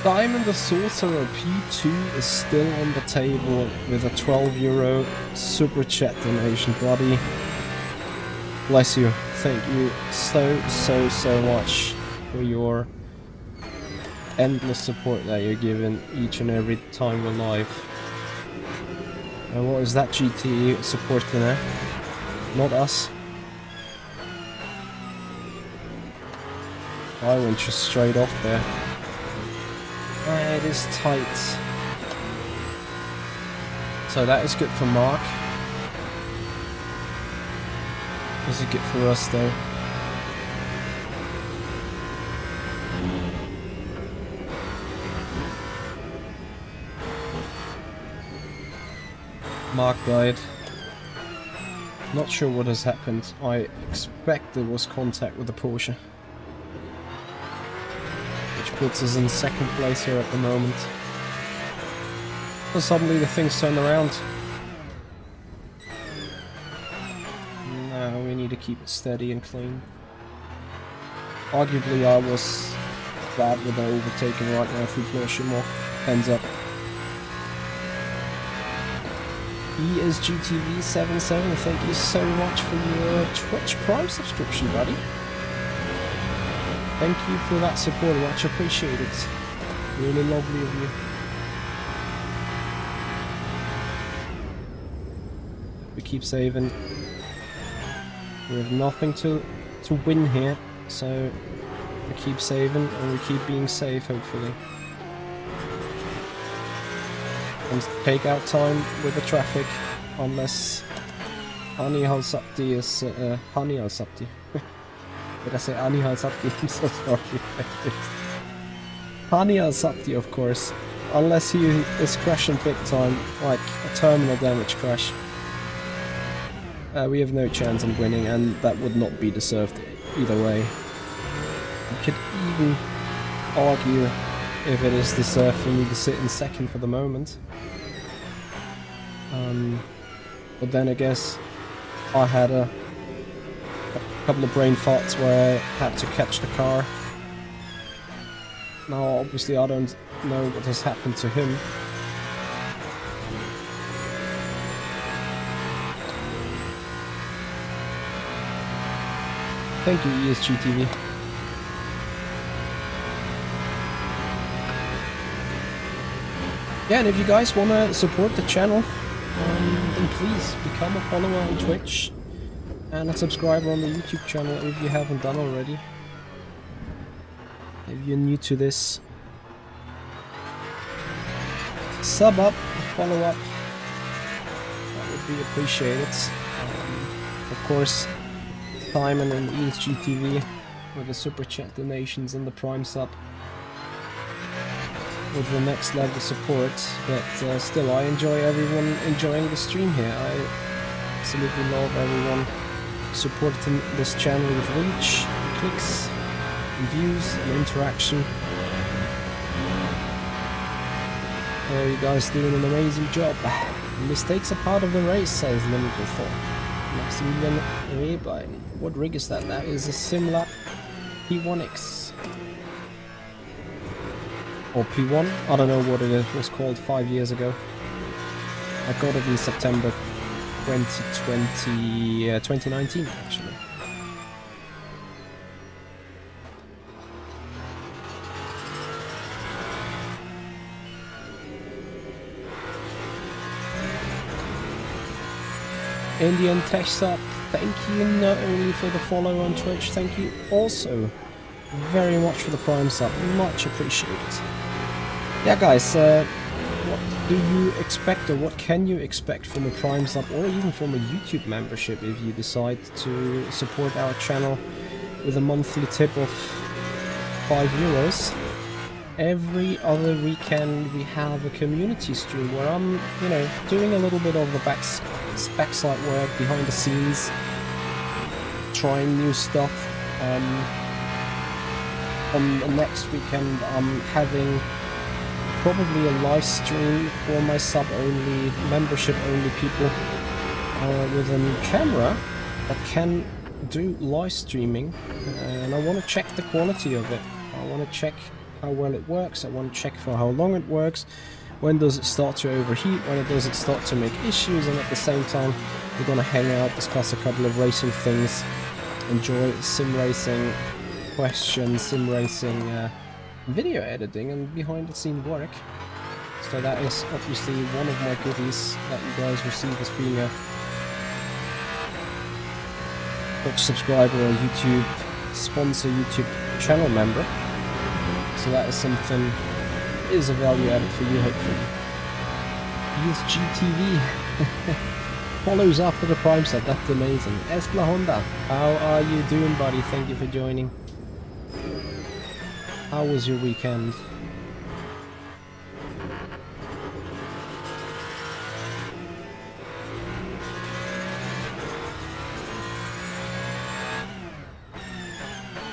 [SPEAKER 1] Diamond the Sorcerer P2 is still on the table with a €12 super chat donation, buddy. Bless you. Thank you so much for your endless support that you're giving each and every time we're live. And what is that GTE supporting there? Not us. I went just straight off there. It is tight. So that is good for Mark. Is it good for us though? Mark died. Not sure what has happened. I expect there was contact with the Porsche, which puts us in second place here at the moment. But suddenly the things turn around. No, we need to keep it steady and clean. Arguably I was bad with the overtaking right now through Blanchimont. Hands up. He is GTV77, thank you so much for your Twitch Prime subscription, buddy. Thank you for that support, much appreciated. Really lovely of you. We keep saving. We have nothing to win here, so we keep saving and we keep being safe, hopefully. And take out time with the traffic, unless Ani Halsapti is Hani Halsapti. Did I say Ani Halsapti? I'm so sorry. Hani Halsapti, of course. Unless he is crashing big time, like a terminal damage crash. We have no chance of winning, and that would not be deserved either way. You could even argue if it is deserved for me to sit in second for the moment. But then I guess I had a couple of brain farts where I had to catch the car. Now obviously I don't know what has happened to him. Thank you, ESGTV. Yeah, and if you guys want to support the channel, then please become a follower on Twitch and a subscriber on the YouTube channel if you haven't done already. If you're new to this, sub up, follow up, that would be appreciated. Of course, Simon and ESGTV with the super chat donations and the Prime sub with the next level support, but still I enjoy everyone enjoying the stream here. I absolutely love everyone supporting this channel with reach, clicks, and views and interaction. You guys doing an amazing job. Mistakes are part of the race, says Limited Thought. Maximilian Rehbein. What rig is that? That is a Simlab P1X. Or P1? I don't know what it was called 5 years ago. I got it in September 2019 actually. Indian Tech Sub, thank you not only for the follow on Twitch, thank you also very much for the Prime sub, much appreciated. Yeah guys, what do you expect, or what can you expect from a Prime sub, or even from a YouTube membership if you decide to support our channel with a monthly tip of €5? Every other weekend we have a community stream where I'm, you know, doing a little bit of the backside work behind the scenes, trying new stuff. On the next weekend I'm having probably a live stream for my sub-only, membership-only people with a new camera that can do live streaming, and I want to check the quality of it. I want to check how well it works. I want to check for how long it works. When does it start to overheat? When does it start to make issues? And at the same time, we're gonna hang out, discuss a couple of racing things, enjoy sim racing questions, sim racing video editing, and behind the scene work. So that is obviously one of my goodies that you guys receive as being a Twitch subscriber or YouTube sponsor, YouTube channel member. So that is something, is a value added for you, hopefully. Use GTV. Follows up with a prime set, that's amazing. Espla Honda, how are you doing, buddy? Thank you for joining. How was your weekend?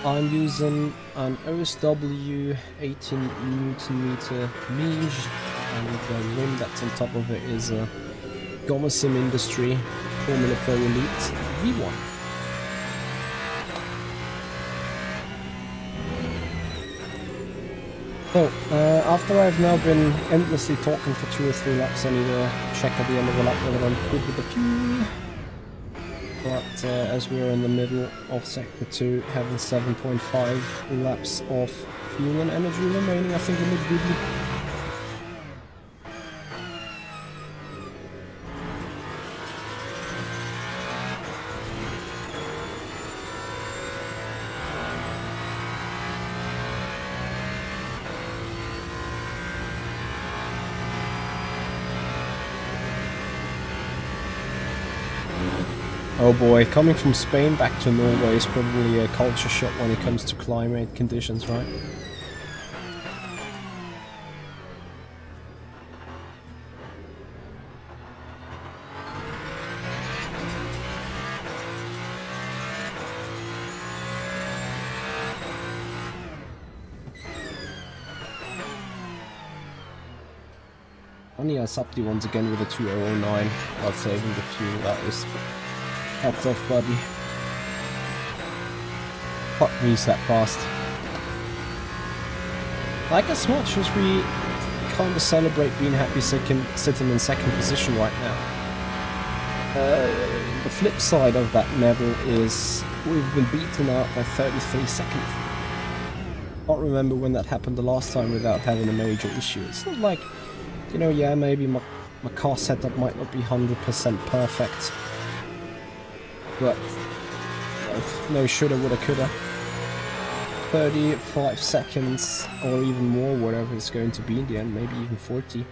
[SPEAKER 1] I'm using an OSW 18 Newton meter Miege, and the rim that's on top of it is a Goma Sim Industry Formula Pro Elite V1. So, after I've now been endlessly talking for 2 or 3 laps, I need to check at the end of the lap whether I'm good with the fuel. But as we're in the middle of Sector 2, having 7.5 laps of fuel and energy remaining, I think we look good. Oh boy, coming from Spain back to Norway is probably a culture shock when it comes to climate conditions, right? Only I subbed you once again with a 2009 while saving the fuel. That is hats off, buddy. Fuck me that fast. Like, as much as we kind of celebrate being happy sitting in second position right now, the flip side of that medal is we've been beaten out by 33 seconds. I can't remember when that happened the last time without having a major issue. It's not like, you know, yeah, maybe my car setup might not be 100% perfect, but no shoulda, woulda, coulda. 35 seconds or even more, whatever it's going to be in the end, maybe even 40.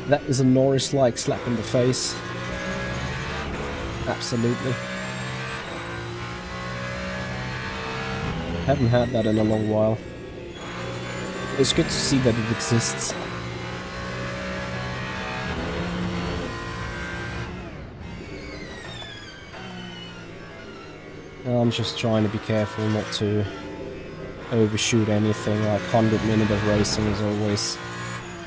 [SPEAKER 1] That is a Norris-like slap in the face. Absolutely. Haven't had that in a long while. It's good to see that it exists. I'm just trying to be careful not to overshoot anything. Like 100 minutes of racing is always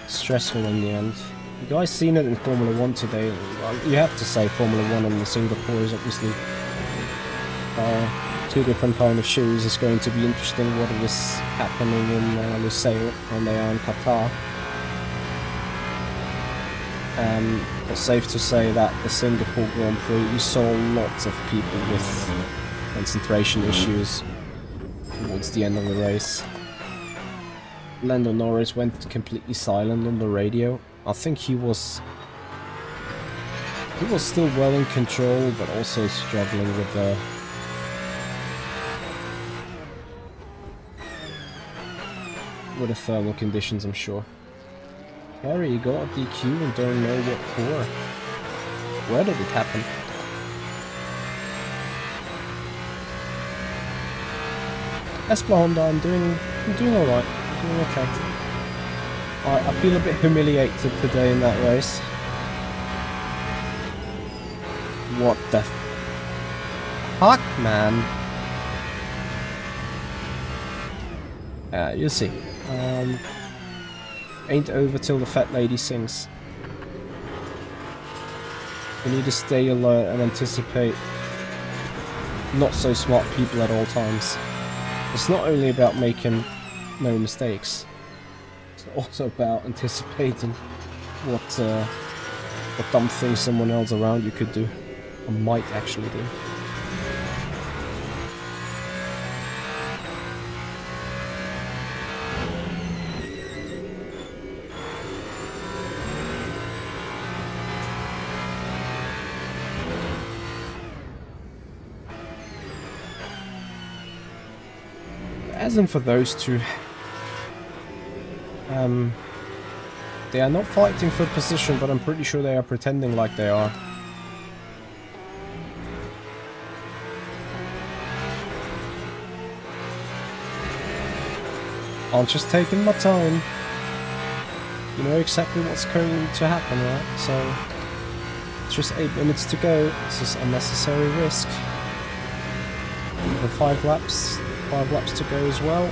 [SPEAKER 1] stressful in the end. You guys seen it in Formula 1 today. You have to say Formula 1 and Singapore is obviously two different kind of shoes. It's going to be interesting what is happening in Lusail when they are in Qatar. It's safe to say that the Singapore Grand Prix, you saw lots of people with concentration issues towards the end of the race. Lando Norris went completely silent on the radio. I think he was still well in control, but also struggling with the thermal conditions, I'm sure. Harry, you got a DQ and don't know what for. Where did it happen? Espla Honda, I'm doing alright. I'm doing okay. I feel a bit humiliated today in that race. What the fuck, man? You'll see. Ain't over till the fat lady sings. We need to stay alert and anticipate not so smart people at all times. It's not only about making no mistakes, it's also about anticipating what dumb things someone else around you could do, or might actually do. As in for those two, they are not fighting for position, but I'm pretty sure they are pretending like they are. I'm just taking my time. You know exactly what's going to happen, right? So, it's just 8 minutes to go. This is unnecessary risk. For 5 laps to go as well.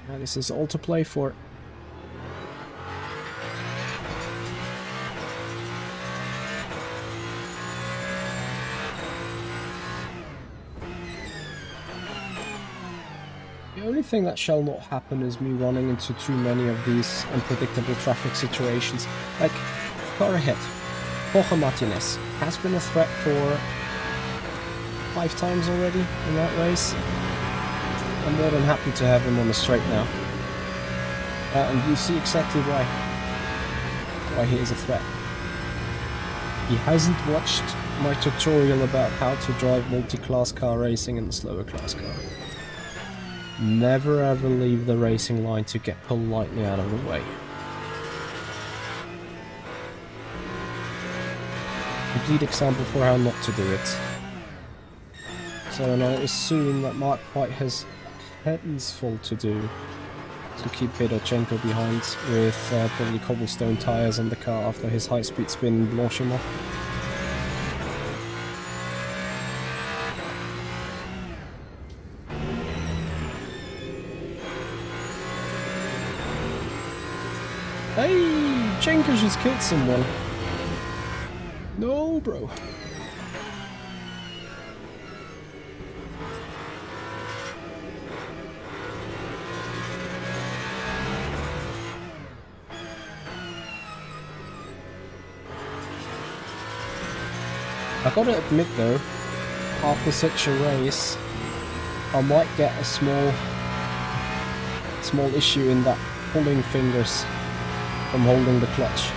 [SPEAKER 1] Now this is all to play for. The only thing that shall not happen is me running into too many of these unpredictable traffic situations. Like, car ahead. Jorge Martinez has been a threat for 5 times already in that race. I'm more than happy to have him on the straight now. And you see exactly why he is a threat. He hasn't watched my tutorial about how to drive multi-class car racing in the slower class car. Never ever leave the racing line to get politely out of the way. Complete example for how not to do it. So and I assume that Mark White has heads full to do to keep Fedorchenko behind with probably cobblestone tyres on the car after his high-speed spin in Blanchimont. Hey! Chenko just killed someone. No, bro. I gotta admit though, after such a race, I might get a small issue in that pulling fingers from holding the clutch.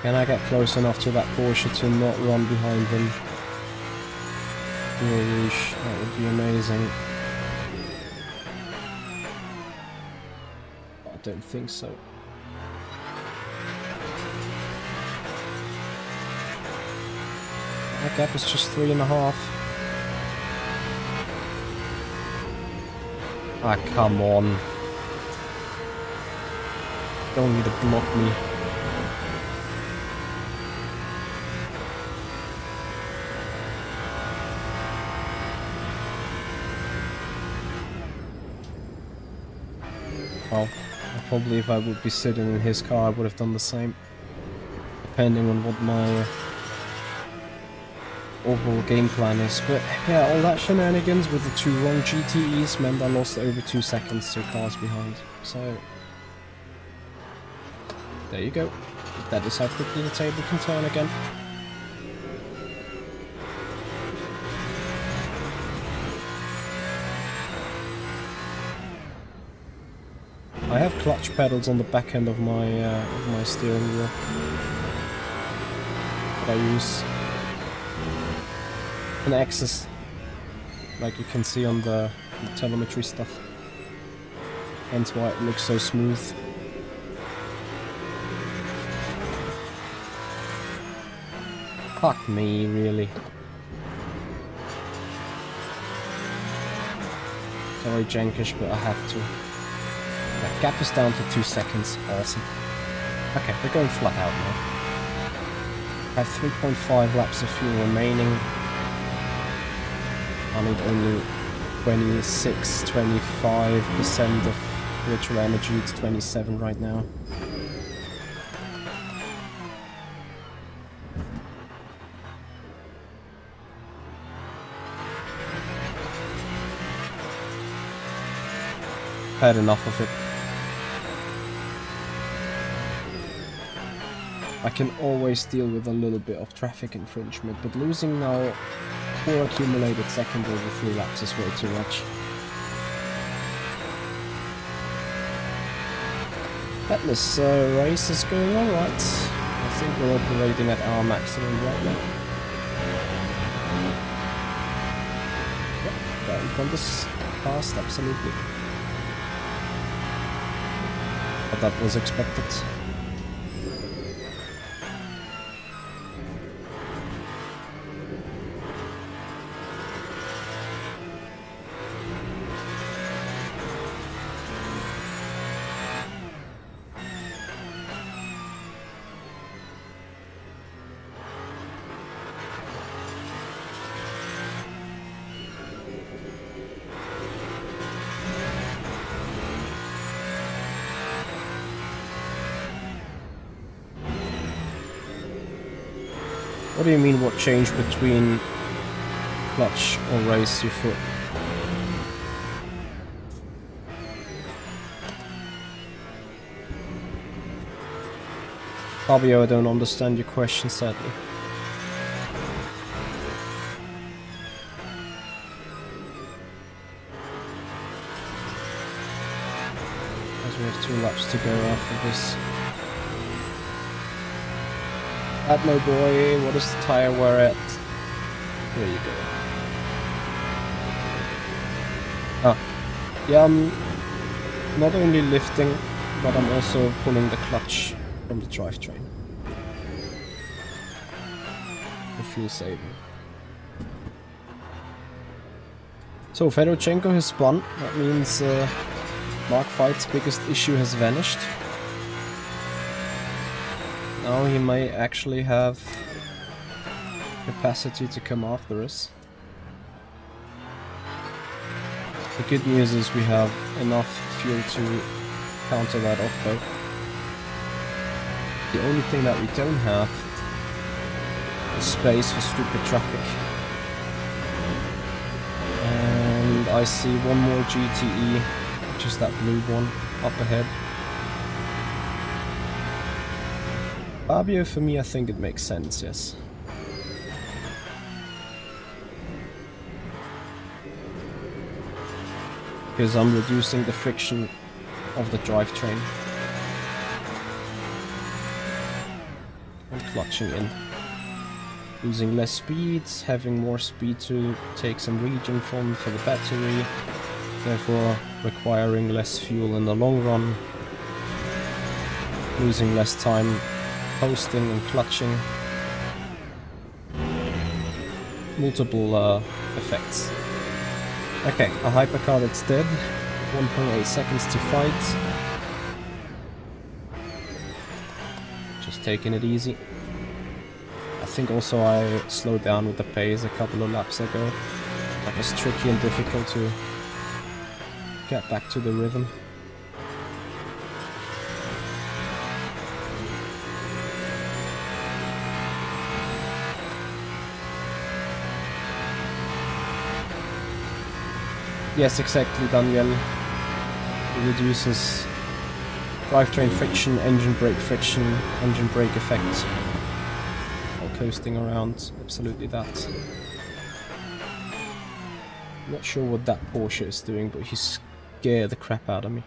[SPEAKER 1] Can I get close enough to that Porsche to not run behind them? Rouge, that would be amazing. I don't think so. That gap is just 3.5. Ah, come on. Don't need to block me. Well, probably if I would be sitting in his car I would have done the same. Depending on what my overall game plan is. But yeah, all that shenanigans with the 2 wrong GTEs meant I lost over 2 seconds to cars behind. So there you go. That is how quickly the table can turn again. I have clutch pedals on the back end of my steering wheel that I use an axis, like you can see on the telemetry stuff. Hence why it looks so smooth. Fuck me, really. Sorry, Jankish, but I have to. That gap is down to 2 seconds. Awesome. Okay, we're going flat out now. I have 3.5 laps of fuel remaining. I need only 25% of virtual energy. It's 27 right now. Had enough of it. I can always deal with a little bit of traffic infringement, but losing now 4 accumulated seconds over 3 laps is way too much. Atlas race is going alright. I think we're operating at our maximum right now. Yep, going from this past, absolutely. But that was expected. What do you mean what changed between clutch or race your foot? Fabio, I don't understand your question, sadly. As we have 2 laps to go after this. Atmo boy, what is the tire wear at? There you go. Ah, yeah, I'm not only lifting, but I'm also pulling the clutch from the drivetrain. For fuel saving. So Fedorchenko has spun. That means Mark Fight's biggest issue has vanished. Now he may actually have capacity to come after us. The good news is we have enough fuel to counter that off though. The only thing that we don't have is space for stupid traffic. And I see one more GTE, which is that blue one up ahead. Fabio, for me, I think it makes sense, yes. Because I'm reducing the friction of the drivetrain. And clutching in. Losing less speed, having more speed to take some regen from for the battery. Therefore, requiring less fuel in the long run. Losing less time posting and clutching. Multiple effects. Okay, a hypercar that's dead. 1.8 seconds to fight. Just taking it easy. I think also I slowed down with the pace a couple of laps ago. That was tricky and difficult to get back to the rhythm. Yes, exactly, Daniel. It reduces drivetrain friction, engine brake friction, engine brake effect while coasting around. Absolutely that. Not sure what that Porsche is doing, but he scared the crap out of me.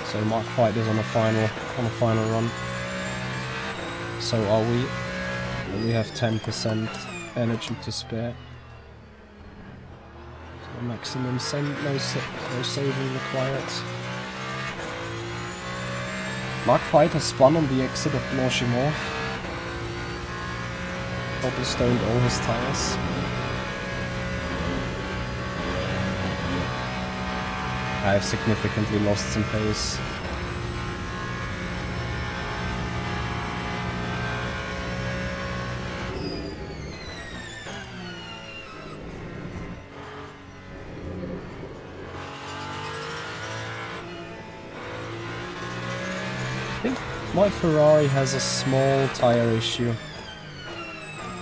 [SPEAKER 1] So Mark Fight is on a final run. So are we. And we have 10% energy to spare. Maximum no saving required. Mark Fight has spun on the exit of Blanchimont. Cobblestoned all his tires. I've significantly lost some pace. I think my Ferrari has a small tyre issue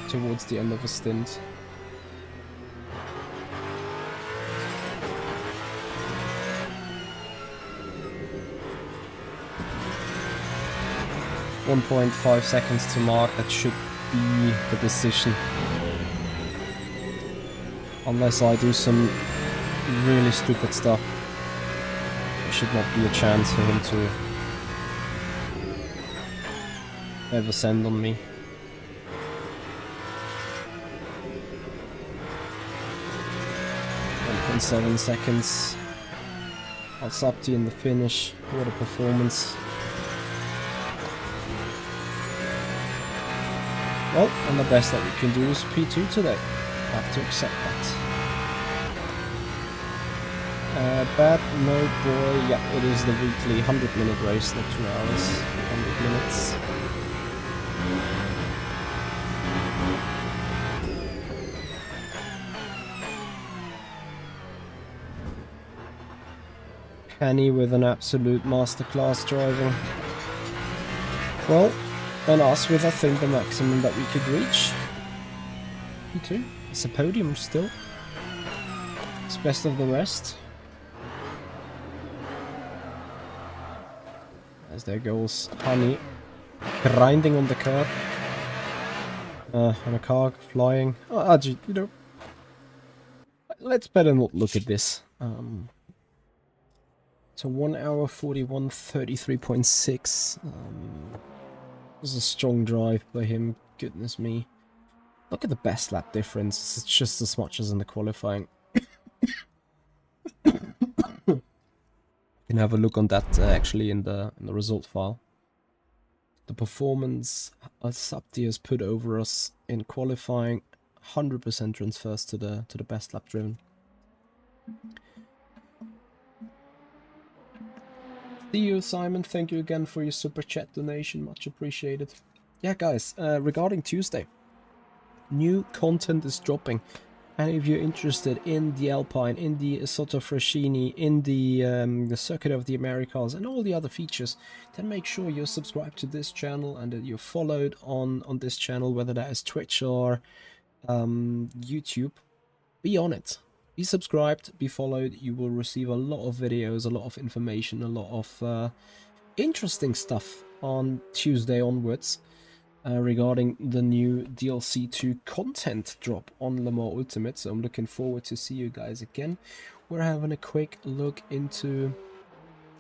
[SPEAKER 1] towards the end of a stint. .5 seconds to mark, that should be the decision. Unless I do some really stupid stuff, there should not be a chance for him to ever send on me. 1.7 seconds. Al-Sabti in the finish. What a performance. Well, and the best that we can do is P2 today. Have to accept that. Bad no boy. Yeah, it is the weekly 100-minute race, not 2 hours. 100 minutes. Penny with an absolute masterclass driving. Well, and us with, I think, the maximum that we could reach. P2. It's a podium still. It's best of the rest. As there goes Honey, grinding on the curb. And a car flying. Oh, you know, let's better not look at this. So 1 hour 41, 33.6. It was a strong drive by him, goodness me. Look at the best lap difference, it's just as much as in the qualifying. You can have a look on that actually in the result file. The performance Al-Sabti has put over us in qualifying 100% transfers to the best lap driven. See you, Simon. Thank you again for your super chat donation. Much appreciated. Yeah, guys, regarding Tuesday, new content is dropping. And if you're interested in the Alpine, in the Sottofrescini, in the Circuit of the Americas, and all the other features, then make sure you're subscribed to this channel and that you're followed on this channel, whether that is Twitch or YouTube. Be on it. Be subscribed, be followed. You will receive a lot of videos, a lot of information, a lot of interesting stuff on Tuesday onwards regarding the new DLC 2 content drop on Le Mans Ultimate. So I'm looking forward to see you guys again. We're having a quick look into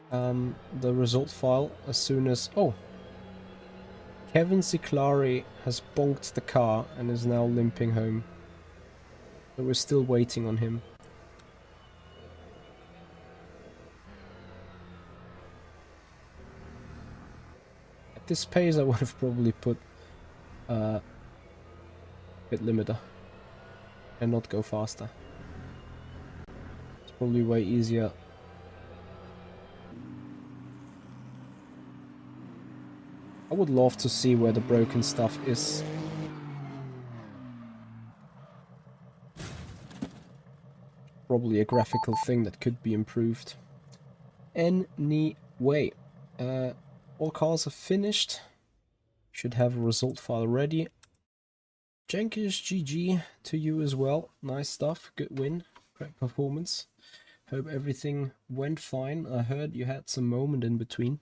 [SPEAKER 1] the result file as soon as... Oh! Kevin Ciclari has bonked the car and is now limping home. But we're still waiting on him. At this pace I would have probably put pit limiter and not go faster. It's probably way easier. I would love to see where the broken stuff is. Probably a graphical thing that could be improved. Anyway, all cars are finished. Should have a result file ready. Jenkins, GG to you as well. Nice stuff. Good win. Great performance. Hope everything went fine. I heard you had some moment in between.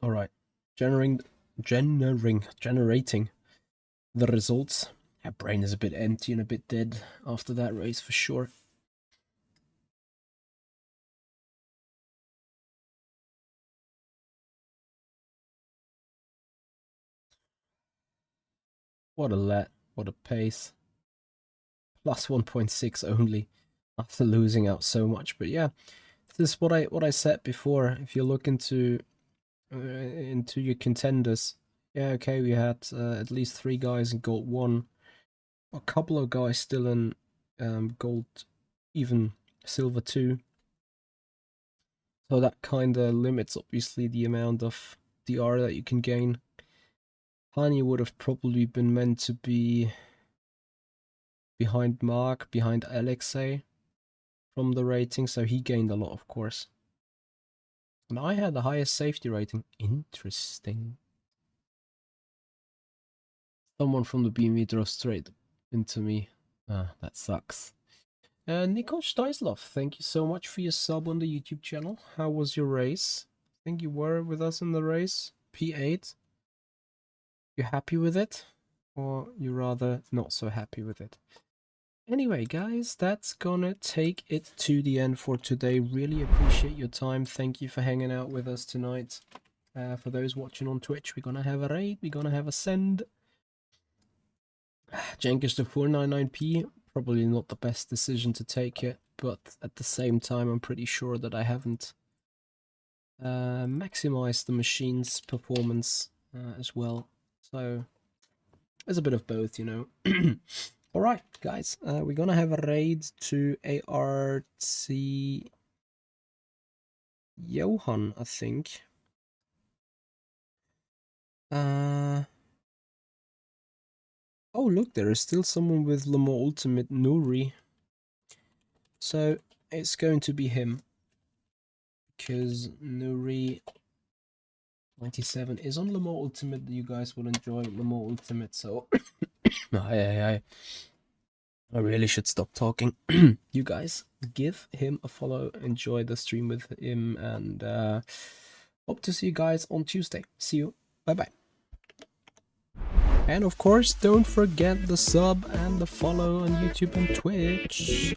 [SPEAKER 1] Alright, generating the results. My brain is a bit empty and a bit dead after that race for sure. What a let, what a pace. Plus 1.6 only after losing out so much. But yeah, this is what I said before. If you look into into your contenders. Yeah, okay, we had at least 3 guys in Gold 1. A couple of guys still in Gold, even Silver 2. So that kind of limits, obviously, the amount of DR that you can gain. Hani would have probably been meant to be behind Mark, behind Alexei from the rating, so he gained a lot, of course. And I had the highest safety rating. Interesting. Someone from the BMW drove straight into me. Ah, that sucks. Nico Steislov, thank you so much for your sub on the YouTube channel. How was your race? I think you were with us in the race. P8. You happy with it? Or you rather not so happy with it? Anyway, guys, that's gonna take it to the end for today. Really appreciate your time. Thank you for hanging out with us tonight. For those watching on Twitch, we're gonna have a raid. We're gonna have a send. Jenkins to 499p. Probably not the best decision to take it, but at the same time, I'm pretty sure that I haven't maximized the machine's performance as well. So there's a bit of both, you know. Alright, guys, we're gonna have a raid to ART Johan, I think. Oh, look, there is still someone with Le Mans Ultimate Nuri. So it's going to be him. Because Nuri 97 is on Le Mans Ultimate. You guys will enjoy Le Mans Ultimate, so I really should stop talking. You guys give him a follow, enjoy the stream with him, and hope to see you guys on Tuesday. See you. Bye bye. And of course, don't forget the sub and the follow on YouTube and Twitch.